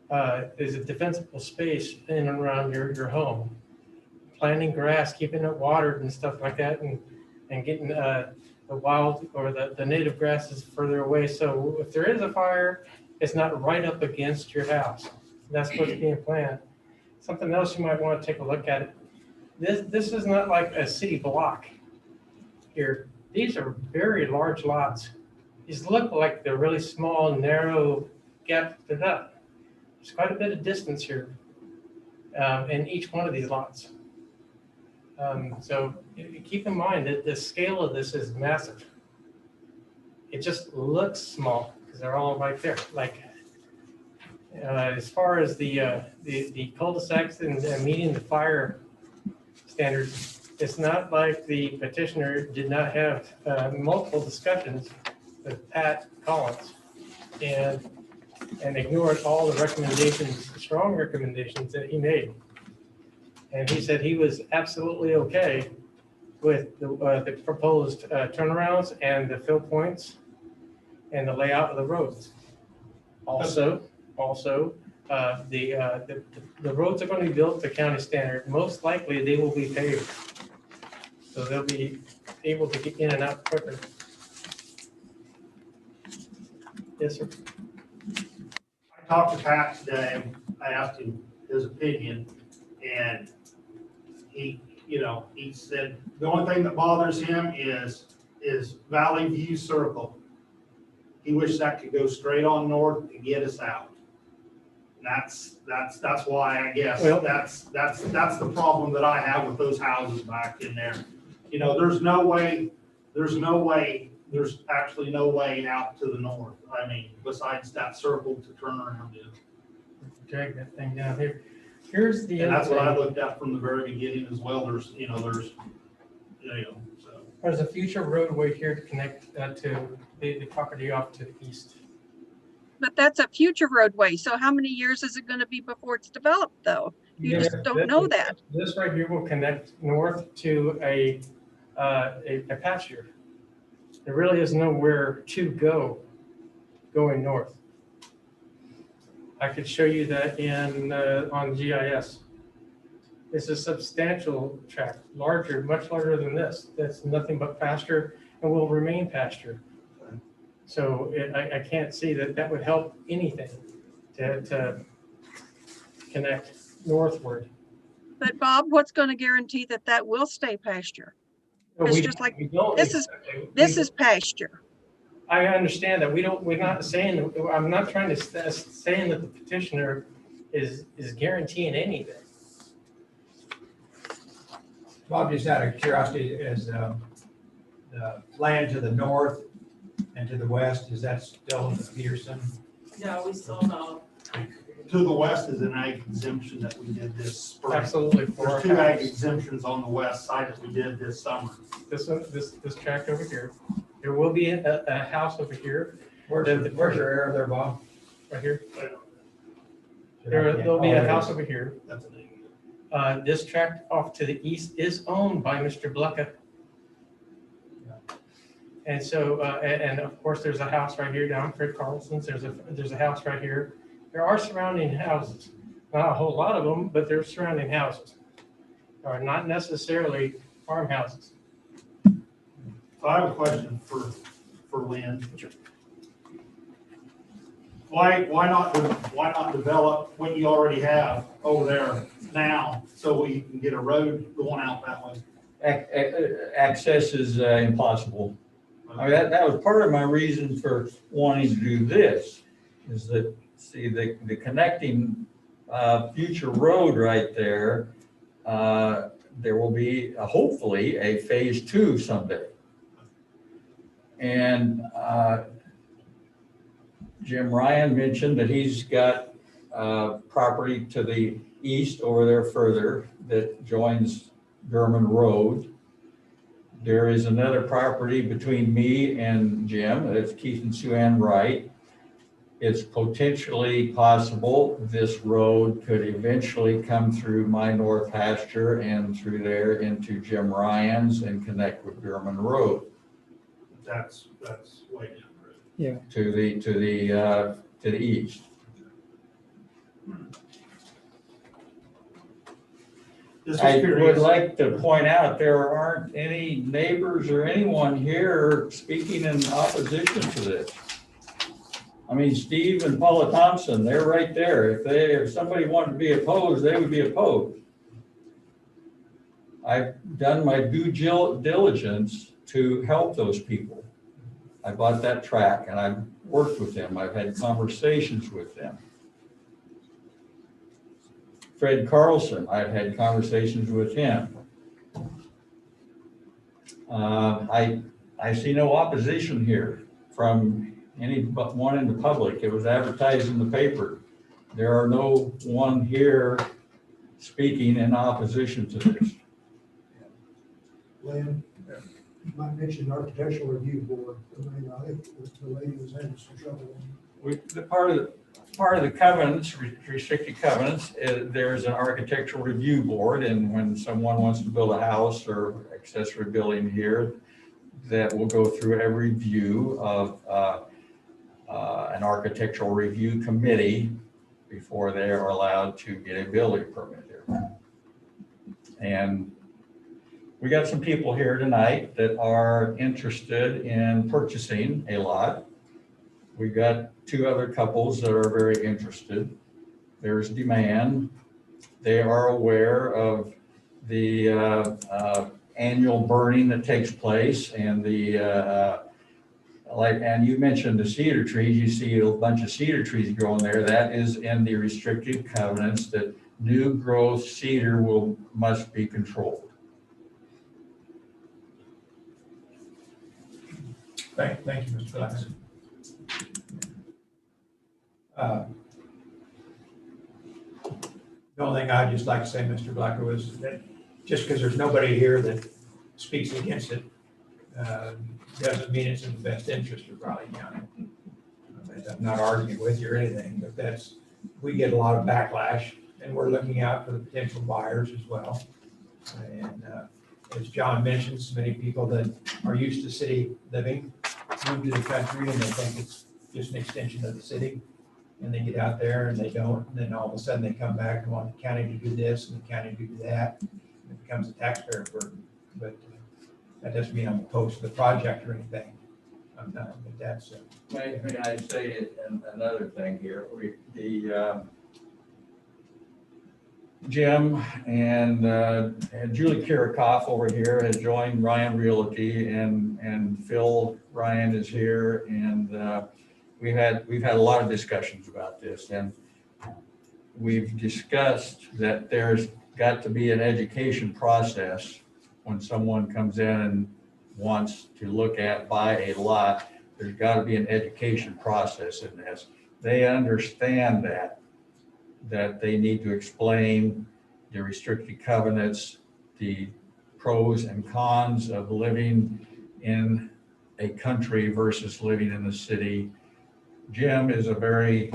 There's a defensible space in and around your home. Planting grass, keeping it watered and stuff like that, and getting the wild or the native grasses further away. So if there is a fire, it's not right up against your house. That's what's being planned. Something else you might want to take a look at. This is not like a city block here. These are very large lots. These look like they're really small, narrow, gapped it up. There's quite a bit of distance here in each one of these lots. So keep in mind that the scale of this is massive. It just looks small because they're all right there. Like as far as the cul-de-sacs and meeting the fire standards, it's not like the petitioner did not have multiple discussions with Pat Collins and ignored all the recommendations, strong recommendations that he made. And he said he was absolutely okay with the proposed turnarounds and the fill points and the layout of the roads. Also, the roads are going to be built to county standard. Most likely, they will be paved, so they'll be able to get in and out quicker. Yes, sir. I talked to Pat today. I asked him his opinion, and he said the only thing that bothers him is Valley View Circle. He wished that could go straight on north and get us out. That's why I guess that's the problem that I have with those houses back in there. There's actually no way out to the north. I mean, besides that circle to turn around in. Drag that thing down here. Here's the And other that's what I thing. looked at from the very beginning as well. There's a future roadway here to connect to the property off to the east. But that's a future roadway. So how many years is it going to be before it's developed though? You just don't know that. This right here will connect north to a pasture. There really is nowhere to go going north. I could show you that on GIS. It's a substantial tract, larger, much larger than this. That's nothing but pasture and will remain pasture. So I can't see that that would help anything to connect northward. But Bob, what's going to guarantee that that will stay pasture? But It's just like, we don't this is- exactly- This is pasture. I understand that. We're not saying, I'm not trying to saying that the petitioner is guaranteeing anything. Bob, just out of curiosity, is the land to the north and to the west, is that still in the Peterson? No, we still don't. To the west is an ag exemption that we did this spring. Absolutely. For There's 2 ag exemptions on the west side that we did this summer. this one, this tract over here. There will be a house over here, Where's your area there, Bob? right here. There'll be a house over here. That's an ag. This tract off to the east is owned by Mr. Blecka. And so, and of course, there's a house right here down Fred Carlson's. There's a house right here. There are surrounding houses, not a whole lot of them, but they're surrounding houses. Are not necessarily farmhouses. So I have a question for Lynn. Why not develop what you already have over there now so we can get a road going out that way? Access is impossible. I mean, that was part of my reason for wanting to do this, is that, see, the connecting future road right there, there will be hopefully a phase 2 someday. And Jim Ryan mentioned that he's got property to the east over there further that joins German Road. There is another property between me and Jim, that's Keith and Sue Ann Wright. It's potentially possible this road could eventually come through my north pasture and through there into Jim Ryan's and connect with German Road. That's way down the road. Yeah. To the east. Just I would curious. like to point out, there aren't any neighbors or anyone here speaking in opposition to this. I mean, Steve and Paula Thompson, they're right there. If somebody wanted to be opposed, they would be opposed. I've done my due diligence to help those people. I bought that track and I've worked with them. I've had conversations with them. Fred Carlson, I've had conversations with him. I see no opposition here from anyone in the public. It was advertised in the paper. There are no one here speaking in opposition to this. Lynn, you might mention architectural review board. I mean, I think the lady was having some trouble. Part of the covenants, restricted covenants, there's an architectural review board, and when someone wants to build a house or accessory building here, that will go through a review of an architectural review committee before they are allowed to get a building permit here. And we got some people here tonight that are interested in purchasing a lot. We got 2 other couples that are very interested. There's demand. They are aware of the annual burning that takes place and and you mentioned the cedar trees. You see a bunch of cedar trees growing there. That is in the restricted covenants that new growth cedar must be controlled. Thank you, Mr. Flex. The only thing I'd just like to say, Mr. Blacker, was that just because there's nobody here that speaks against it, doesn't mean it's in the best interest of Raleigh County. I'm not arguing with you or anything, but we get a lot of backlash, and we're looking out for the potential buyers as well. And as John mentions, many people that are used to city living move to the country and they think it's just an extension of the city. and they get out there and they don't, and then all of a sudden they come back and want the county to do this and the county to do that. It becomes a taxpayer burden, but that doesn't mean I'm opposed to the project or anything. I'm not, but that's, May I say another thing here? Jim and Julie Kirikoff over here has joined Ryan Realty, and Phil Ryan is here, and we've had a lot of discussions about this, and we've discussed that there's got to be an education process when someone comes in and wants to buy a lot. There's got to be an education process in this. They understand that they need to explain the restricted covenants, the pros and cons of living in a country versus living in the city. Jim is a very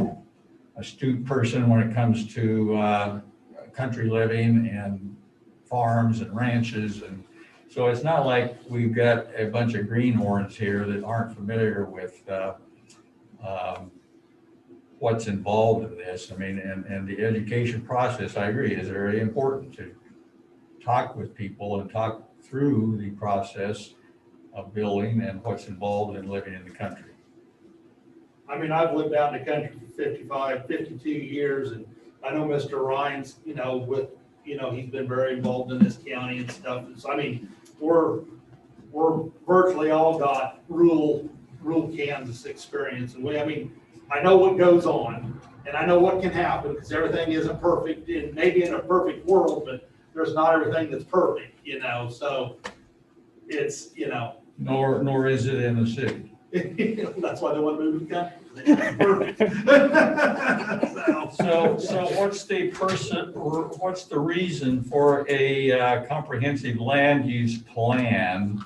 astute person when it comes to country living and farms and ranches, and so it's not like we've got a bunch of greenhorns here that aren't familiar with what's involved in this. I mean, and the education process, I agree, is very important to talk with people and talk through the process of building and what's involved in living in the country. I mean, I've lived out in the country for 52 years, and I know Mr. Ryan's, he's been very involved in this county and stuff. So, I mean, we're virtually all got rural Kansas experience. And I know what goes on, and I know what can happen, because everything isn't perfect, and maybe in a perfect world, but there's not everything that's perfect, so it's, Nor is it in the city. that's why they want to move to the country. Perfect. So what's the reason for a comprehensive land use plan?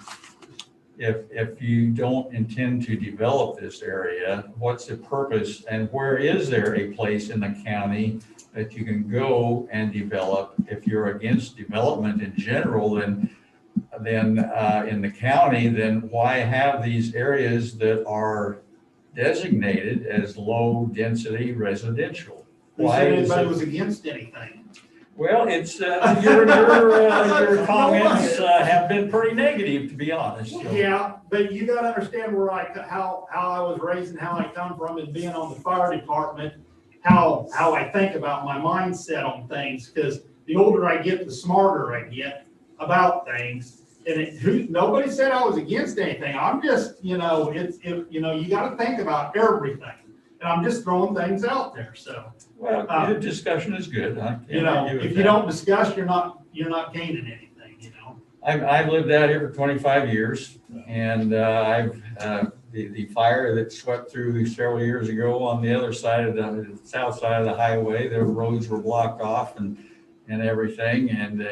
If you don't intend to develop this area, what's the purpose, and where is there a place in the county that you can go and develop? If you're against development in general, then in the county, then why have these areas that are designated as low density residential? Why anybody was against anything? Well, it's your comments have been pretty negative, to be honest. So. Yeah, but you got to understand how I was raised and how I come from, and being on the fire department, how I think about my mindset on things. Because the older I get, the smarter I get about things. And nobody said I was against anything. I'm just, you got to think about everything. And I'm just throwing things out there. So, well, the discussion is good. If you don't discuss, you're not gaining anything. I've lived out here for 25 years, and the fire that swept through several years ago on the other side of the south side of the highway, the roads were blocked off and everything. And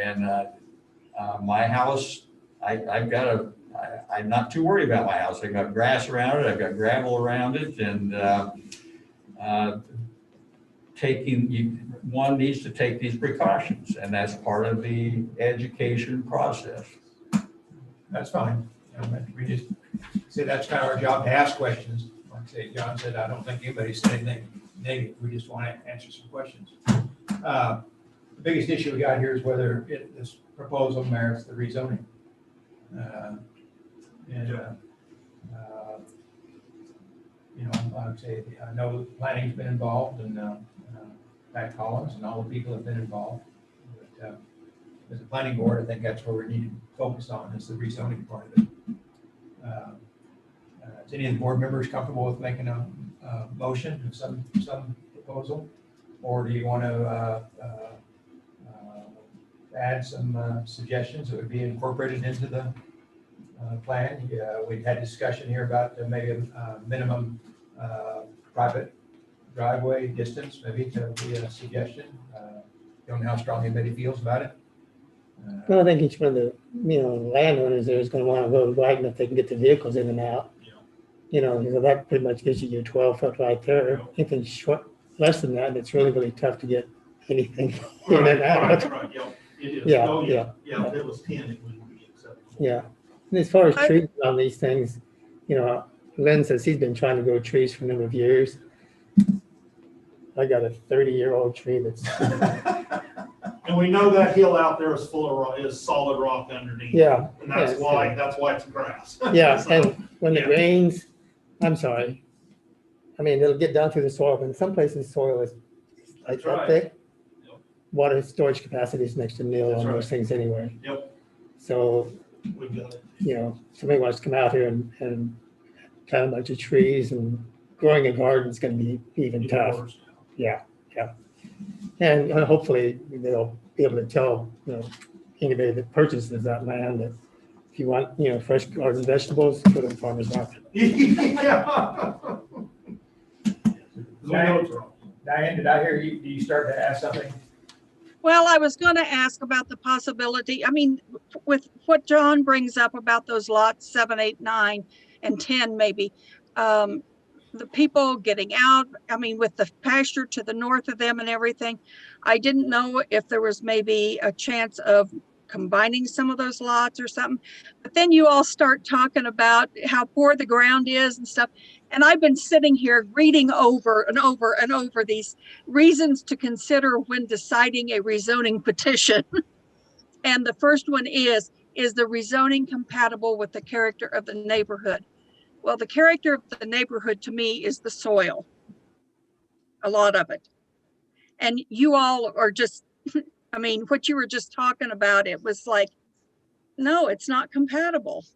my house, I'm not too worried about my house. I've got grass around it. I've got gravel around it, and one needs to take these precautions, and that's part of the education process. that's fine. We just say that's kind of our job, to ask questions. Like I say, John said, I don't think anybody said anything negative. We just want to answer some questions. The biggest issue we got here is whether this proposal merits the rezoning. I would say, I know planning's been involved, and Pat Collins and all the people have been involved. But as a planning board, I think that's where we need to focus on, is the rezoning part of it. Is any of the board members comfortable with making a motion of some proposal? Or do you want to add some suggestions that would be incorporated into the plan? We've had discussion here about maybe a minimum private driveway distance, maybe to be a suggestion. Don't know how strongly anybody feels about it. Well, I think each one of the, landowners there is going to want a road wide enough they can get the vehicles in and out. So that pretty much gives you your 12-foot right there. Anything short, less than that, it's really, really tough to get anything in and out. Right, yeah. It is. Yeah, Oh, yeah. Yeah, if it was 10, it wouldn't be acceptable. Yeah. And as far as trees on these things, Lynn says he's been trying to grow trees for a number of years. I got a 30-year-old tree that's, And we know that hill out there is full of rock, is solid rock underneath. yeah. And that's yeah, why it's grass. Yeah, So, and when it yeah. rains, I'm sorry. I mean, it'll get down through the soil, but in some places soil is like That's that right. thick. Yep. Water storage capacity is next to nil That's on right. those things anyway. Yep, So, we got it. somebody wants to come out here and plant a bunch of trees, and growing a garden is gonna be even tough. Yeah. And hopefully they'll be able to tell, anybody that purchases that land that if you want, fresh garden vegetables, go to the farmer's market. Yeah. We know it's wrong. Diane, did I hear you, do you start to ask something? Well, I was going to ask about the possibility, I mean, with what John brings up about those lots 7, 8, 9, and 10 maybe, the people getting out, I mean, with the pasture to the north of them and everything, I didn't know if there was maybe a chance of combining some of those lots or something. But then you all start talking about how poor the ground is and stuff. And I've been sitting here reading over and over and over these reasons to consider when deciding a rezoning petition. And the first one is the rezoning compatible with the character of the neighborhood? Well, the character of the neighborhood to me is the soil, a lot of it. And you all are just, I mean, what you were just talking about, it was like, no, it's not compatible.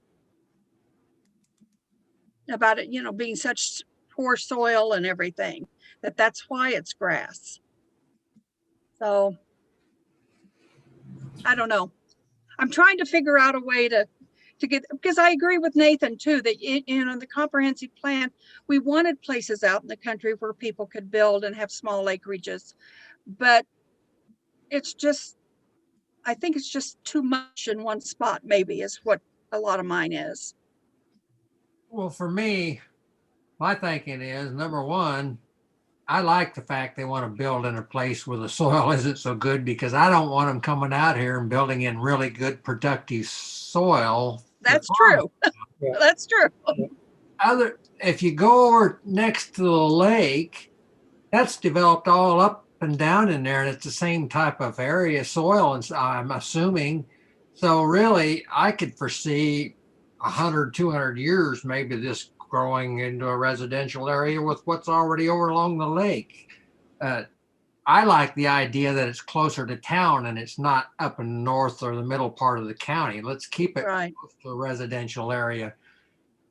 About it, being such poor soil and everything, that's why it's grass. So I don't know. I'm trying to figure out a way to get, because I agree with Nathan too, that in the comprehensive plan, we wanted places out in the country where people could build and have small acreages, but it's just, I think it's just too much in one spot, maybe, is what a lot of mine is. Well, for me, my thinking is, number one, I like the fact they want to build in a place where the soil isn't so good, because I don't want them coming out here and building in really good productive soil. That's true. Yeah. That's true. If you go over next to the lake, that's developed all up and down in there, and it's the same type of area soil, and I'm assuming. So really, I could foresee 100, 200 years, maybe this growing into a residential area with what's already over along the lake. I like the idea that it's closer to town and it's not up in the north or the middle part of the county. Let's keep it Right. close to a residential area.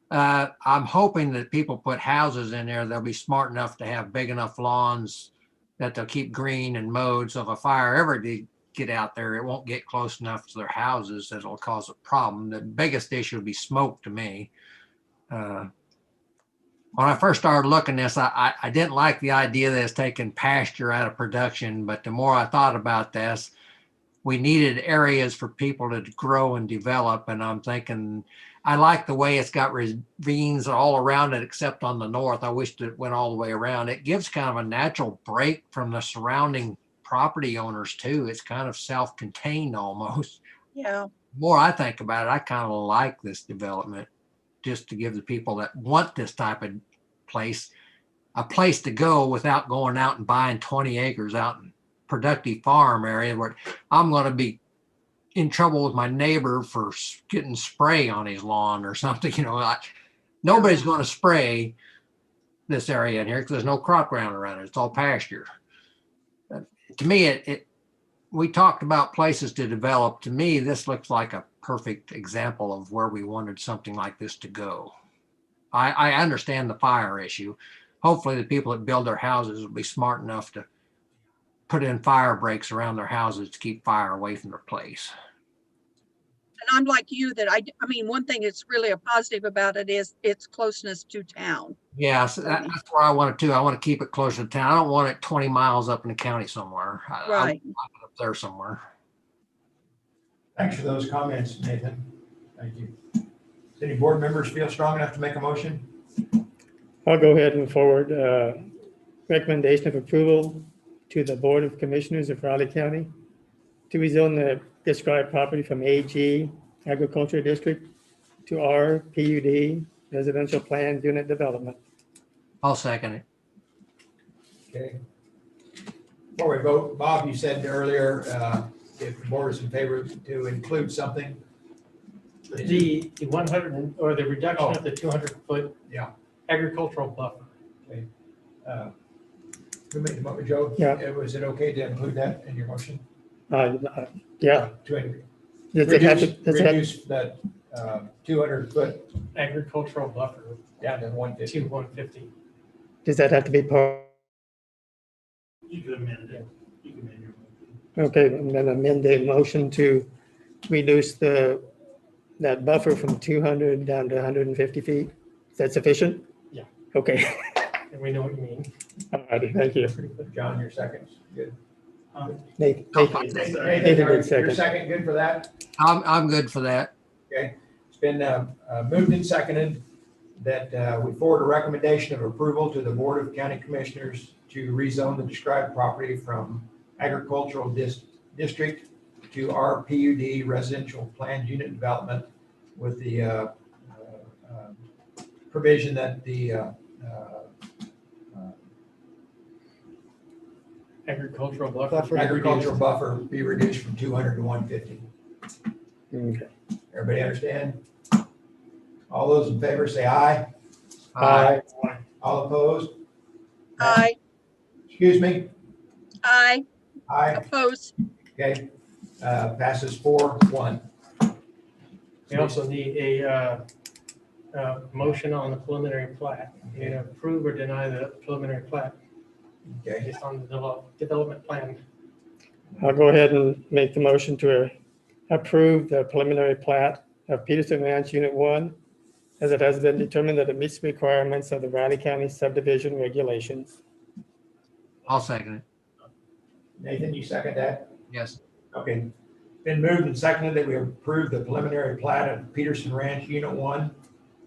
I'm hoping that people put houses in there, they'll be smart enough to have big enough lawns that they'll keep green and mowed. So if a fire ever did get out there, it won't get close enough to their houses that it'll cause a problem. The biggest issue would be smoke to me. When I first started looking at this, I didn't like the idea that it's taking pasture out of production, but the more I thought about this, we needed areas for people to grow and develop. And I'm thinking, I like the way it's got ravines all around it, except on the north. I wished it went all the way around. It gives kind of a natural break from the surrounding property owners too. It's kind of self-contained almost. Yeah. The more I think about it, I kind of like this development, just to give the people that want this type of place a place to go without going out and buying 20 acres out in productive farm area where I'm going to be in trouble with my neighbor for getting spray on his lawn or something. Nobody's going to spray this area in here because there's no crop ground around it. It's all pasture. To me, we talked about places to develop. To me, this looks like a perfect example of where we wanted something like this to go. I understand the fire issue. Hopefully the people that build their houses will be smart enough to put in fire breaks around their houses to keep fire away from their place. And I'm like you, that I mean, one thing that's really a positive about it is its closeness to town. Yeah, so that's where I want it too. I want to keep it closer to town. I don't want it 20 miles up in the county somewhere. I want it up there somewhere. Thanks for those comments, Nathan. Thank you. Does any board members feel strong enough to make a motion? I'll go ahead and move forward. Recommendation of approval to the Board of Commissioners of Raleigh County to rezone the described property from AG Agriculture District to R PUD Residential Planned Unit Development. I'll second it. Okay. Before we vote, Bob, you said earlier, if the board is in favor to include something. The 100 or the reduction of the 200-foot Yeah. agricultural buffer. Who made the motion, Joe? Yeah. Was it okay to include that in your motion? Yeah. To Does it have to, reduce that 200-foot Agricultural buffer down to 150. to 150. does that have to be part? You can amend it. You can amend your motion. Okay, I'm gonna amend the motion to reduce that buffer from 200 down to 150 feet. Is that sufficient? Yeah. Okay, And we know what you mean. all righty, thank you. John, your second. Good. Nathan, Nathan, your your second. second, good for that? I'm good for that. Okay. It's been moved and seconded that we forward a recommendation of approval to the Board of County Commissioners to rezone the described property from agricultural district to RPUD residential planned unit development with the provision that the Agricultural buffer. agricultural buffer be reduced from 200 to 150. Okay. Everybody understand? All those in favor say aye. Aye. All opposed? Aye, Excuse me? aye, Aye. oppose. Okay. Passes 4-1. We also need a motion on the preliminary plat. You need to approve or deny the preliminary plat Okay. based on the development plan. I'll go ahead and make the motion to approve the preliminary plat of Peterson Ranch Unit 1, as it has been determined that it meets the requirements of the Riley County subdivision regulations. I'll second it. Nathan, you second that? Yes. Okay. Been moved and seconded that we approve the preliminary plat of Peterson Ranch Unit 1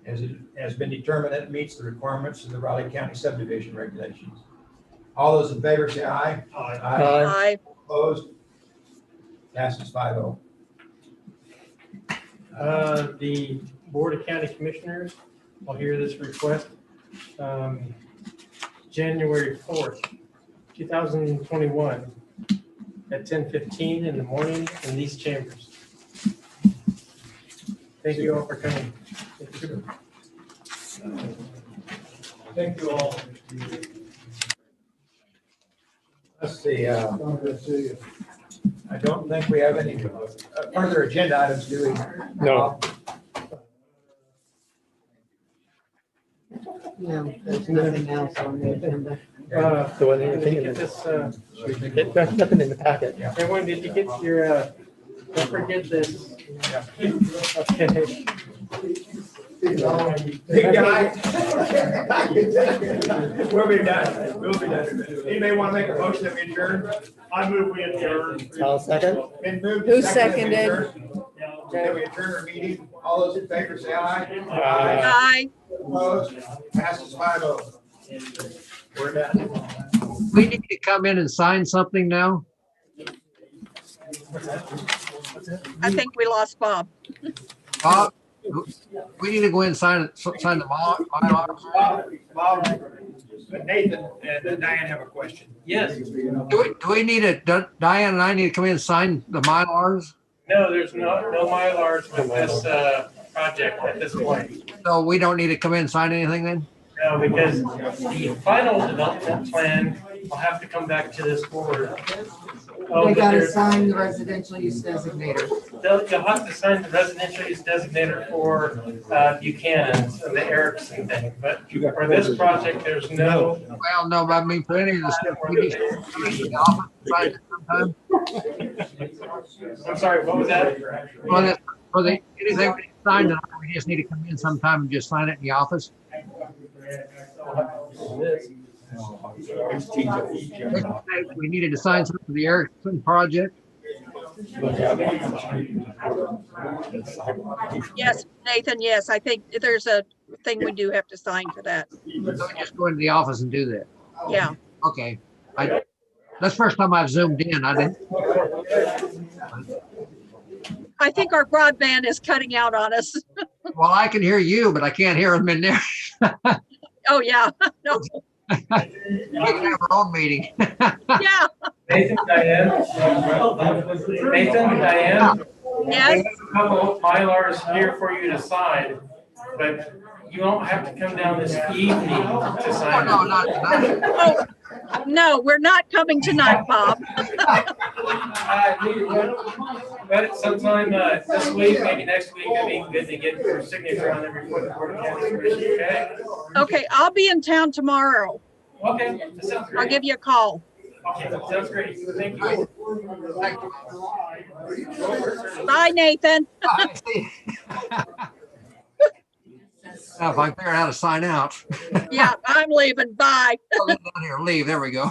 as it has been determined that it meets the requirements of the Riley County subdivision regulations. All those in favor say aye. Aye. Aye, Opposed? Passes 5-0. The Board of County Commissioners will hear this request January 4th, 2021 at 10:15 in the morning in these chambers. Thank you all for coming. Thank you all. Let's see. I don't think we have any further agenda items, do we? No. No, there's nothing else on the agenda. So what do you think Get of this, There's nothing in the packet. everyone, did you get your, don't forget this. Okay. Big guy. We'll be done. We'll be done. Anybody want to make a motion that we adjourn? I move we adjourn. I'll second. Been moved. Who seconded that we seconded? adjourn. That we adjourn our meeting. All those in favor say aye. Aye. aye. Opposed? Passes 5-0. We're done. We need to come in and sign something now. I think we lost Bob. Bob, we need to go in and sign the Mylar. Bob, Nathan and Diane have a question. Yes. Do we need Diane and I need to come in and sign the Mylars? No, there's no Mylars with this project at this point. So we don't need to come in and sign anything then? No, because the final development plan will have to come back to this board. Oh, They but gotta there's- sign the residential use designator. You'll have to sign the residential use designator for Buchanan's and the Erickson thing, but for this project, there's no. Well, no, but I mean, for any of the stuff, we need to the office to sign it sometime. I'm sorry, what was that? For the, anything we sign, we just need to come in sometime and just sign it in the office. We needed to sign something for the Erickson project. Yes, Nathan, yes, I think there's a thing we do have to sign for that. So we just go into the office and do that. Yeah, Okay. That's the first time I've zoomed in. I didn't. I think our broadband is cutting out on us. Well, I can hear you, but I can't hear them in there. Oh, yeah, no, We can have our own meeting. yeah, Nathan, Diane. Nathan, Diane. Yes, We have a couple of Mylars here for you to sign, but you don't have to come down this evening to sign. No, not tonight. oh, no, we're not coming tonight, Bob. But sometime this week, maybe next week, it'd be good to get your signature on it before the Board of County Commission, okay? Okay, I'll be in town tomorrow. Okay, that sounds I'll great. give you a call. Okay, sounds great. Thank you. Bye, Nathan. I see. Now, if I figure out how to sign out. Yeah, I'm leaving. Bye. I'll get down here, leave, there we go.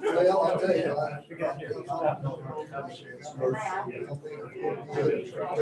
Well, I'll tell you,